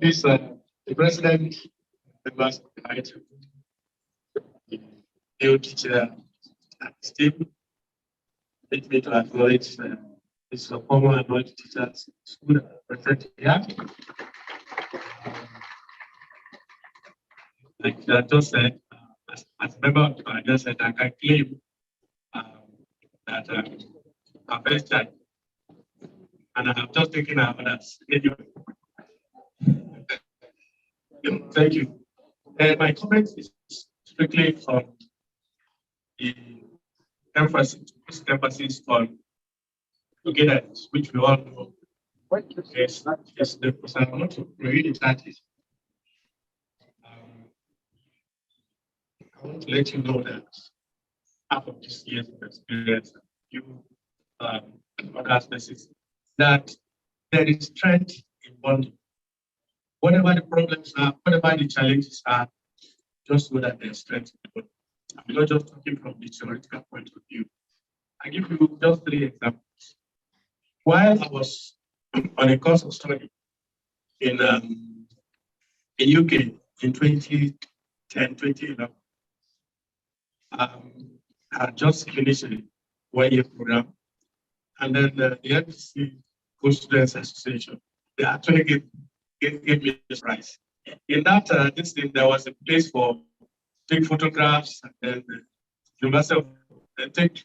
This, the president, the last item, the new teacher at STEAM, let me to acknowledge this former anointed teachers school present here. Like I just said, as a member of the Barriers, I can claim that our first child, and I have just taken our others. Anyway. Thank you. My comment is strictly on the emphasis on togetherness, which we all know. Yes, the person I want to really start is I want to let you know that half of this year's experience, you other spaces, that there is strength in bonding. Whatever the problems are, whatever the challenges are, just know that there's strength in bonding. I'm not just talking from the theoretical point of view. I give you just 3 examples. While I was on a course of study in UK in 2010, 2011, I had just finished a 1-year program, and then the NPC Students Association, they actually gave me this prize. In that this thing, there was a place for take photographs and then universal take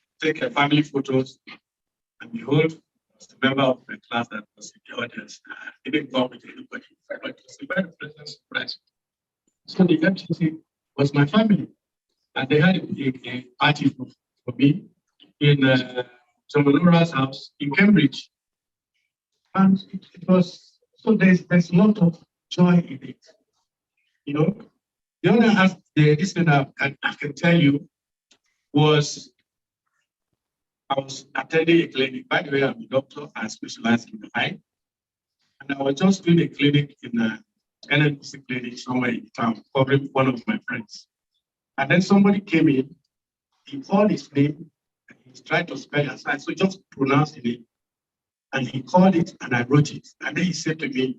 family photos, and behold, was the member of the class that was in the audience. He didn't come with anybody, but it was a very pleasant surprise. So the MTC was my family, and they had a party for me in John Laura's house in Cambridge. And it was, so there's a lot of joy in it. You know, the other half, this thing I can tell you was, I was attending a clinic. By the way, I'm a doctor. I specialize in the eye. And I was just doing a clinic in an NLPC clinic somewhere in town, covering one of my friends. And then somebody came in, he called his name, and he tried to spell it. So I just pronounced the name. And he called it, and I wrote it. And then he said to me,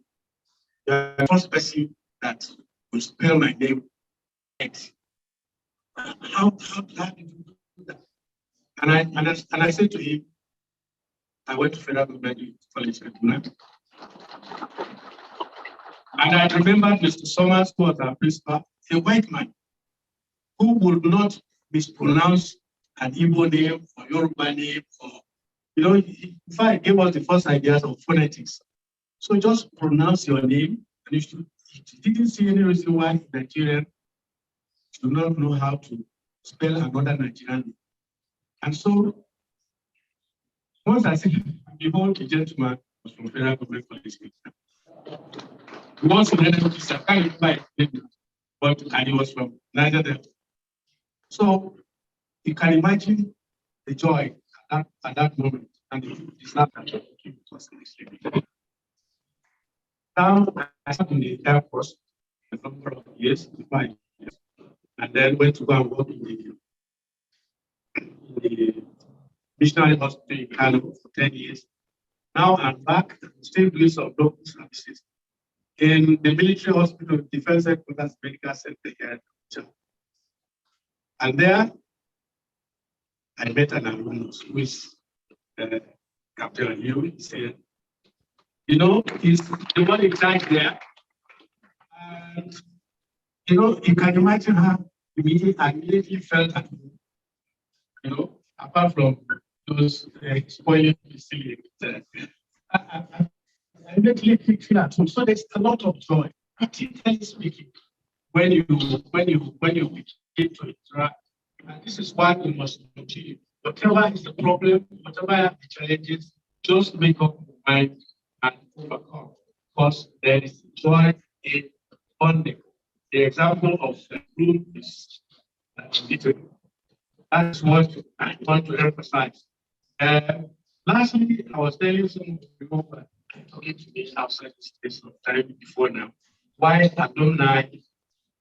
"You're the first person that will spell my name right. How did you do that?" And I said to him, I went to Federal Government College in Kaduna. And I remembered Mr. Summers, who was our principal, a white man who would not mispronounce an Igbo name or Yoruba name, or, you know, in fact, he gave us the first ideas of phonetics. So just pronounce your name, and he didn't see any reason why Nigerians do not know how to spell another Nigerian name. And so, once I said, behold, the gentleman was from Federal Government College. Once in NLPC, I can't remember his name, but he was from Niger Delta. So, you can imagine the joy at that moment, and it's not that it was now, I started in the Air Force a number of years, 5 years, and then went to go and work in the missionary hospital in Kano for 10 years. Now I'm back, still doing some local services in the military hospital, Defense Headquarters Medical Center here in Abuja. And there, I met an alumnus who is Captain Aliu. He said, you know, he's the one in charge there. And, you know, you can imagine how I immediately felt at home. You know, apart from those spoiling silly. I immediately feel at home. So there's a lot of joy, practically speaking, when you begin to interact. And this is why we must continue. Whatever is the problem, whatever are the challenges, just make up your mind and overcome. Because there is joy in bonding. The example of the room is that's what I want to emphasize. Lastly, I was telling some people talking to me outside the space of time before now, why alumni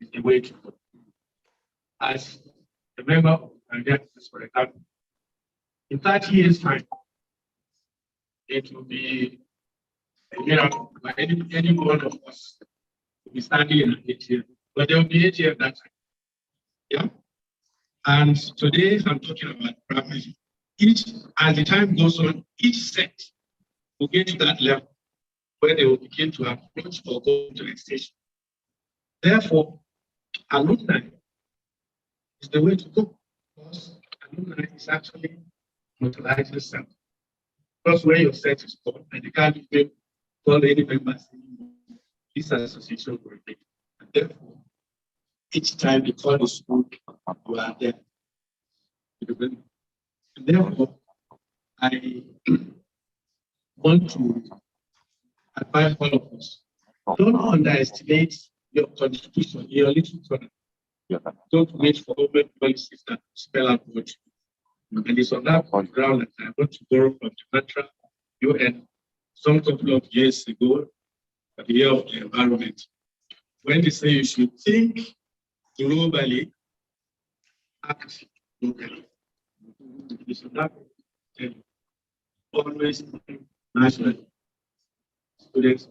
is the way to go. As a member of the for example, in 30 years' time, it will be a miracle for any one of us to be standing in an ATM, but there will be ATM that time. Yeah. And today I'm talking about primary. As the time goes on, each set will get to that level where they will begin to approach or go to the station. Therefore, alumni is the way to go, because alumni is actually utilizing yourself. Because when your set is called, and you can't even call any members anymore, this association will be. And therefore, each time you call the school, you are there. And therefore, I want to advise all of us, don't underestimate your contribution, your little corner. Don't wait for government policies that spell out what you do. And it's on that ground that I want to borrow from the mantra UN some couple of years ago, at the year of the environment, when they say you should think globally, act locally. It's on that always national students,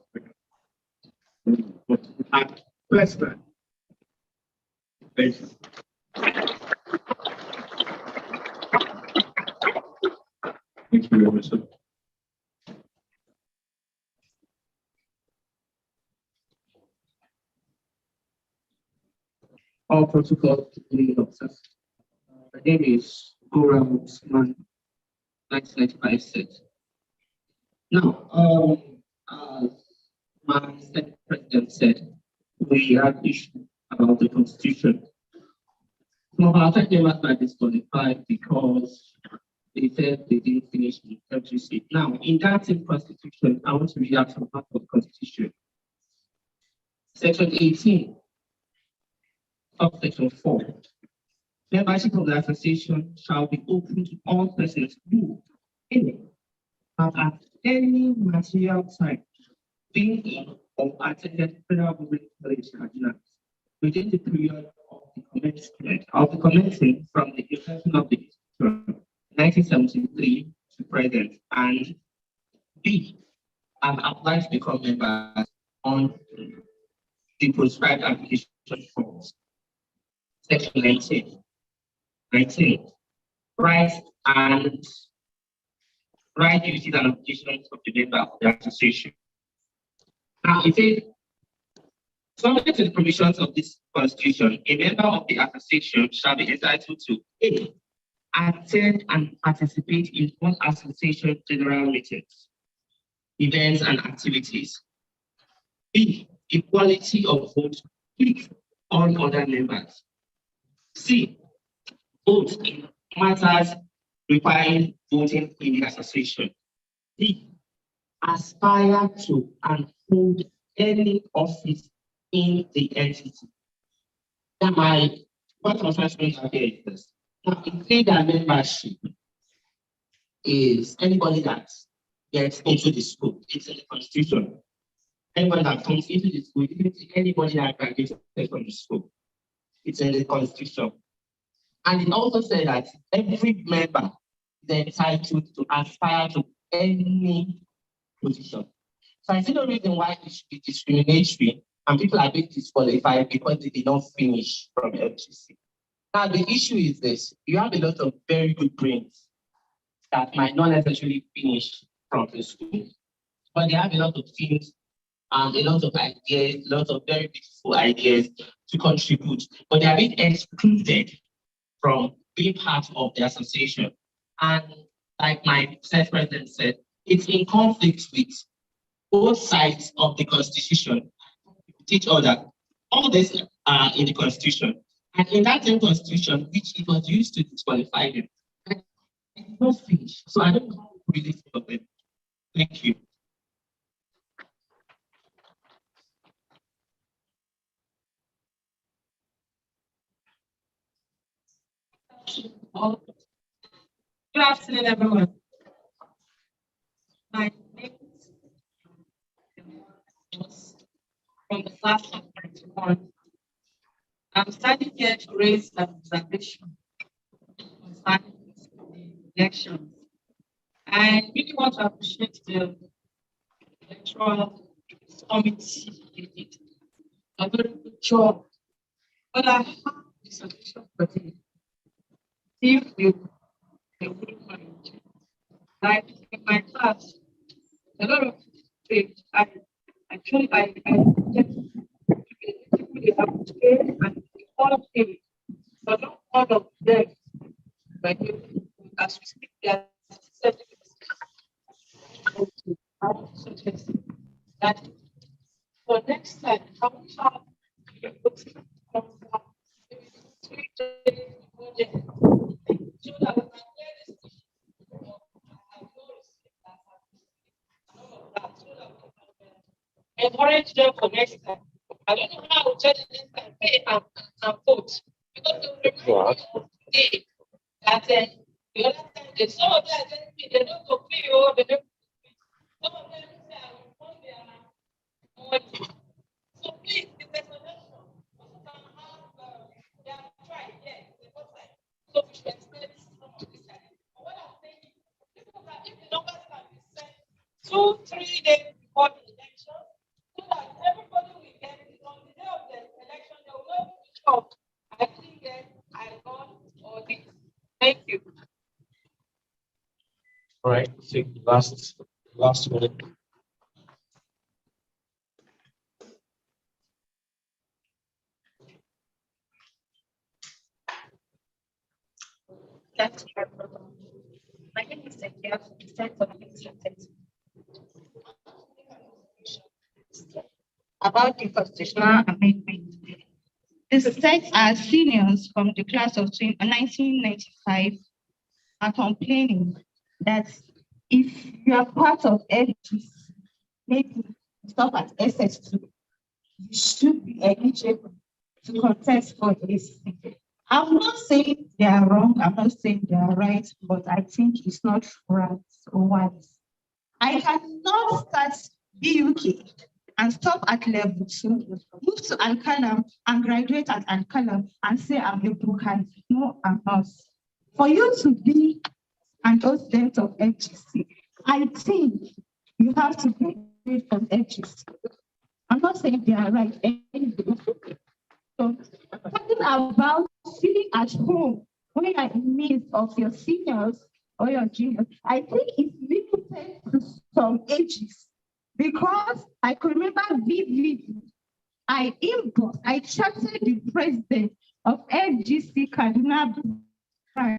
but at first time. Thank you. Thank you very much. All protocol to officers. My name is Gora Usman, 1995 set. Now, as my Senate President said, we have issue about the Constitution. Some of our members are disqualified because they said they didn't finish the Fgc. Now, in that same Constitution, I want to read out some part of the Constitution. Section 18, subsection 4. Membership of the association shall be open to all persons who, have at any material time been in or attended Federal Government College Kaduna within the period of the commencement from the inception of the institution, 1973 to present, and B, have applied to become members on the prescribed application forms. Section 19. Rights, duties, and obligations of the member of the association. Now, it says, subject to the provisions of this Constitution, a member of the association shall be entitled to A, attend and participate in all association general meetings, events, and activities. B, equality of vote with all other members. C, vote in matters requiring voting in the association. D, aspire to and hold any office in the entity. Now, what I'm trying to make here is this. Now, it says that membership is anybody that gets into the school. It's in the Constitution. Anybody that comes into the school, anybody that graduates from the school. It's in the Constitution. And it also says that every member is entitled to aspire to any position. So I see no reason why it should be discriminatory and people are being disqualified because they did not finish from FGC. Now the issue is this: you have a lot of very good brains that might not necessarily finish from the school, but they have a lot of things and a lot of ideas, a lot of very beautiful ideas to contribute, but they are being excluded from being part of the association. And like my Senate President said, it's in conflict with both sides of the Constitution, with each other. All this are in the Constitution. And in that same Constitution, which it was used to disqualify them, it's not finished. So I don't know how to really feel it. Thank you. Good afternoon, everyone. My name is from the class of 91. I'm standing here to raise an observation concerning the elections. I really want to appreciate the electoral committee. They did a very good job. But I have a suggestion for them. If you wouldn't mind, like in my class, a lot of things I get they have to pay and all pay, but not all of them. But as we speak, there are 70%. I would suggest that for next time, I will have encourage them for next time. I don't know how to tell them this time, pay and vote. Because they will remind me of the day that the other time, some of them are telling me they don't go pay or they don't. Some of them say I will fund their money. So please, it's a suggestion. Also can have, they have tried, yes, the first time. So we should expect some of this time. But what I'm saying is, if the numbers can be sent 2-3 days before the election, so that everybody will get it on the day of the election, they will know which of I didn't get, I got, or this. Thank you. All right, I think last one. That's true. My name is Zakia from the Center of Administrative. About the constitutional amendment. The sets are seniors from the class of 1995 are complaining that if you are part of FGC, maybe stop at SS2, you should be eligible to contest for a seat. I'm not saying they are wrong, I'm not saying they are right, but I think it's not right or wise. I cannot start BUK and stop at level 2, move to Ankalam and graduate at Ankalam and say I'm a Bukhari. No, I'm not. For you to be an student of FGC, I think you have to graduate from FGC. I'm not saying they are right. So, talking about sitting at home when you are in midst of your seniors or your juniors, I think it's limited to some ages. Because I could remember vividly, I chatted the president of Fgckadosa Agm.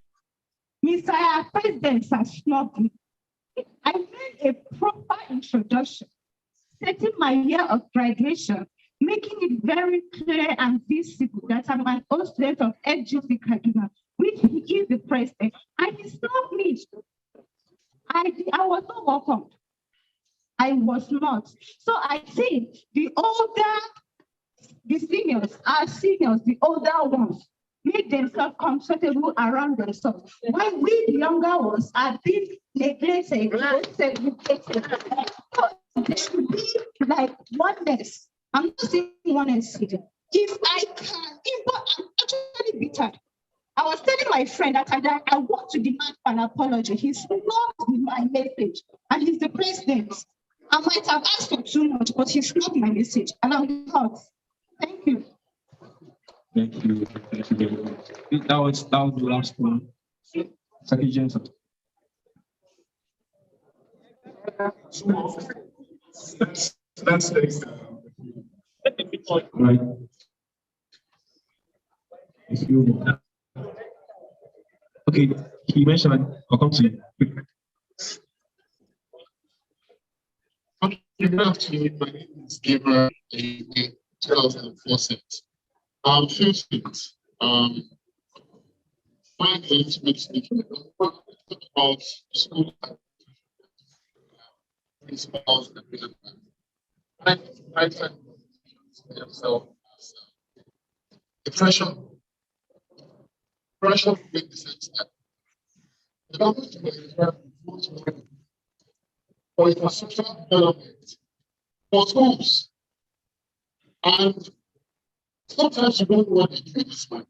Mr. President has snubbed me. I made a proper introduction, setting my year of graduation, making it very clear and visible that I'm an old student of Fgckadosa, which he is the president, and he snubbed me. I was not welcome. I was not. So I think the seniors, our seniors, the older ones, make themselves comfortable around themselves. While we, the younger ones, are being neglected, segregated. There should be like oneness. I'm not saying oneness here. If I can, I'm actually bitter. I was telling my friend that I want to demand an apology. He's not my message, and he's the president. I might have asked for too much, but he's not my message, and I'm not. Thank you. Thank you. Thank you very much. That was the last one. Second Jensen. That's next. Right. If you okay, he mentioned, I'll come to you. Okay, good afternoon. My name is Gabriel, a 2004 set. Few things. My engagement speaking about school principals and I find myself as the pressure to make the sense that the government will have much money for infrastructure development for schools. And sometimes you don't know what they do with this money.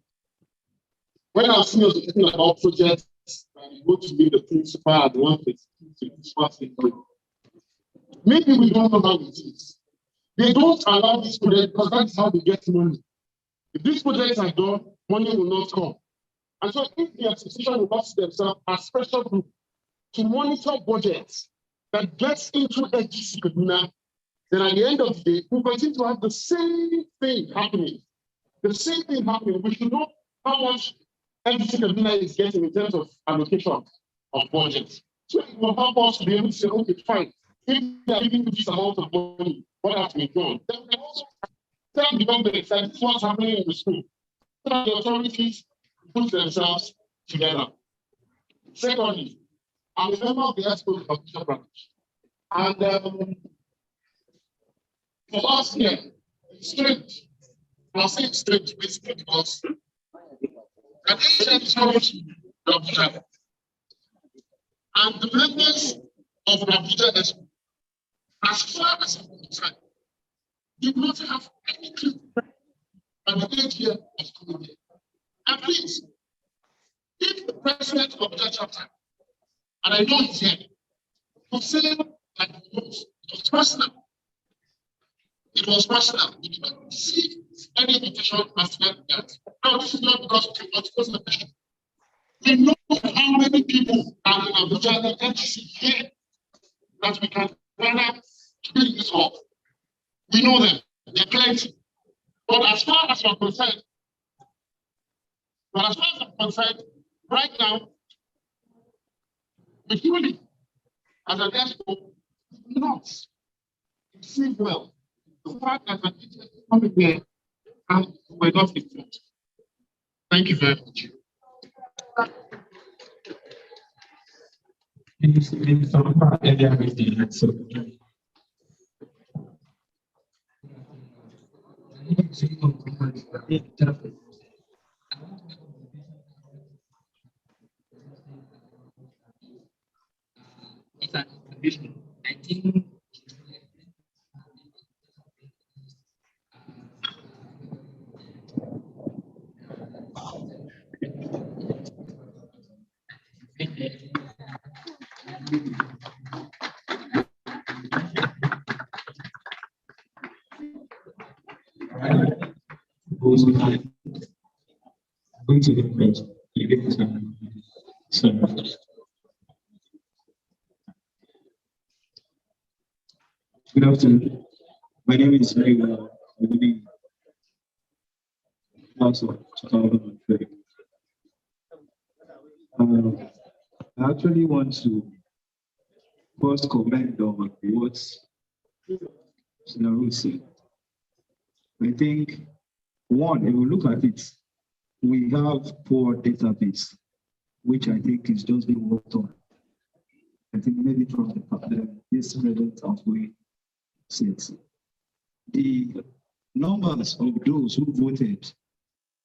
When our seniors are talking about projects and you go to be the principal and one of the principals in doing, maybe we don't know how it is. They don't allow this project because that's how they get money. If these projects are done, money will not come. And so if the association will ask themselves as special group to monitor budgets that gets into Fgckadosa, then at the end of the day, we continue to have the same thing happening. The same thing happening. We should know how much Fgckadosa is getting in terms of allocation of budget. So it will help us to be able to say, okay, fine. If they are giving this amount of money, what has to be done? Then we can also tell the government that this is what's happening in the school. So that the authorities put themselves together. Secondly, I'm a member of the Expo of the branch. And for last year, it's strange. I'll say it's strange basically because an ancient church of Abuja and the members of Abuja Expo, as far as I'm concerned, did not have any clue on the 8th year of coming here. And please, if the president of the chapter, and I know he's here, would say that it was personal. It was personal. We did not receive any invitation as that. Now, this is not because of the question. We know how many people are in Abuja that NGC here that we can gather to build this hall. We know them. They're plenty. But as far as I'm concerned, right now, we truly, as an expo, do not receive well the fact that an agent is coming here and we're not informed. Thank you very much. I think Going to the page, you get this one. So, good afternoon. My name is very well. I'm living also 2003. I actually want to first comment on what Sinaru said. I think, one, if we look at it, we have poor database, which I think is just being worked on. I think maybe from this relevant outgoing set. The numbers of those who voted,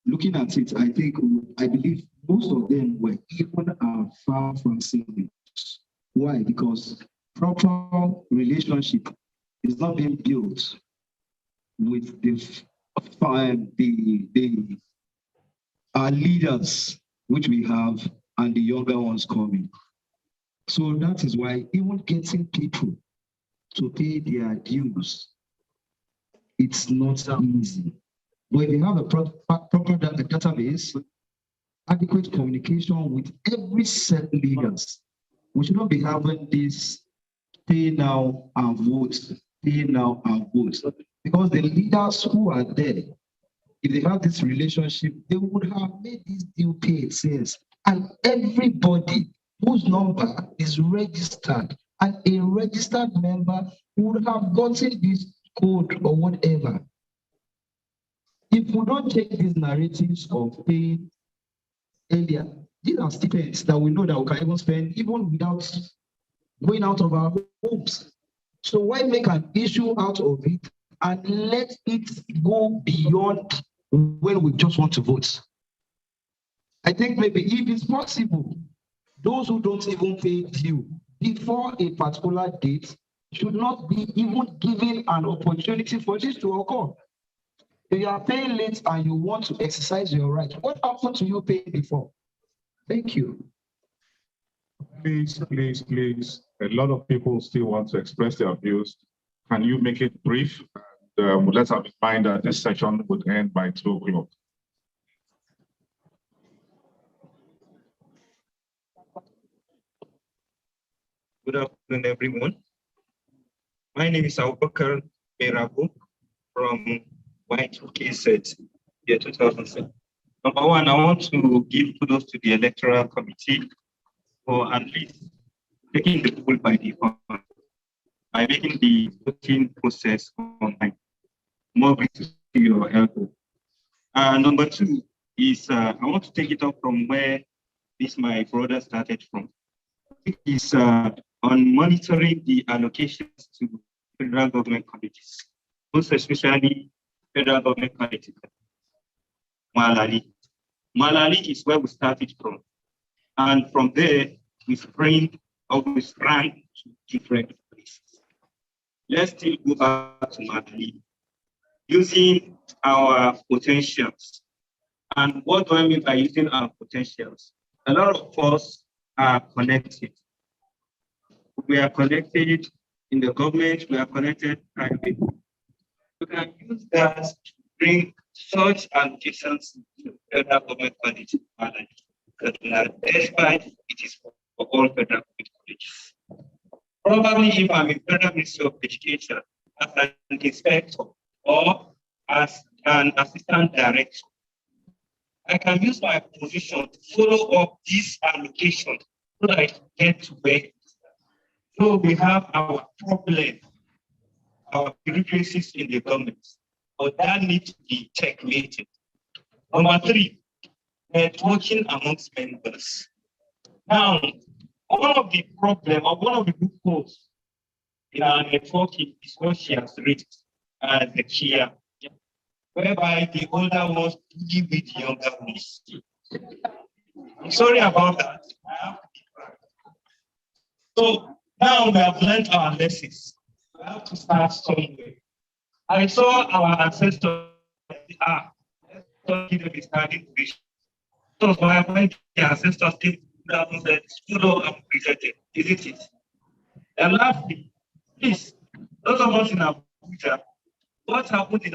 looking at it, I believe most of them were even far from seniors. Why? Because proper relationship is not being built with our leaders, which we have, and the younger ones coming. So that is why even getting people to pay their dues, it's not easy. But if you have a proper database, adequate communication with every set leaders, we should not be having this pay now and vote, pay now and vote. Because the leaders who are there, if they have this relationship, they would have made this deal pay sense. and everybody whose number is registered, and a registered member would have gotten this code or whatever. If we don't take these narratives of paying earlier, these are stipends that we know that we can even spend even without going out of our homes. So why make an issue out of it and let it go beyond when we just want to vote? I think maybe if it's possible, those who don't even pay due before a particular date should not be even given an opportunity for this to occur. If you are paying late and you want to exercise your right, what happened to you paying before? Thank you. Please, please, please. A lot of people still want to express their views. Can you make it brief? And, let's have in mind that this session would end by 2 o'clock. Good afternoon, everyone. My name is Abubakar Berabu from Y2K year 2007. Number one, I want to give kudos to the Electoral Committee for at least taking the bull by the horn by making the voting process online more to your elbow. Number two is I want to take it up from where my brother started from. It is on monitoring the allocations to federal government colleges, most especially federal government colleges. Malali. Malali is where we started from. And from there, we sprang to different places. Let's still go back to Malali. Using our potentials. And what do I mean by using our potentials? A lot of us are connected. We are connected in the government, we are connected privately. We can use that to bring such allocations to federal government colleges, despite it is for all federal government colleges. Probably if I'm in Federal Ministry of Education as an inspector or as an assistant director, I can use my position to follow up this allocation so that I can get to where. So we have our problem, our bureaucracies in the government, but that needs to be checkmated. Number three, networking amongst members. Now, one of the problems or one of the loopholes in our networking is what she has written as the chair, whereby the older ones deal with the younger ones. I'm sorry about that. So now we have learned our lessons. We have to start somewhere. I saw our ancestors give them a starting position. So when the ancestors came down and said, "Studio and presented," isn't it? And lastly, please, those of us in Abuja, what happened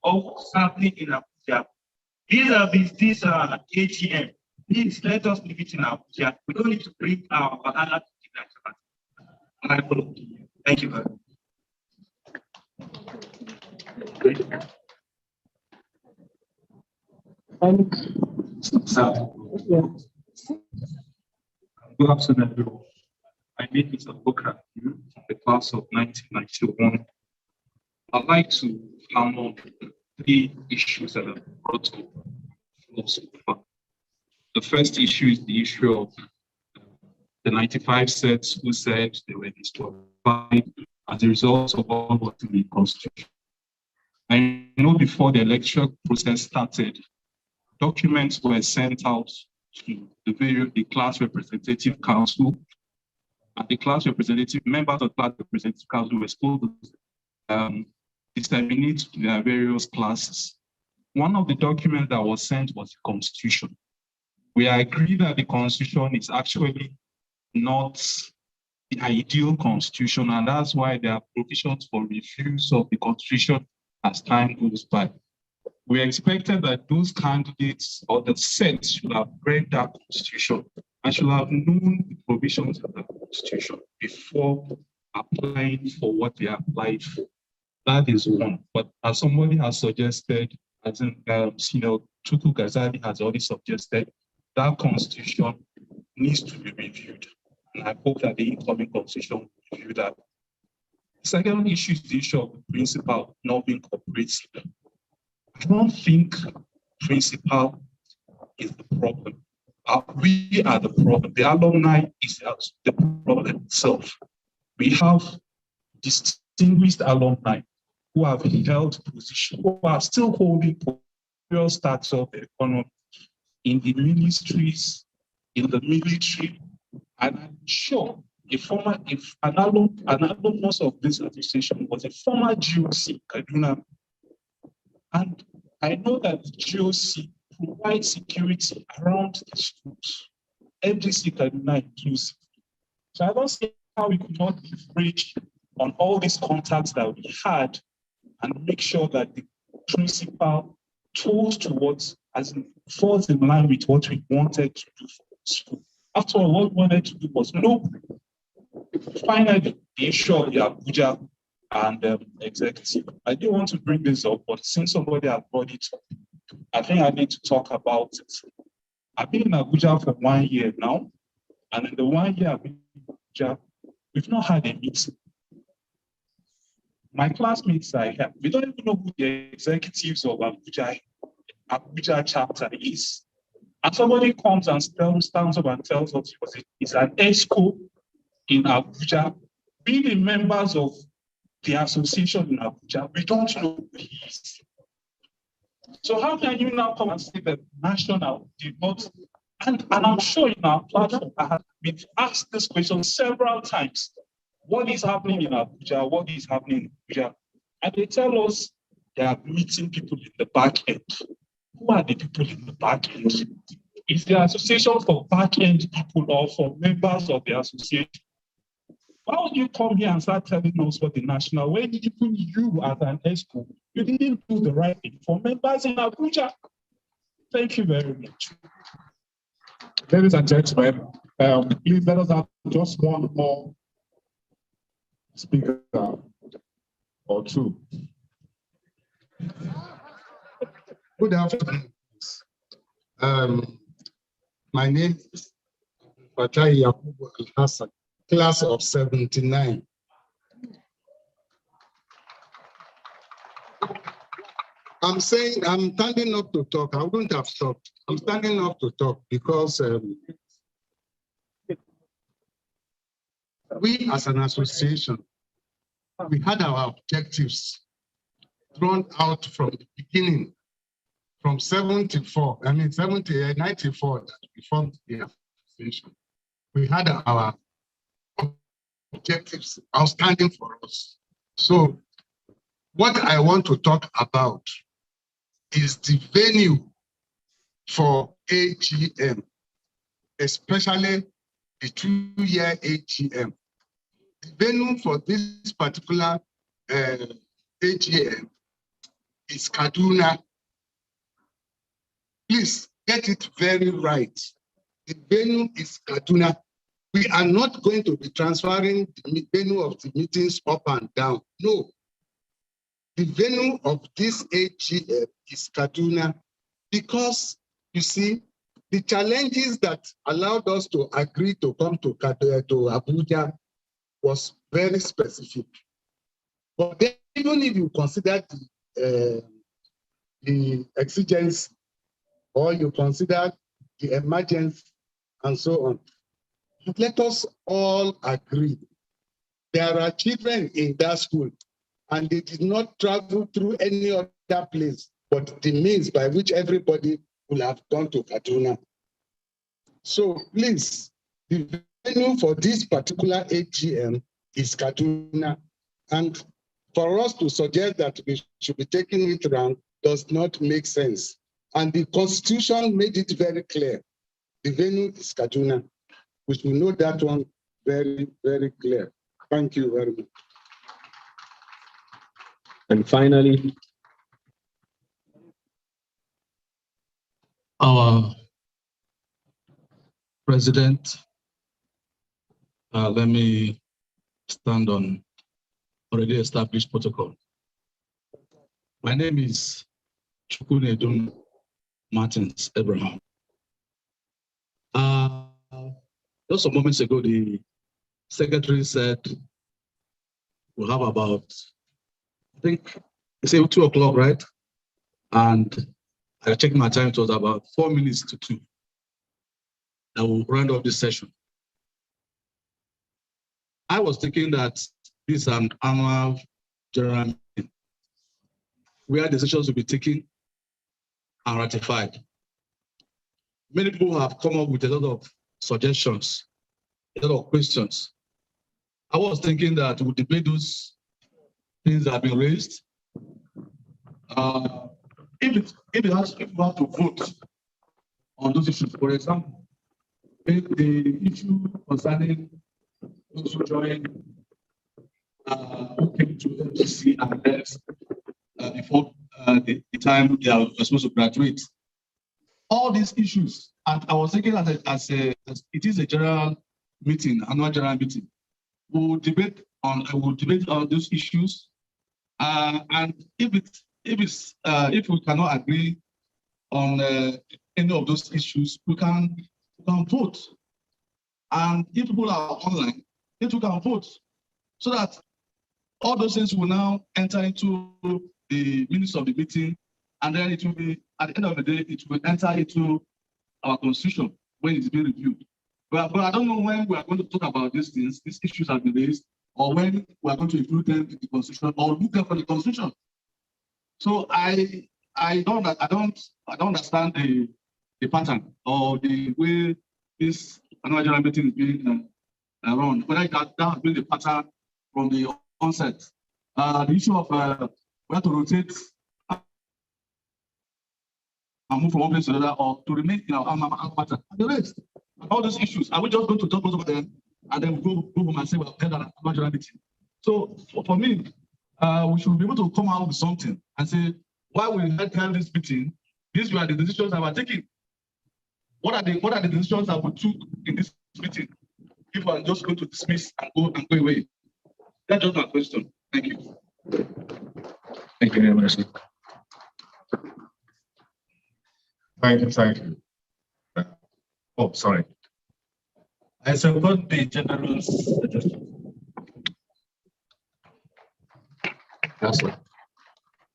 or what's happening in Abuja? These are this ATM. Please let us leave it in Abuja. We don't need to bring our banana to the national. Thank you very much. Good afternoon, everyone. My name is Abubakar from the class of 1991. I'd like to hammer 3 issues that are brought up so far. The first issue is the issue of the 95 sets who said they were disqualified as a result of what was in the Constitution. I know before the election process started, documents were sent out to the class representative council, and the class representative members of the class representative council were supposed to disseminate their various classes. One of the documents that was sent was the Constitution. We agree that the Constitution is actually not the ideal Constitution, and that's why there are provisions for reviews of the Constitution as time goes by. We expected that those candidates or the sets should have read that Constitution and should have known the provisions of the Constitution before applying for what they applied for. That is one. But as somebody has suggested, as in Senior Tuku Gazali has already suggested, that constitution needs to be reviewed. And I hope that the incoming constitution will review that. The second issue is the issue of the principal not being cooperative. I don't think principal is the problem. We are the problem. The alumni is the problem itself. We have distinguished alumni who have held positions, who are still holding various status of the economy in the ministries, in the military, and I'm sure if an alumnus of this association was a former GOC Kaduna, and I know that the GOC provides security around the schools, FGC Kaduna inclusive. So I don't see how we could not leverage on all these contacts that we had and make sure that the principal chose towards, as in falls in line with what we wanted to do for the school. After all, what we wanted to do was finally the issue of the Abuja and executive. I didn't want to bring this up, but since somebody had brought it up, I think I need to talk about it. I've been in Abuja for 1 year now, and in the 1 year I've been in Abuja, we've not had a meeting. My classmates are here. We don't even know who the executives of Abuja chapter is. And somebody comes and stands up and tells us it's an ESCO in Abuja. Being the members of the association in Abuja, we don't know who he is. So how can you now come and say that national did not? And I'm sure in our platform, we've asked this question several times. What is happening in Abuja? What is happening in Abuja? And they tell us they are meeting people in the back end. Who are the people in the back end? Is the association for back end people or for members of the association? Why would you come here and start telling us what the national, when even you as an ESCO, you didn't do the right thing for members in Abuja? Thank you very much. Ladies and gentlemen, please let us have just one more speaker or two. Good afternoon. My name is Fatai Yakubu Al-Hassan, class of 79. I'm standing up to talk. I wouldn't have stopped. I'm standing up to talk because we as an association, we had our objectives drawn out from the beginning, from 94, I mean 94 that we formed the association. We had our objectives outstanding for us. So what I want to talk about is the venue for AGM, especially the 2-year AGM. The venue for this particular AGM is Kaduna. Please get it very right. The venue is Kaduna. We are not going to be transferring the venue of the meetings up and down. No. The venue of this AGM is Kaduna because, you see, the challenges that allowed us to agree to come to Abuja was very specific. But then, even if you consider the exigency or you consider the emergency and so on, let us all agree there are children in that school and they did not travel through any other place but the means by which everybody will have gone to Kaduna. So please, the venue for this particular AGM is Kaduna. And for us to suggest that we should be taking it around does not make sense. And the Constitution made it very clear. The venue is Kaduna. We should know that one very, very clear. Thank you very much. And finally, our president, let me stand on already established protocol. My name is Chukunedum Martins Abraham. Just some moments ago, the secretary said we'll have about, I think, they say 2 o'clock, right? And I checked my time, it was about 4 minutes to 2. That will round up this session. I was thinking that this is an annual general meeting where decisions will be taken and ratified. Many people have come up with a lot of suggestions, a lot of questions. I was thinking that we'll debate those things that have been raised. If we have to vote on those issues, for example, if the issue concerning those who joined, who came to FGC and left before the time they are supposed to graduate, all these issues, and I was thinking as it is a general meeting, annual general meeting, we'll debate on those issues, and if we cannot agree on any of those issues, we can vote. And if people are online, if we can vote, so that all those things will now enter into the minutes of the meeting, and then it will be, at the end of the day, it will enter into our constitution when it's being reviewed. But I don't know when we are going to talk about these things, these issues have been raised, or when we are going to include them in the constitution or look them for the constitution. So I don't understand the pattern or the way this annual general meeting is being run. Whether that has been the pattern from the onset. The issue of whether to rotate and move from one place to another, or to remain in our alma mater. The rest, all those issues, are we just going to talk about them and then go home and say, well, held an annual general meeting? So for me, we should be able to come out with something and say, why we held this meeting, these were the decisions that were taken. What are the decisions that we took in this meeting? If I'm just going to dismiss and go away. That's just my question. Thank you. Thank you very much. Thank you. Oh, sorry. I support the general suggestion. That's it. All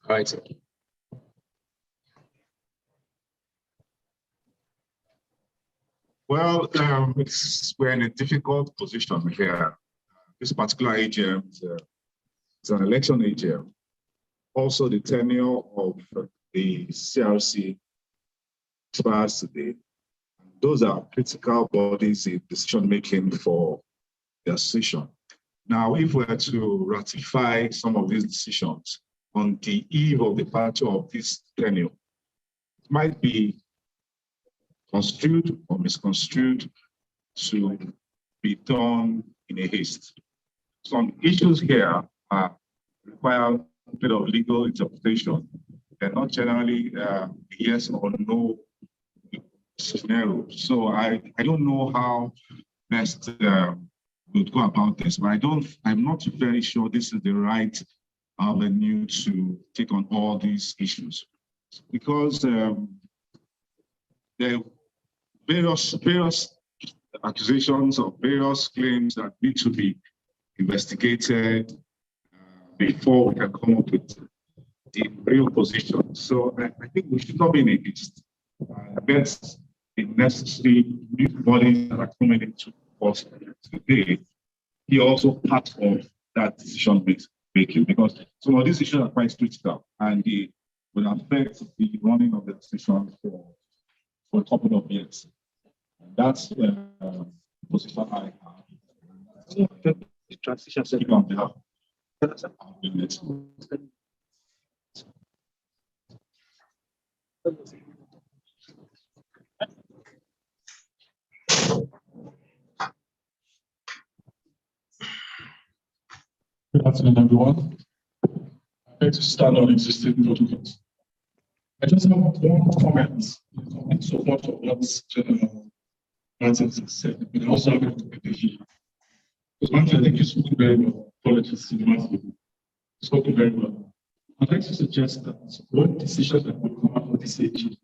right. Well, we're in a difficult position here. This particular AGM is an election AGM. Also, the tenure of the CRC expires today. Those are critical bodies in decision making for their session. Now, if we are to ratify some of these decisions on the eve of the departure of this tenure, it might be construed or misconstrued to be done in a haste. Some issues here require a bit of legal interpretation. They're not generally yes or no scenario. So I don't know how best we'd go about this, but I'm not very sure this is the right avenue to take on all these issues, because there are various accusations or various claims that need to be investigated before we can come up with the real position. So I think we should not be in a haste. Get the necessary new bodies that are coming into force today. He also part of that decision making, because some of these issues are quite critical and they will affect the running of the decision for a couple of years. And that's the position I have. The transition on behalf of the Good afternoon, everyone. I'm going to stand on existing documents. I just have one comment in support of what Martin said, but I also have a recommendation. Because Martin, I think you spoke very well. Apologies to Martin. You spoke very well. I'd like to suggest that one decision that will come out of this AG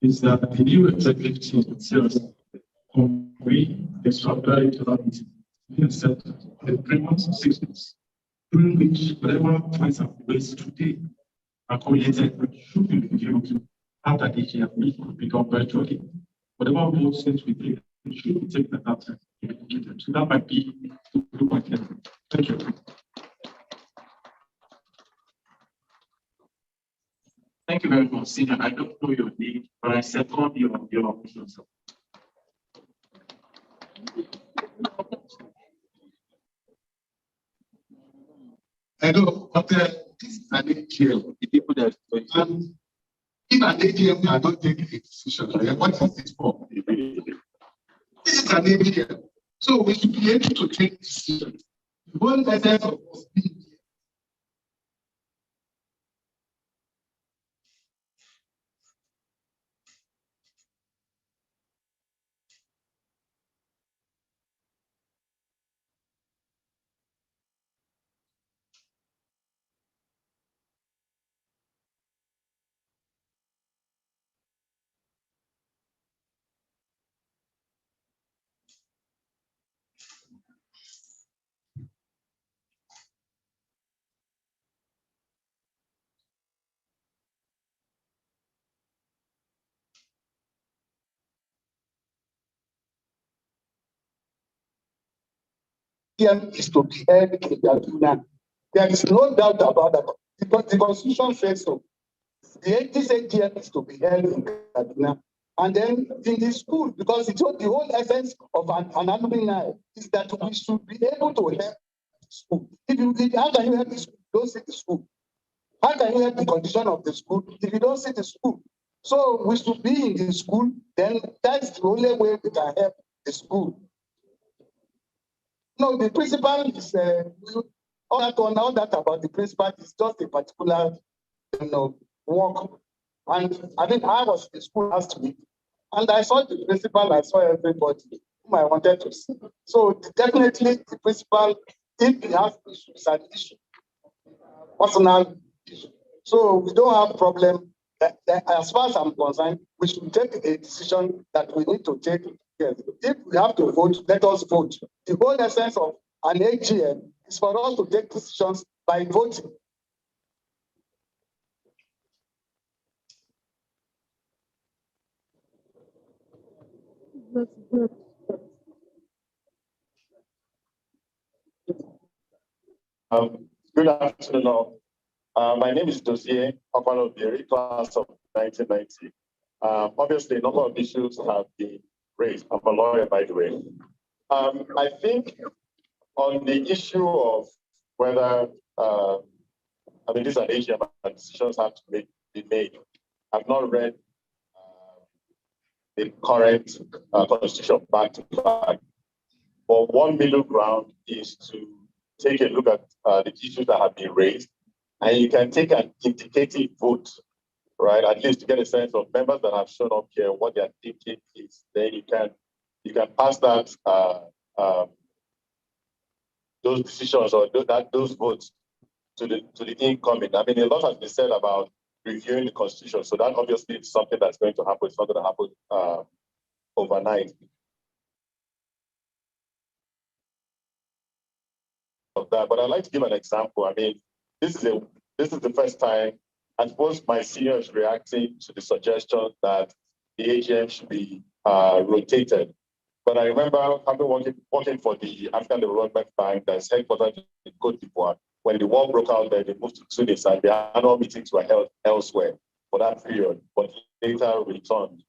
is that the new executive team with CRC We extraordinary to that meeting. Set the 3 months or 6 months, during which whatever points have been raised today are correlated, should be able to have that AGM, which could become virtually. Whatever votes since we take, it should be taken at that time. So that might be to look at it. Thank you. Thank you very much, Senior. I don't know your name, but I second your opinion. I know, but this is an AGM. The people that if an AGM cannot take a decision, what is this for? This is an AGM. So we should be able to take decisions. One essence of us being is to be held in Kaduna. There is no doubt about that because the Constitution says so. This AGM is to be held in Kaduna. And then in the school, because the whole essence of an alumni is that we should be able to help the school. How can you help the school? Don't see the school. How can you help the condition of the school if you don't see the school? So we should be in the school, then that's the only way we can help the school. No, the principal is all that about the principal is just a particular work. And I mean, I was in school last week, and I saw the principal, I saw everybody whom I wanted to see. So definitely the principal, if he has issues, an issue, personal issue. So we don't have problem. As far as I'm concerned, we should take a decision that we need to take. Yes. If we have to vote, let us vote. The whole essence of an AGM is for us to take decisions by voting. Good afternoon all. My name is Dossier Opalobiri, class of 1990. Obviously, a number of issues have been raised. I'm a lawyer, by the way. I think on the issue of whether, this is an AGM and decisions have to be made. I've not read the current constitution back to back. But one middle ground is to take a look at the issues that have been raised, and you can take an indicative vote, right? At least to get a sense of members that have shown up here, what their thinking is. Then you can pass that those decisions or those votes to the incoming. I mean, a lot has been said about reviewing the constitution, so that obviously is something that's going to happen. It's not going to happen overnight. Of that, but I'd like to give an example. I mean, this is the first time, I suppose my senior is reacting to the suggestion that the AGM should be rotated. But I remember having working for the African Development Bank that's headquartered in Côte d'Ivoire. When the war broke out there, they moved to Tunis and the annual meetings were held elsewhere for that period, but later returned.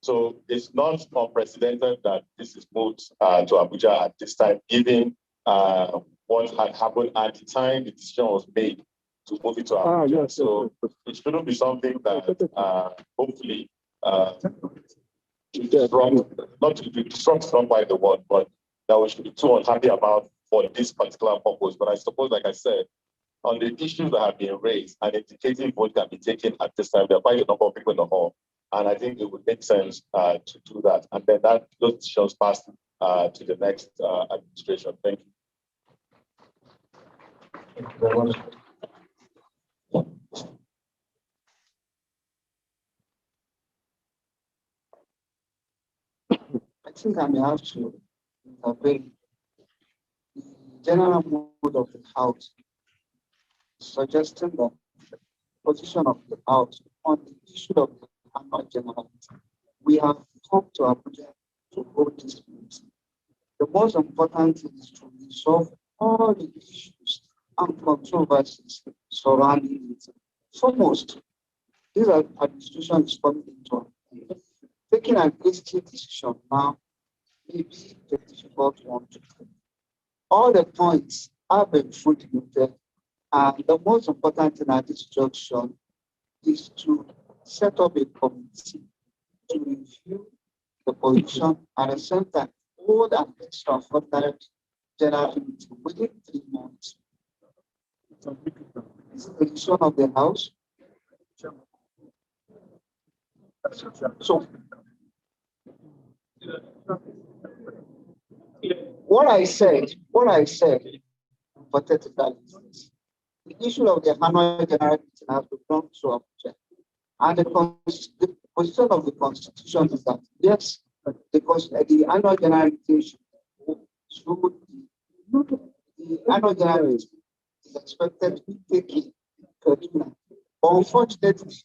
So it's not unprecedented that this is moved to Abuja at this time, given what had happened at the time the decision was made to move it to Abuja. Yes, so it shouldn't be something that hopefully not to be disrupted by the word, but that we should be too unhappy about for this particular purpose. But I suppose, like I said, on the issues that have been raised, an indicative vote can be taken at this time. There are quite a number of people in the hall, and I think it would make sense to do that. And then those decisions pass to the next administration. Thank you. Thank you very much. think I may have to intervene. The general mood of the House suggesting that the position of the House on the issue of the annual general meeting. We have come to Abuja to hold this meeting. The most important thing is to resolve all the issues and controversies surrounding it. Foremost, this administration is coming into it. Taking an hasty decision now may be a difficult one to take. All the points have been fully noted, and the most important thing at this junction is to set up a committee to review the position and at the same time hold an extraordinary general meeting within 3 months. This is the decision of the House. So, what I said, hypothetically, the issue of the annual general meeting has been brought to Abuja. And the position of the Constitution is that, yes, because the annual general meeting the annual general meeting is expected to be taken Kaduna. But unfortunately,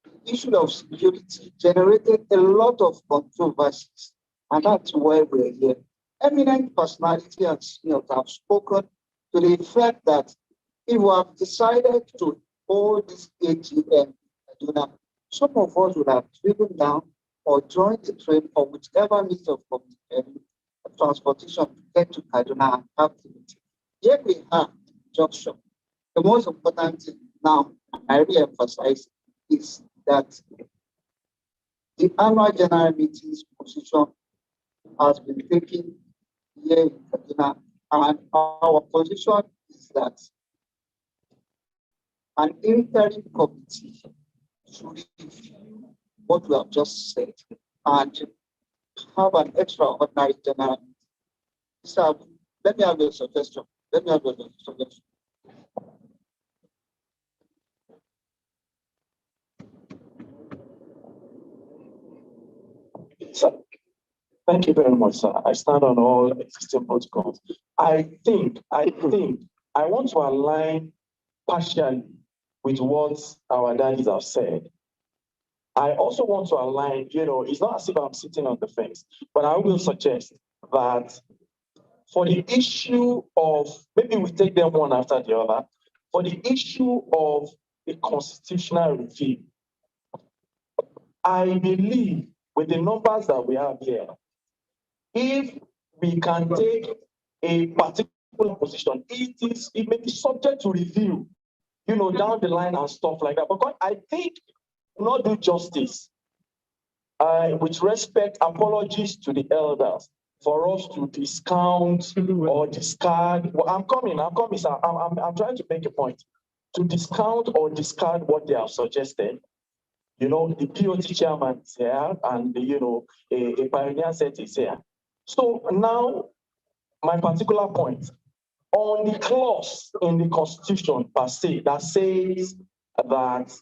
the issue of security generated a lot of controversies, and that's why we're here. Eminent personality and seniors have spoken to the effect that if we have decided to hold this AGM, some of us would have driven down or joined the train or whichever means of transportation to get to Kaduna and have the meeting. Here we have junction. The most important thing now, I really emphasize, is that the annual general meeting's position has been taken here in Kaduna, and our position is that an interim committee should review what we have just said and have an extraordinary general meeting. So let me have a suggestion. Sir, thank you very much, sir. I stand on all existing protocols. I want to align partially with what our daddies have said. I also want to align, it's not as if I'm sitting on the fence, but I will suggest that for the issue of, maybe we take them one after the other, for the issue of the constitutional review, I believe with the numbers that we have here, if we can take a particular position, it may be subject to review, down the line and stuff like that. But I think not do justice. With respect, apologies to the elders for us to discount or discard. Well, I'm coming, sir. I'm trying to make a point. To discount or discard what they have suggested. The POT chairman is here, and a pioneer set is here. So now, my particular point on the clause in the Constitution per se that says that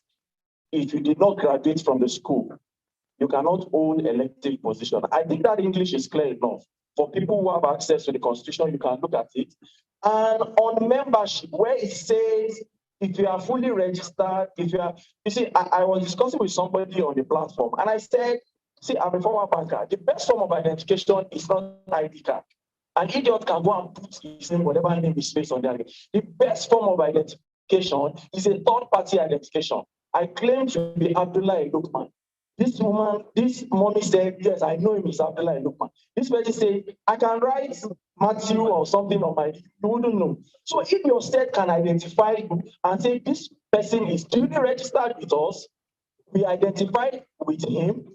if you did not graduate from the school, you cannot hold elective position. I think that English is clear enough. For people who have access to the Constitution, you can look at it. And on membership, where it says, if you are fully registered, I was discussing with somebody on the platform, and I said, see, I'm a former banker. The best form of identification is not ID card. An idiot can go and put his name, whatever name is placed on there. The best form of identification is a third-party identification. I claim to be Abdullah Lukman. This mommy said, yes, I know him is Abdullah Lukman. This person said, I can write Matthew or something on my, you wouldn't know. So if your state can identify you and say, this person is duly registered with us, we identify with him,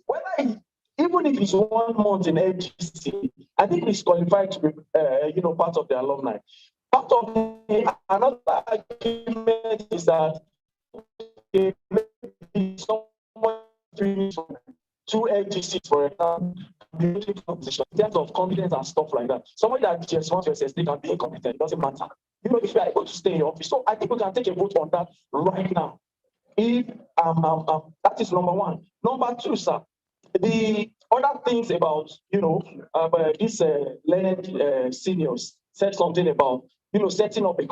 even if it's 1 month in FGC, I think he's qualified to be, part of the alumni. Part of another argument is that someone doing 2 FGCs, for example, in terms of competence and stuff like that. Somebody that just wants to SSD can be incompetent, it doesn't matter. If you are able to stay in your office. So I think we can take a vote on that right now. If that is number one. Number two, sir, the other things about, these learned seniors said something about, setting up a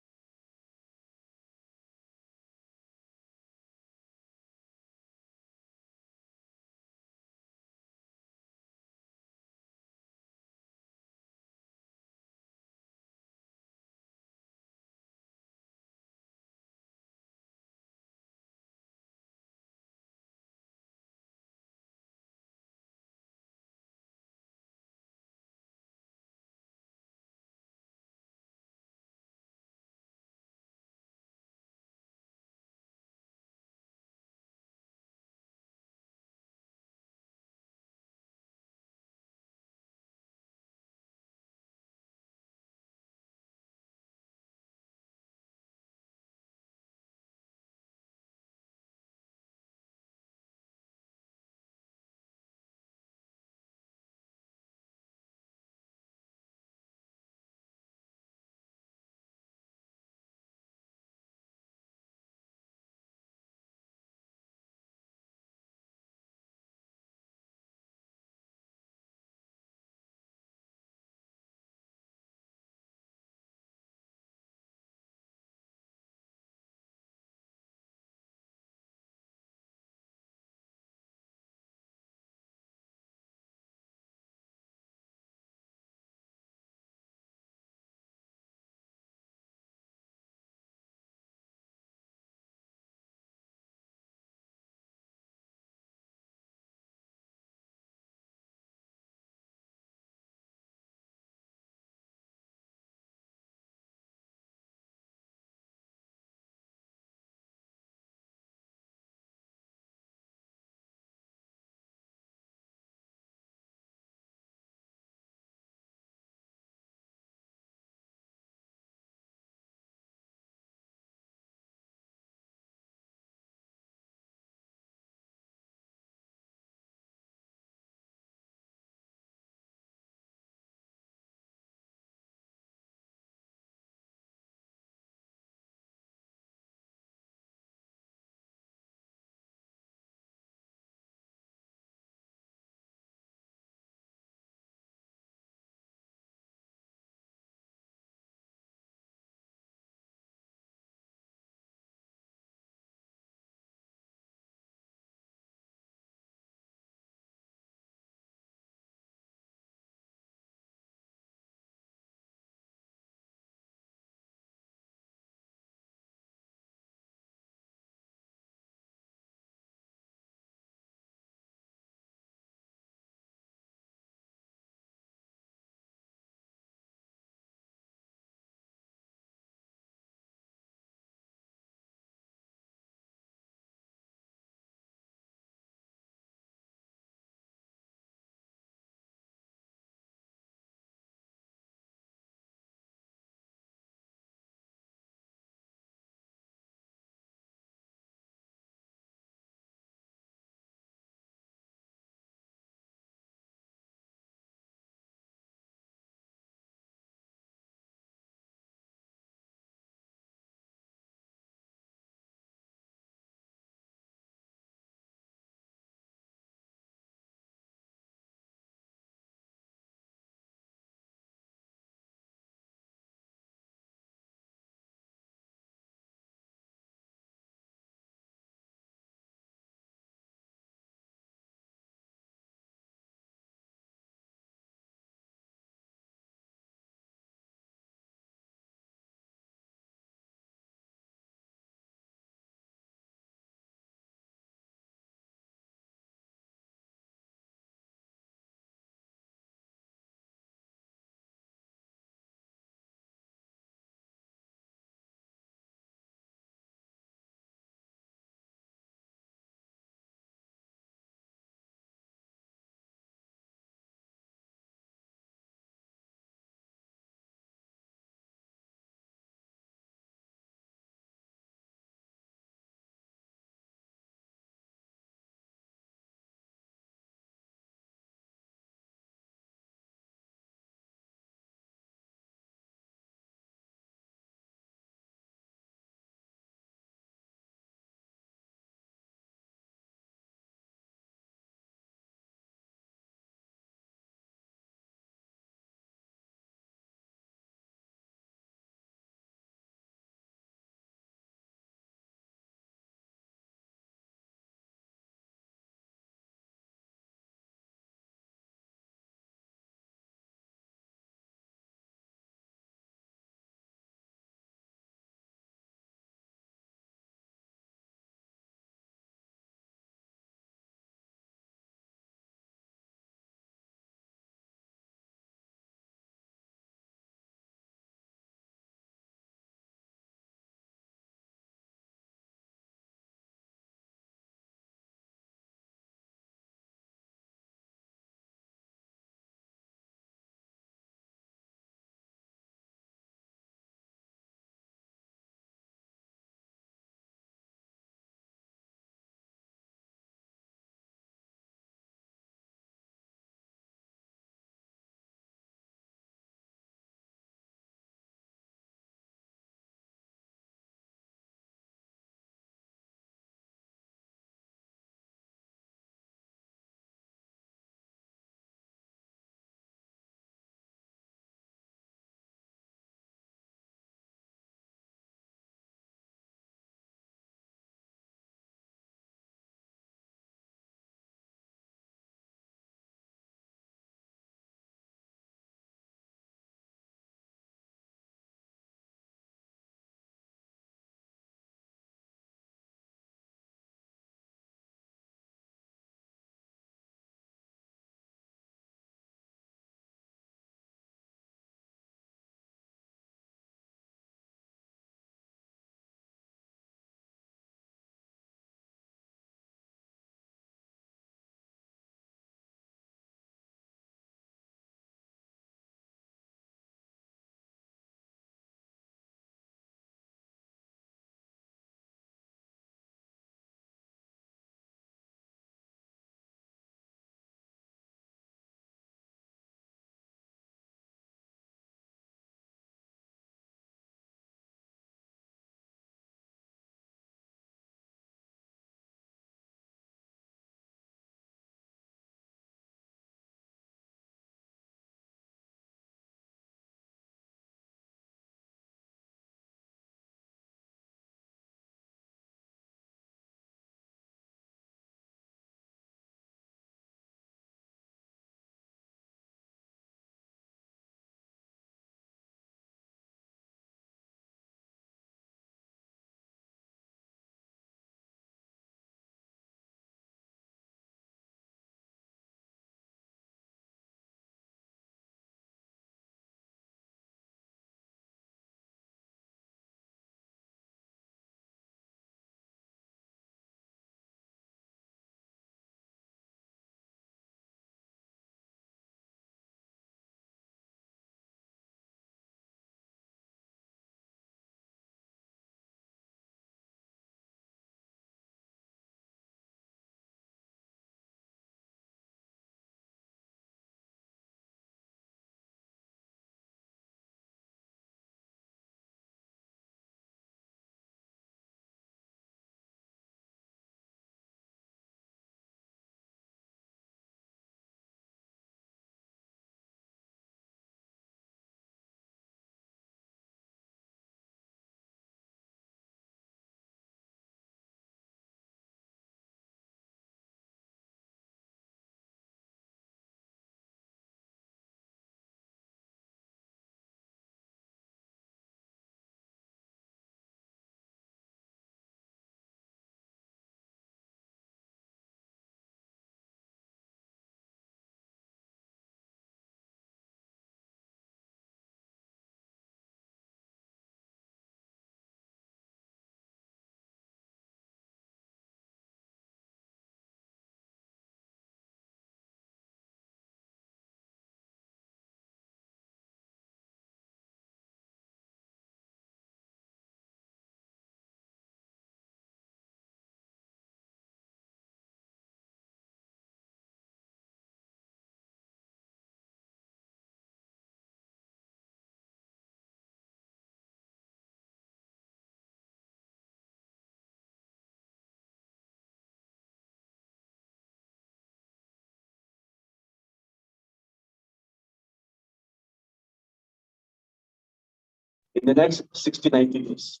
in the next 60, 90 days.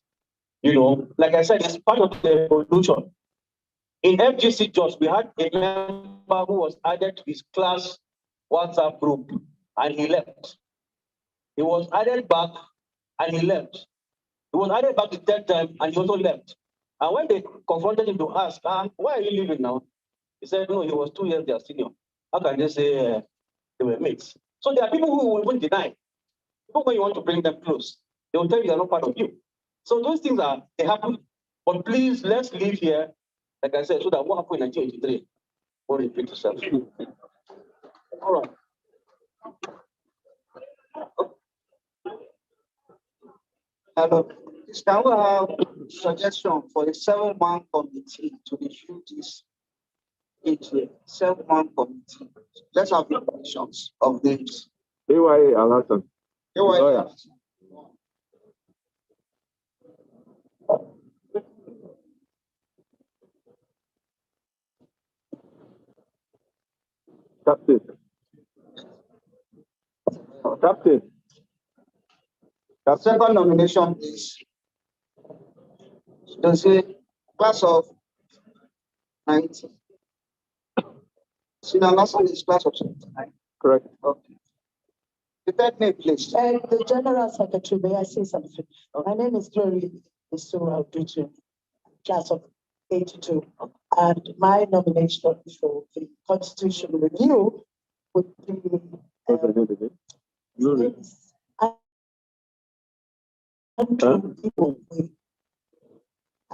You know, like I said, it's part of the evolution. In FGC Jos, we had a member who was added to his class WhatsApp group and he left. He was added back and he left. He was added back the third time and he also left. And when they confronted him to ask, why are you leaving now? He said, no, he was 2 years their senior. How can they say they were mates? So there are people who will even deny. Even when you want to bring them close, they will tell you they're not part of you. So those things they happen. But please, let's leave here, like I said, so that what happened in 1983 won't repeat itself. All right. Hello. Can we have suggestion for a 7-man committee to review this each year? 7-man committee. Let's have elections of names. AYA Alasan. AYA. Captain. Captain. The second nomination is class of 90. Sina Lasson is class of 79. Correct. Okay. The third name, please. The General Secretary, may I say something? My name is Glory Mr. class of 82. And my nomination for the Constitution Review would be Andrew Igbokwe.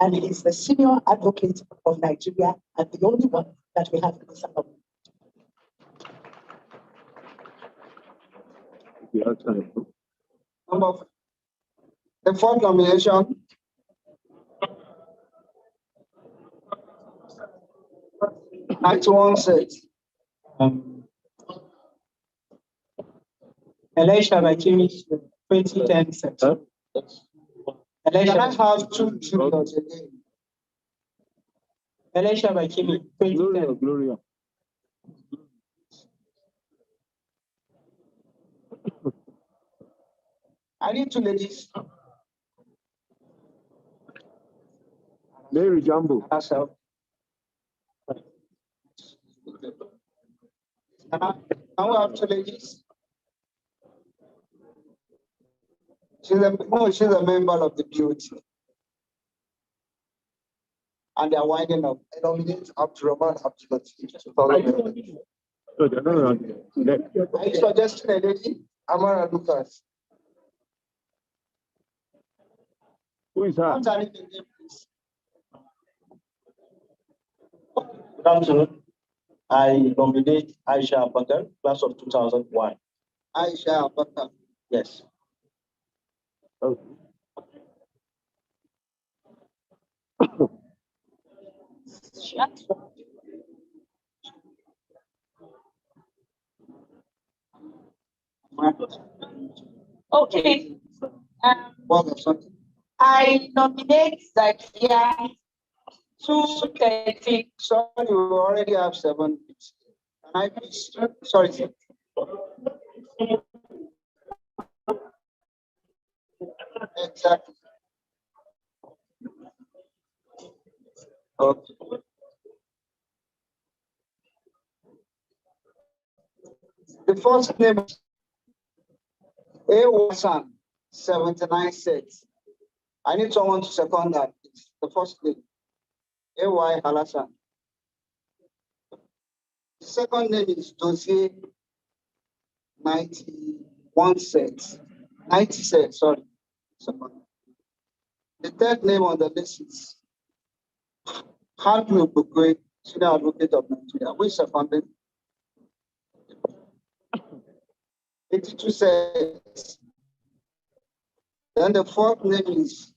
And he's the senior advocate of Nigeria and the only one that we have in this assembly. The fourth nomination. Seats. Elisha Bakimi, 2010 seats. Can I have two juniors again? Elisha Bakimi, 2010. Gloria. I need two ladies. Mary Jumbo. Can we have two ladies? She's a member of the BOT. And they are winding up. I nominate Abdurrahman Abdulatif. Are you suggesting a lady? Amara Lucas. Who is her? Good afternoon. I nominate Aisha Abakar, class of 2001. Aisha Abakar. Yes. Okay. Okay. I nominate Zakia 230. Sorry, we already have 7. Can I please? Sorry. Exactly. Okay. The first name is A. 79 seats. I need someone to second that. It's the first name. A.Y. Halasan. The second name is Dossier 91 sets. 90 sets, sorry. The third name on the list is Andrew Igbokwe, Senior Advocate of Nigeria. Who is seconded? 82 sets. Then the fourth name is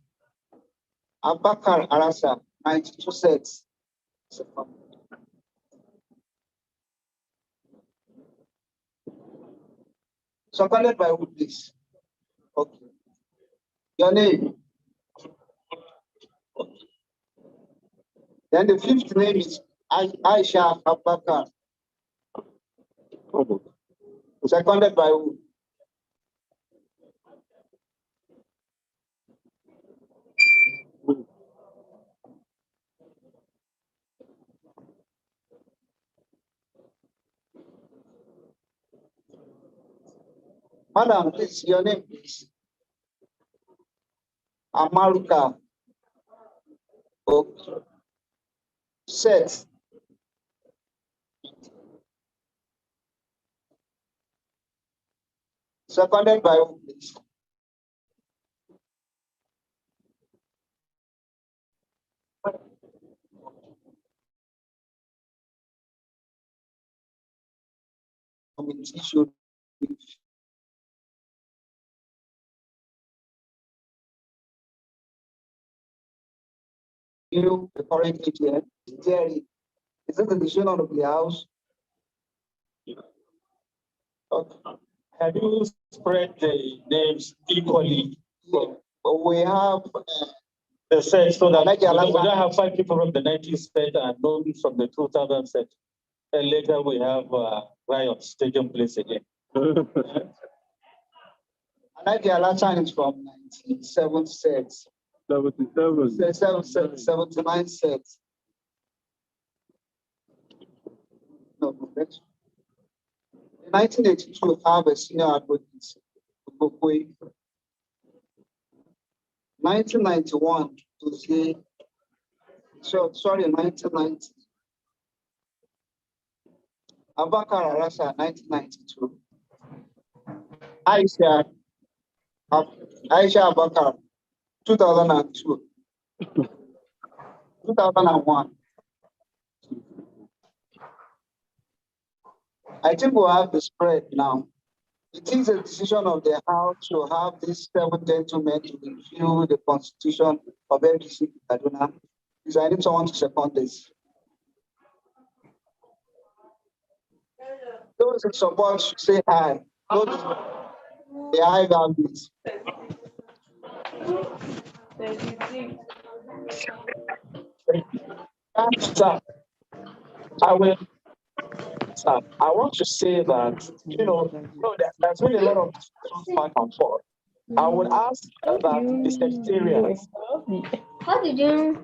Abakar Arasa, 92 sets. Seconded by who, please? Okay. Your name? Then the fifth name is Aisha Abakar. Seconded by who? Madam, please, your name, please. Amaruka. Okay. Set. Seconded by who, please? Committee should review the current AGM. Is it the decision of the House? Okay. Have you spread the names equally? We have the set so that we don't have 5 people from the 90s set and none from the 2000 set. And later we have riots taking place again. Anaji Alasan is from 97 sets. 79 sets. No, correct. In 1982, we have a senior advocate, 1991 to say, sorry, 1990. Abakar Arasa, 1992. Aisha Abakar, 2002. 2001. I think we'll have the spread now. It is a decision of the House to have these 7 gentlemen to review the constitution of Fgckadosa. Is I need someone to second this. Those in support should say aye. Those the aye values. Sir, I want to say that, there's been a lot of discussions back and forth. I would ask that the secretarians. How did you?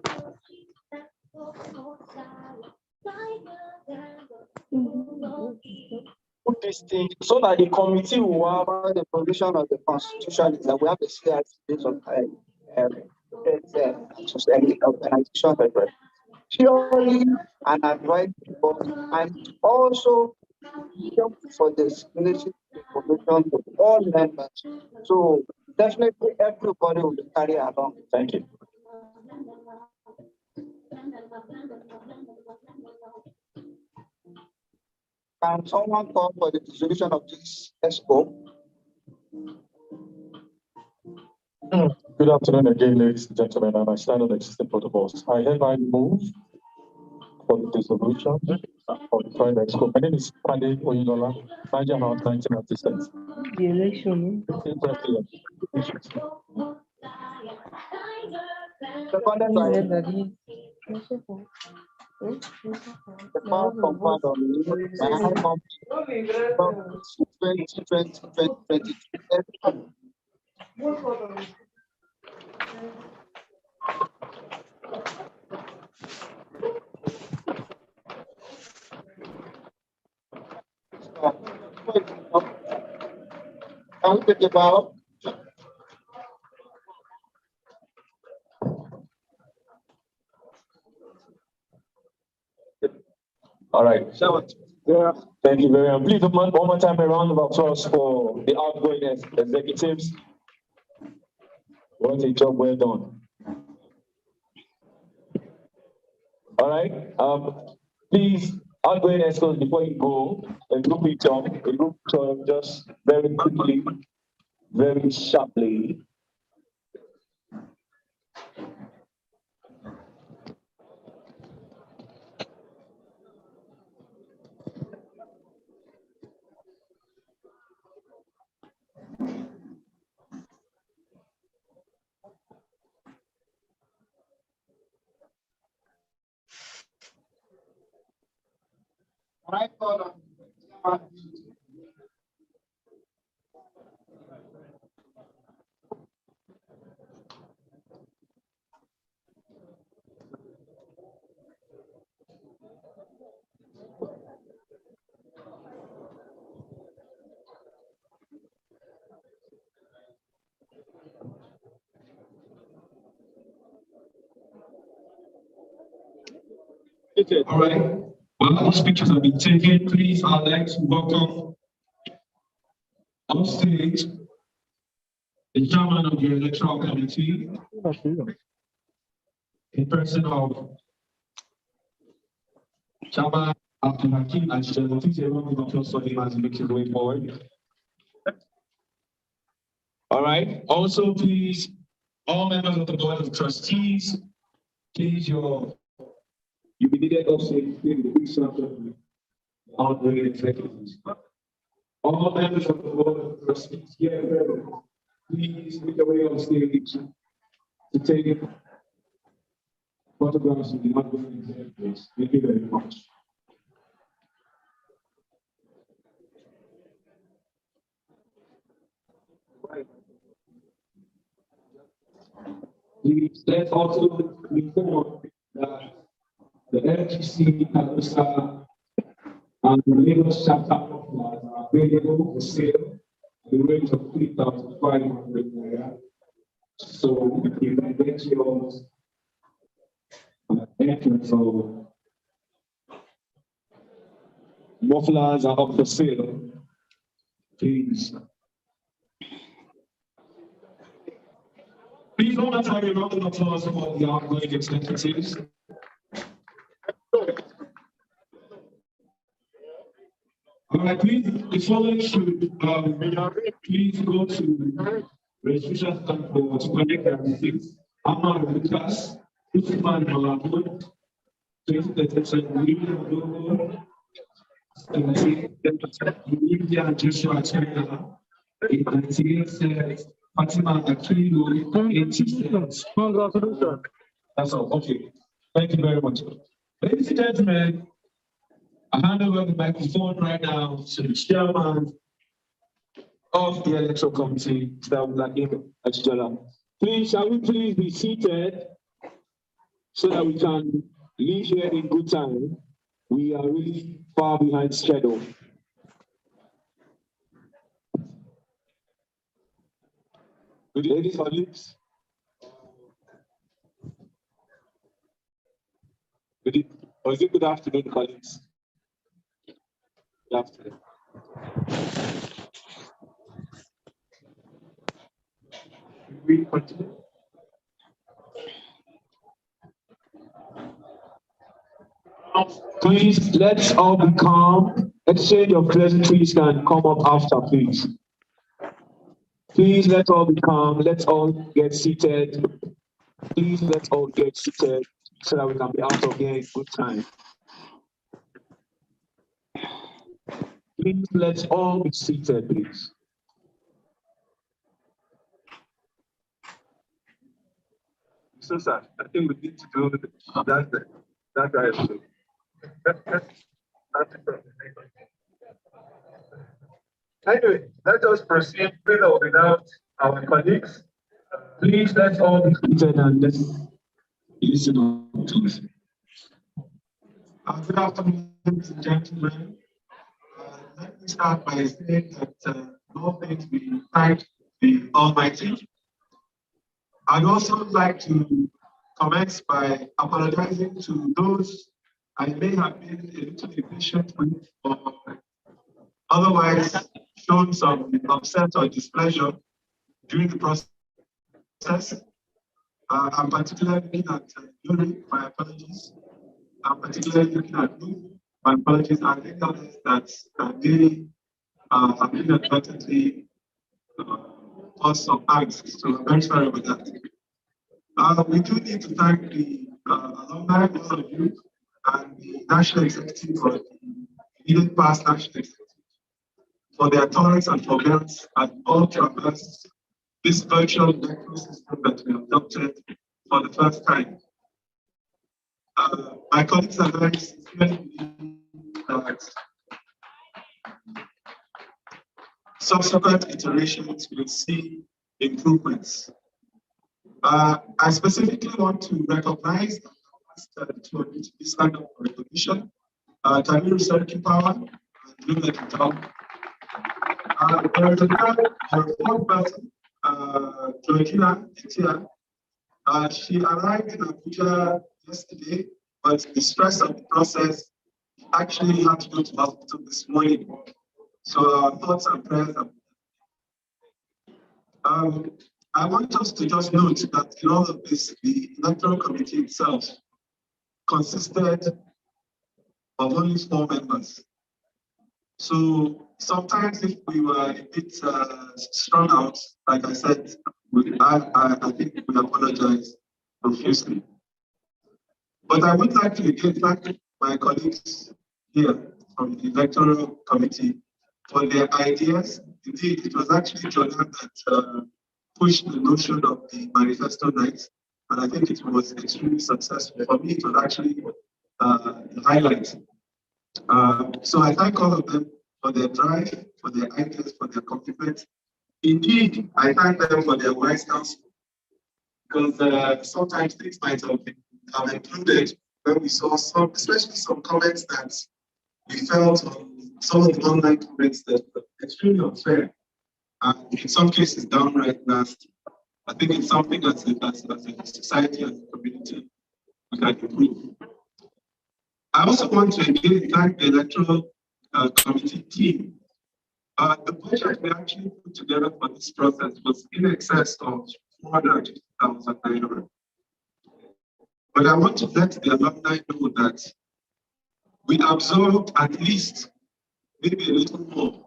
Put this thing so that the committee will have the provision of the constitution is that we have a CRC based on organization purely an advisory board and also for the signature information to all members. So definitely everybody will be carried along. Thank you. Can someone call for the dissolution of this ESCO? Good afternoon again, ladies and gentlemen, and I stand on the existing protocols. I hereby move for the dissolution of the current ESCO. My name is Pande Oyinlola, Niger House, 1996. The election. Seconded by the power compound of the High Comp 2020. Can we take the power? All right. Yeah. Thank you very much. Please, one more time, a round of applause for the outgoing executives. What a job well done. All right. Please, outgoing escorts, before you go, a group picture, just very quickly, very sharply. Right corner. All right. Well, those pictures have been taken. Please, I'd like to welcome on stage the chairman of the electoral committee, in person of Chaba Abdulhakim and Sheldon. Please, everyone, give applause for him as he makes his way forward. All right. Also, please, all members of the board of trustees, please, you be needed also in the big circle of the executives. All members of the board of trustees here, please make your way on stage to take photographs of the outgoing executives. Thank you very much. Please, let's also inform that the Fgckadosa and the Lagos chapter offerings are available for sale at the rate of 3,500 naira. So you can get yours entrance. So mufflers are up for sale. Please. Please don't let me round of applause for the outgoing executives. All right, please, the following should please go to registration stand for to connect their receipts. Amar Lucas, Usman Malabud, 2037, William Dogo, 17%, Olivia Joshua China, 98, Fatima Akilo, 86. Congratulations. That's all. Okay. Thank you very much. Ladies and gentlemen, I hand over the microphone right now to the chairman of the electoral committee, Mr. Agm. Please, shall we please be seated so that we can leave here in good time? We are really far behind schedule. Good ladies, colleagues. Or is it good afternoon, colleagues? Good afternoon. We continue. Please, let's all be calm. Exchange of pleasantries can come up after, please. Please, let's all be calm. Let's all get seated. Please, let's all get seated so that we can be out of here in good time. Please, let's all be seated, please. So, sir, I think we need to do that right. Anyway, let us proceed with or without our colleagues. Please, let's all be seated and let's listen on to us. Good afternoon, ladies and gentlemen. Let me start by saying that all things we thank the Almighty. I'd also like to commence by apologizing to those I may have been a little impatient with or otherwise shown some upset or displeasure during the process. I'm particularly looking at Yuri, my apologies. I'm particularly looking at you, my apologies. I think that they have inadvertently caused some angst, so I'm very sorry about that. We do need to thank the alumni, all of you, and the National Executive or the immediate past National Executive for their tolerance and forbearance and all traverse this virtual electoral system that we adopted for the first time. My colleagues are very sincerely that subsequent iterations will see improvements. I specifically want to recognize this kind of recognition. Tamiru Serki-Power and Lula Kitao. There is a fourth person, Georgina Etia. She arrived in Abuja yesterday but the stress of the process actually had to go to hospital this morning. So our thoughts and prayers are. I want us to just note that in all of this, the electoral committee itself consisted of only 4 members. So sometimes if we were a bit strung out, like I said, I think we apologize profusely. But I would like to again thank my colleagues here from the electoral committee for their ideas. Indeed, it was actually Jordan that pushed the notion of the manifesto night, and I think it was extremely successful. For me, it was actually the highlight. So I thank all of them for their drive, for their ideas, for their commitment. Indeed, I thank them for their wise counsel, because sometimes things might have included when we saw some, especially some comments that we felt on some of the online comments that were extremely unfair, and in some cases downright nasty. I think it's something as a society, as a community, we can improve. I also want to again thank the electoral committee team. The budget we actually put together for this process was in excess of 450,000 naira. But I want to let the alumni know that we absorbed at least maybe a little more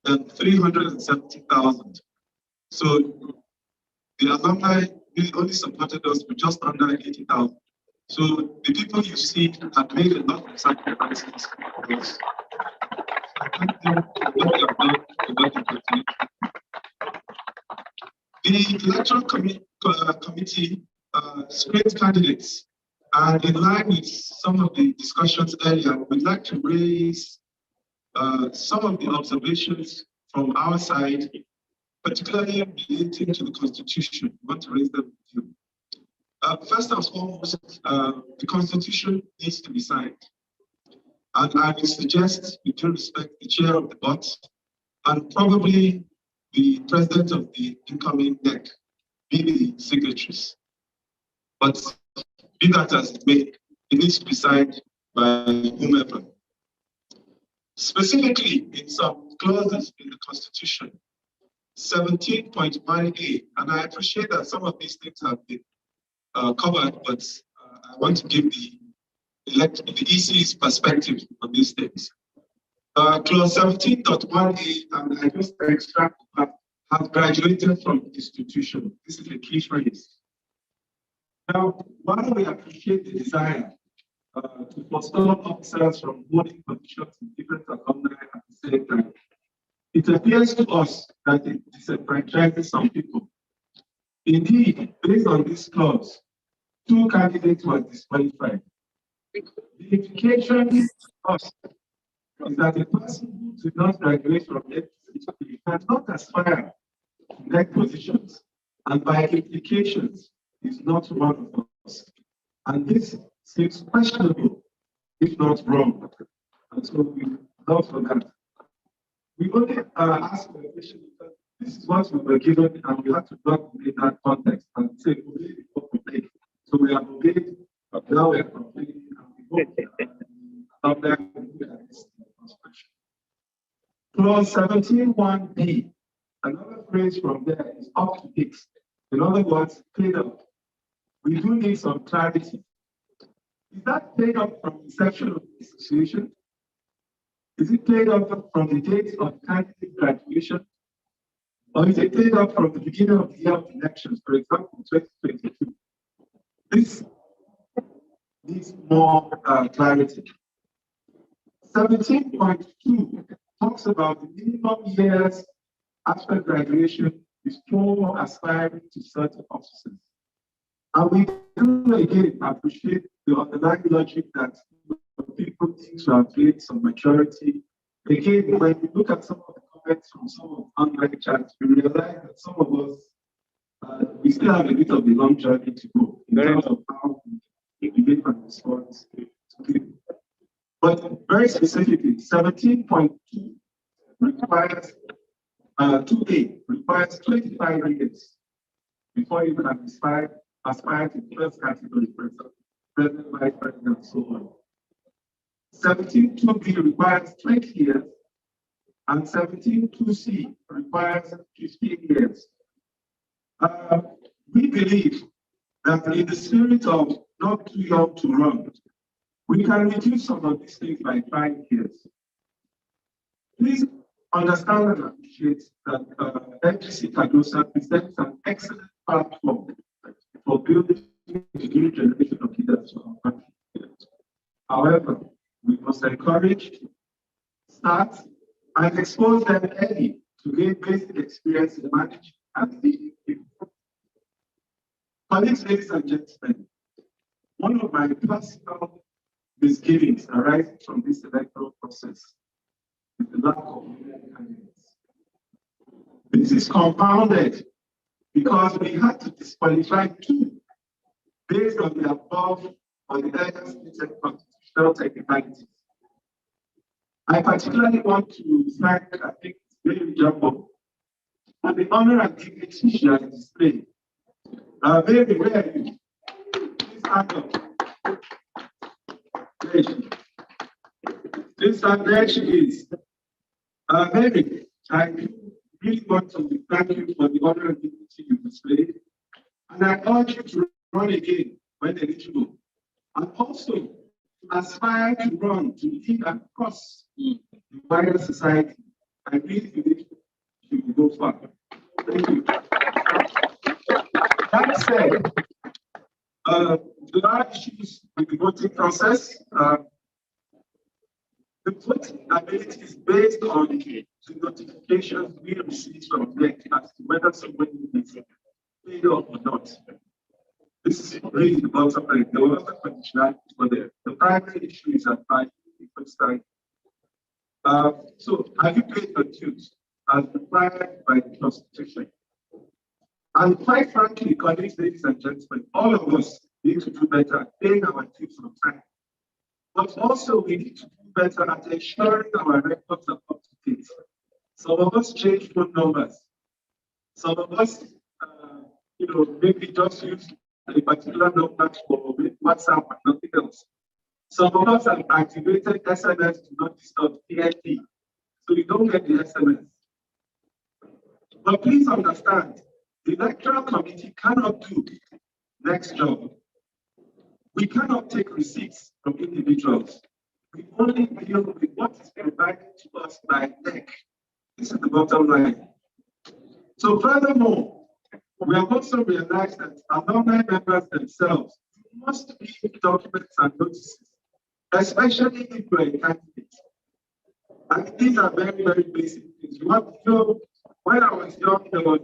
than 370,000. So the alumni really only supported us with just under 80,000. So the people you see have made a lot of sacrifices for us. I thank them for what they have done, for what they continue. The electoral committee screened candidates, and in line with some of the discussions earlier, we'd like to raise some of the observations from our side, particularly relating to the Constitution. We want to raise them with you. First and foremost, the Constitution needs to be signed. And I would suggest, with due respect, the chair of the board and probably the president of the incoming NEC be the signatories. But be that as it may, it needs to be signed by whomever. Specifically, in some clauses in the Constitution, 17.1a, and I appreciate that some of these things have been covered, but I want to give the EC's perspective on these things. Clause 17.1a, and I just extract that, has graduated from institution. This is a key phrase. Now, while we appreciate the desire to forestall officers from holding positions in different alumni at the same time, it appears to us that it disenfranchises some people. Indeed, based on this clause, 2 candidates were disqualified. The implication is that a person who did not graduate from FGCkadosa cannot aspire to next positions, and by implications is not one of us. And this seems questionable, if not wrong. And so we love for that. We only ask for a question because this is what we were given, and we have to talk in that context and say, obey before obey. So we have obeyed, but now we are complaining, and we hope that Clause 17.1b, another phrase from there is up to fix. In other words, clean up. We do need some clarity. Is that cleared up from the inception of the association? Is it cleared up from the date of candidate graduation? Or is it cleared up from the beginning of the year of elections, for example, 2022? This needs more clarity. 17.2 talks about the minimum years after graduation before aspiring to certain offices. And we do again appreciate the underlying logic that people need to have gained some maturity. Again, when we look at some of the comments from some of online chats, we realize that some of us, we still have a bit of a long journey to go in terms of how we behave and respond to people. But very specifically, 17.2 requires 2A requires 25 years before you can aspire to the first category, for example. President, Vice President, and so on. 17.2b requires 20 years, and 17.2c requires 15 years. We believe that in the spirit of not too young to run, we can reduce some of these things by 5 years. Please understand and appreciate that Fgckadosa presents an excellent platform for building a new generation of leaders for our country. However, we must encourage, start, and expose them early to gain basic experience in managing and leading people. Colleagues, ladies and gentlemen, one of my personal misgivings arising from this electoral process is the lack of candidates. This is compounded because we had to disqualify 2 based on the above or the earlier stated constitutional technicalities. I particularly want to thank, I think, David Jumbo for the honor and dignity she has displayed. Baby, where are you? Please stand up. There she is. Please stand, there she is. Baby, I really want to thank you for the honor and dignity you displayed. And I urge you to run again when eligible. And also aspire to run to lead across the wider society. I really believe you will go far. Thank you. That said, there are issues with the voting process. The voting ability is based on the notifications we receive from NEC as to whether somebody is paid off or not. This is really the bottom line. There were other conditionalities, but the primary issue is applied the first time. So, have you paid your dues as required by the Constitution? And quite frankly, colleagues, ladies and gentlemen, all of us need to do better at paying our dues on time. But also, we need to do better at ensuring our records are up to date. Some of us change phone numbers. Some of us, maybe just use a particular number for WhatsApp and nothing else. Some of us have activated SMS to not disturb PNP, so you don't get the SMS. But please understand, the electoral committee cannot do next job. We cannot take receipts from individuals. We only deal with what is provided to us by NEC. This is the bottom line. So furthermore, we have also realized that alumni members themselves must give documents and notices, especially if you're a candidate. And these are very, very basic things. You want to know, when I was young, there was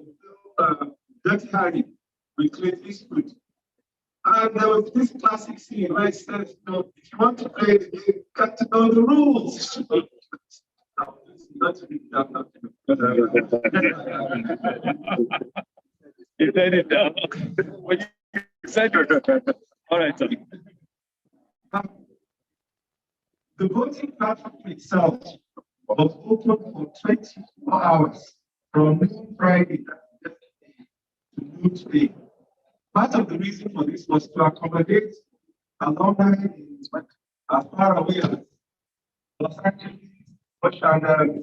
Dirty Harry with Clint Eastwood. And there was this classic scene where it says, if you want to play the game, you got to know the rules. You said it down. When you said it. All right, sorry. The voting platform itself was open for 24 hours from noon Friday to noon today. Part of the reason for this was to accommodate alumni as far away as Los Angeles,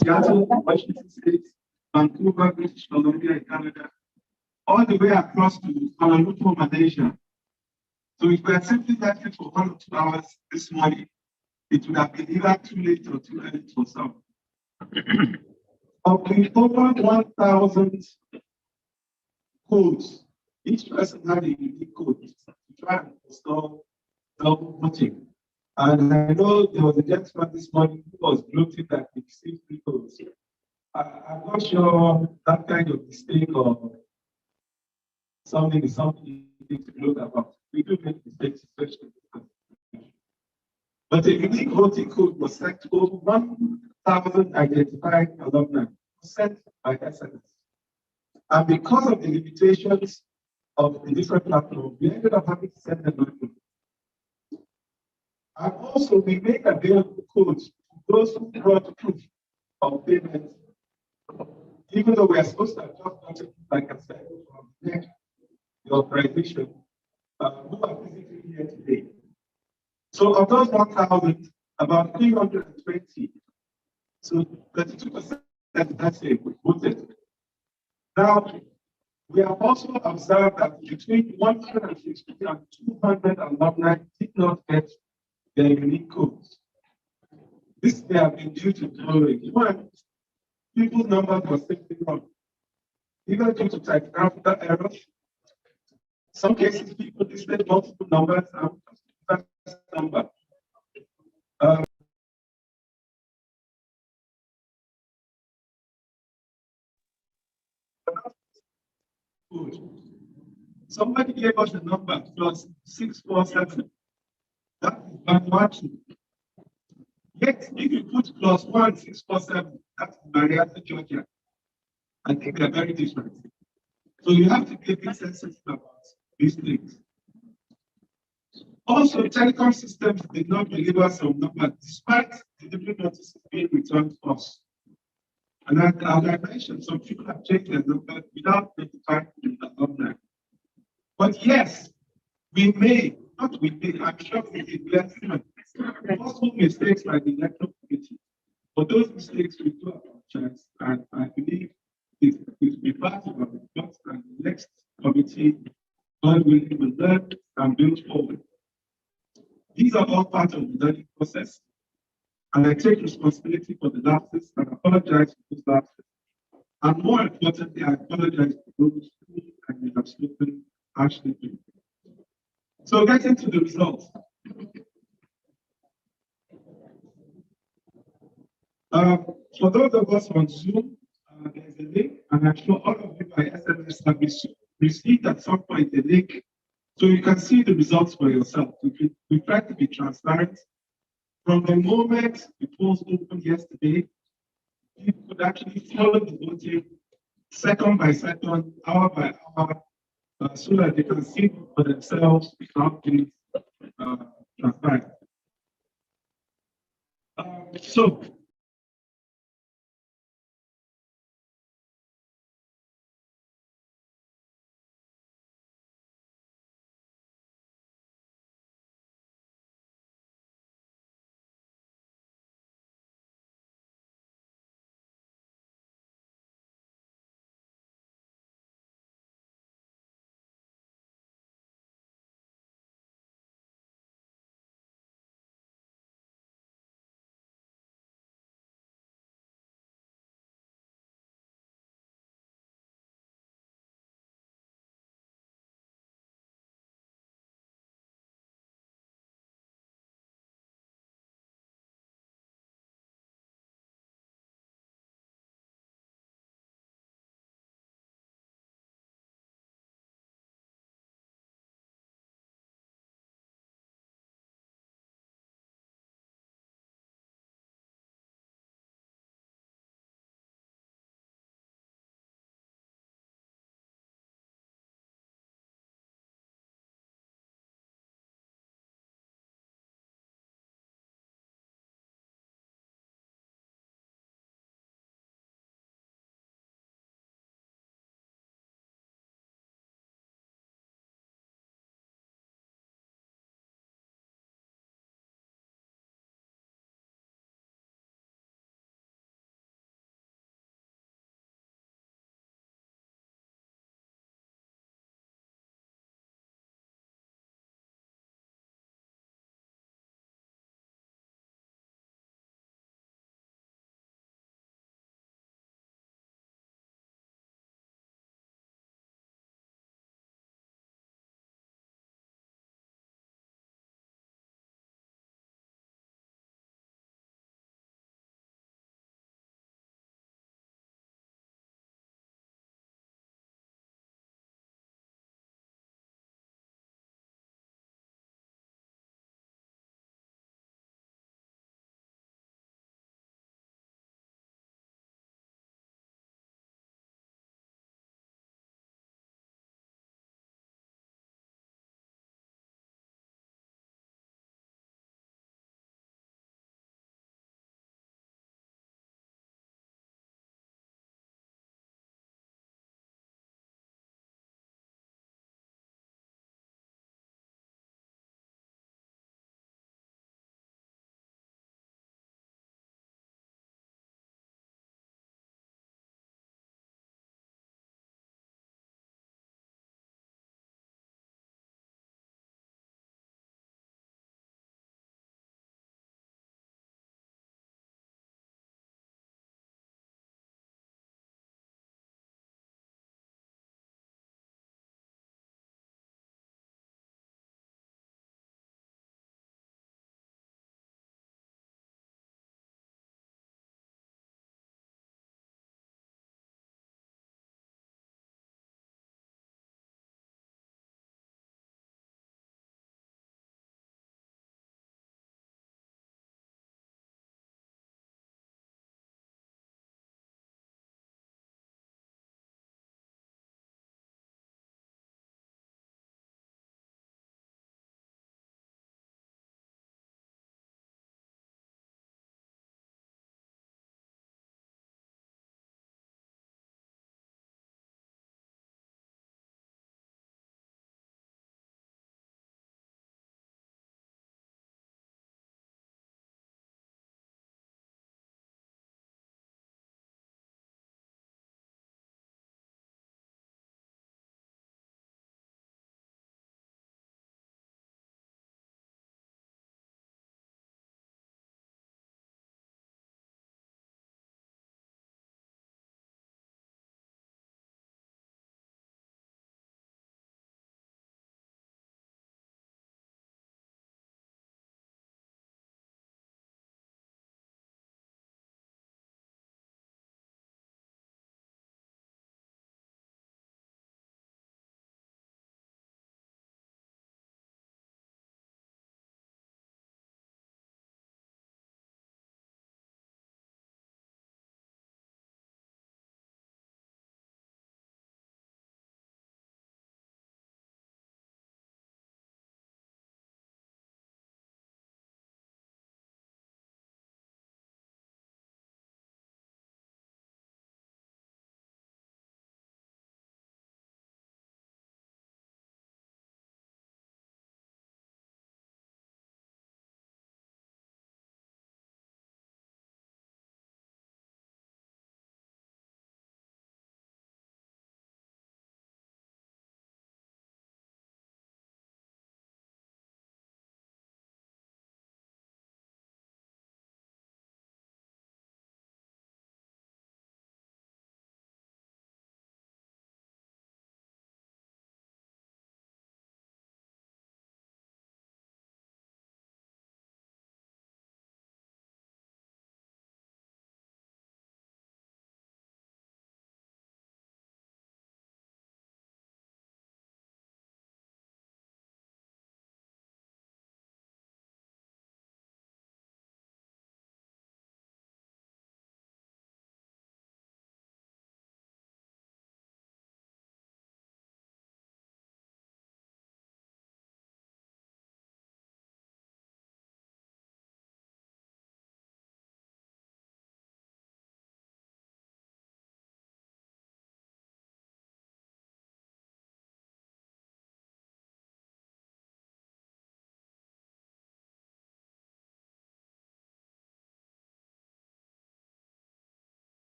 Seattle, Washington State, Vancouver, British Columbia, and Canada, all the way across to Kuala Lumpur, Malaysia. So if we had simply left it for 1 or 2 hours this morning, it would have been either too late or too early for some. Of the over 1,000 codes, each person had a unique code to try and install self-voting. And I know there was a gentleman this morning who was gloating that he received 3 codes. I'm not sure that kind of mistake or something is something you need to gloat about. We do make mistakes, especially. But a unique voting code was sent to over 1,000 identified alumni, sent by SMS. And because of the limitations of the different platforms, we ended up having to send them manually. And also, we make available codes to those who brought proof of payment, even though we are supposed to have just gotten, like I said, from the authorization, who are physically here today. So of those 1,000, about 320, so 32%, that's it, voted. Now, we have also observed that between 150 and 200 alumni did not get their unique codes. This may have been due to the following. One, people's numbers were simply wrong, either due to typographical errors. Some cases, people listed multiple numbers and first number. Somebody gave us a number plus 647. That is Vanuatu. Yet, if you put plus 1647, that's Marietta, Georgia. I think they're very different. So you have to be a bit sensitive about these things. Also, telecom systems did not deliver some numbers despite delivery notices being returned to us. And as I mentioned, some people have changed their numbers without notifying the alumni. But yes, we may, not we may, I'm sure we did less possible mistakes by the electoral committee. For those mistakes, we do apologize, and I believe it will be part of our report, and the next committee, God willing, will learn and build forward. These are all part of the learning process, and I take responsibility for the lapses and apologize for those lapses. And more importantly, I apologize to those who I may have spoken harshly to. So getting to the results. For those of us on Zoom, there's a link, and I'm sure all of you by SMS have received at some point a link, so you can see the results for yourself. We try to be transparent. From the moment the polls opened yesterday, people could actually follow the voting second by second, hour by hour, so that they can see for themselves without being transparent. So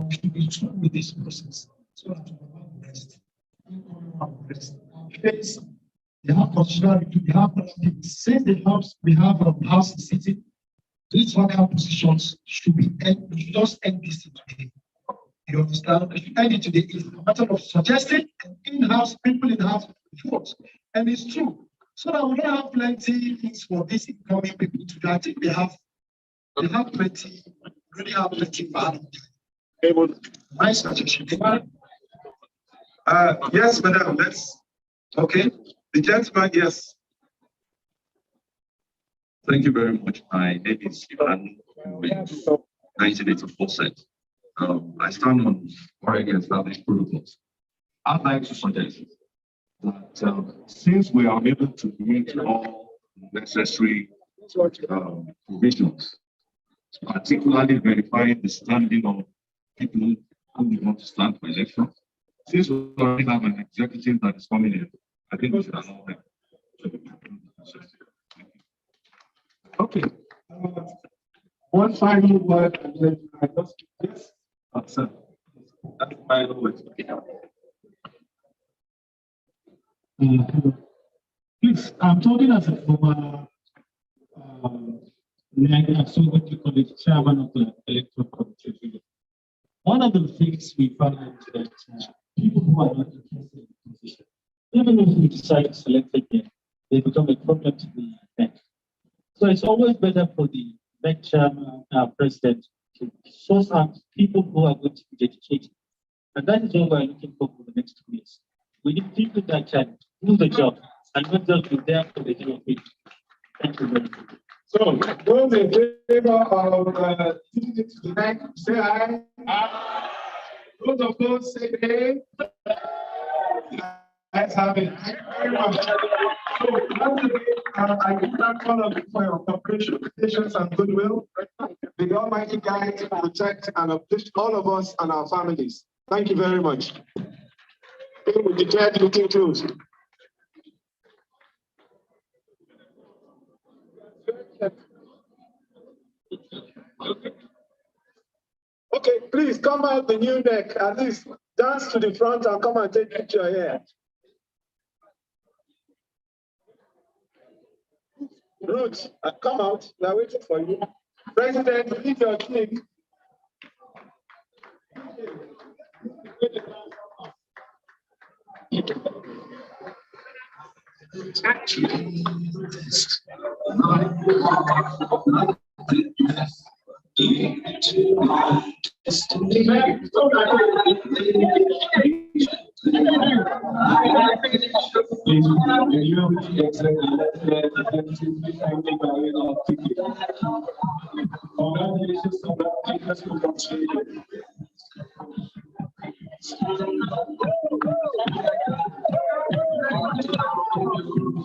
should be true with this process. So that we First, they have constitutionality, they have politics. Since the house, we have house sitting, these vacant positions should be end. We should just end this today. You understand? We should end it today. It's a matter of suggesting and in-house people in the house vote. And it's true. So that we don't have plenty things for these incoming people to do. I think they have plenty, really have plenty for my suggestion. Yes, madam, okay. The gentleman, yes. Thank you very much. My name is Ivan with 1984 set. I stand on already established protocols. I'd like to suggest that since we are able to meet all necessary provisions, particularly verifying the standing of people who want to stand for election, since we already have an executive that is coming in, I think we should allow them. Okay. One final word, and then I just yes. That's final word. Please, I'm talking as a former chairman of the electoral committee. One of the things we found that people who are not interested in the position, even if we decide to select again, they become a problem to the bank. So it's always better for the bank chairman, president, to source out people who are going to be dedicated. And that is what we're looking for the next 2 years. We need people that can do the job and not just be there for the job of it. Thank you very much. So, those in favor of taking it to the next, say aye. Aye. Those opposed, say nay. Let's have it. Thank you very much. So, once again, I give back all of you for your cooperation, patience, and goodwill. May the Almighty guide, protect, and uplift all of us and our families. Thank you very much. We declare the meeting closed. Okay, please come out the new neck. At least dance to the front and come and take a picture here. Ruth, come out. We are waiting for you. President, leave your click.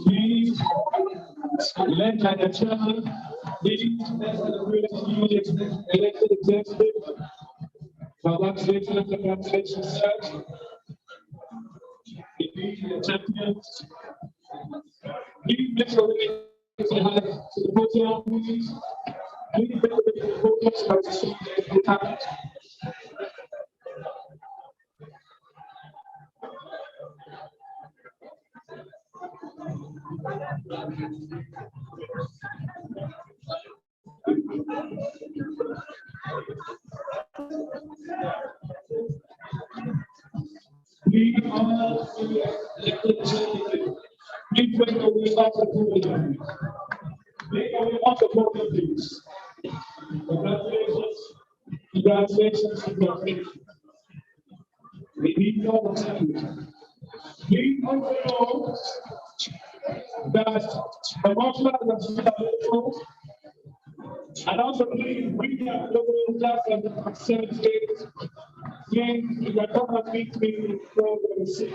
Please, let the chairman, please, elected executive, congratulations, sir. Champions, please make sure to the podium, please. Please make sure the podium. We are please bring the way up the podium. Bring the way up the podium, please. Congratulations. Congratulations. Congratulations. We need your attention. We also know that the martial arts are available. And also please bring your global class and the consent states. Then you can come and meet me before the receipt.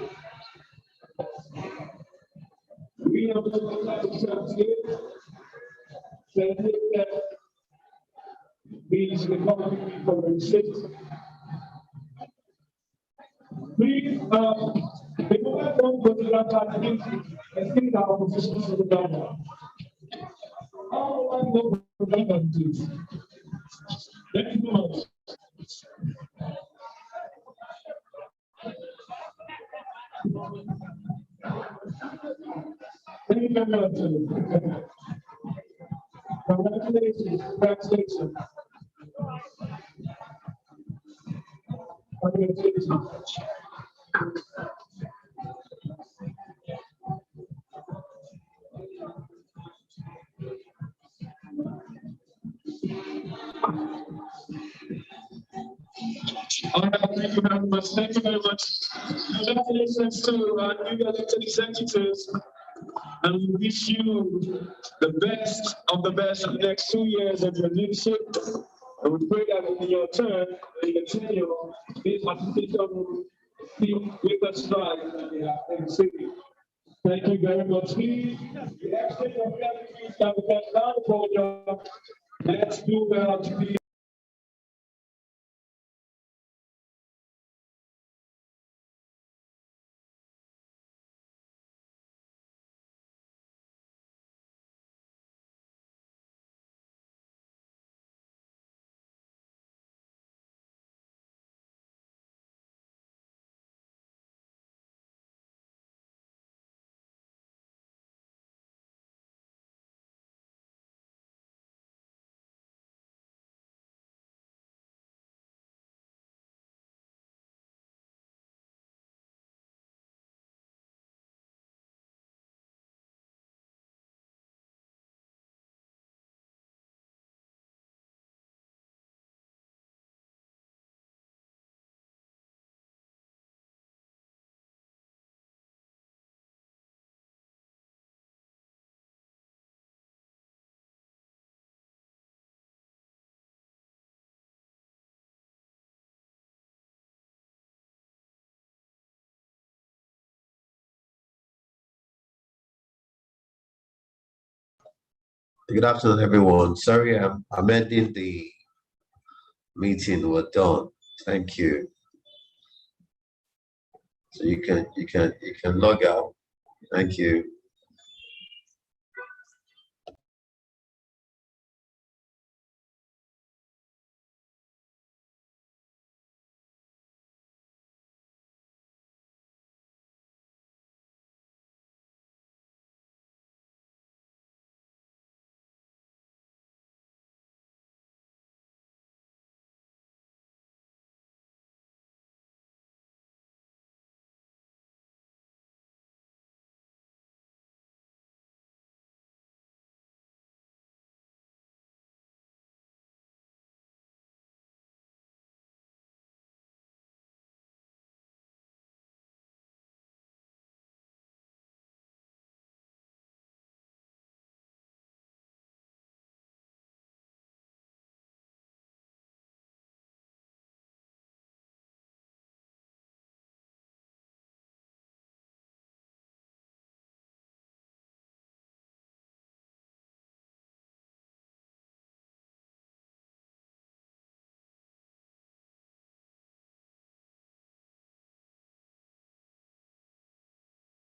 We have global class and states. Then we should come and meet me for the receipt. Please, the moment don't go to that part, I think our positions will be done. All one please. Thank you very much. Thank you very much. Congratulations. Congratulations. Congratulations. All right, thank you very much. Thank you very much. Congratulations to our new elected executives. And we wish you the best of the best for the next 2 years of your leadership. And we pray that in your turn, in your tenure, this participation will be with us strive in the city. Thank you very much. Please, the exchange of gratitude that we can now for your let's do that to be. Good afternoon, everyone. Sorry, I'm ending the meeting. We're done. Thank you. So you can log out. Thank you.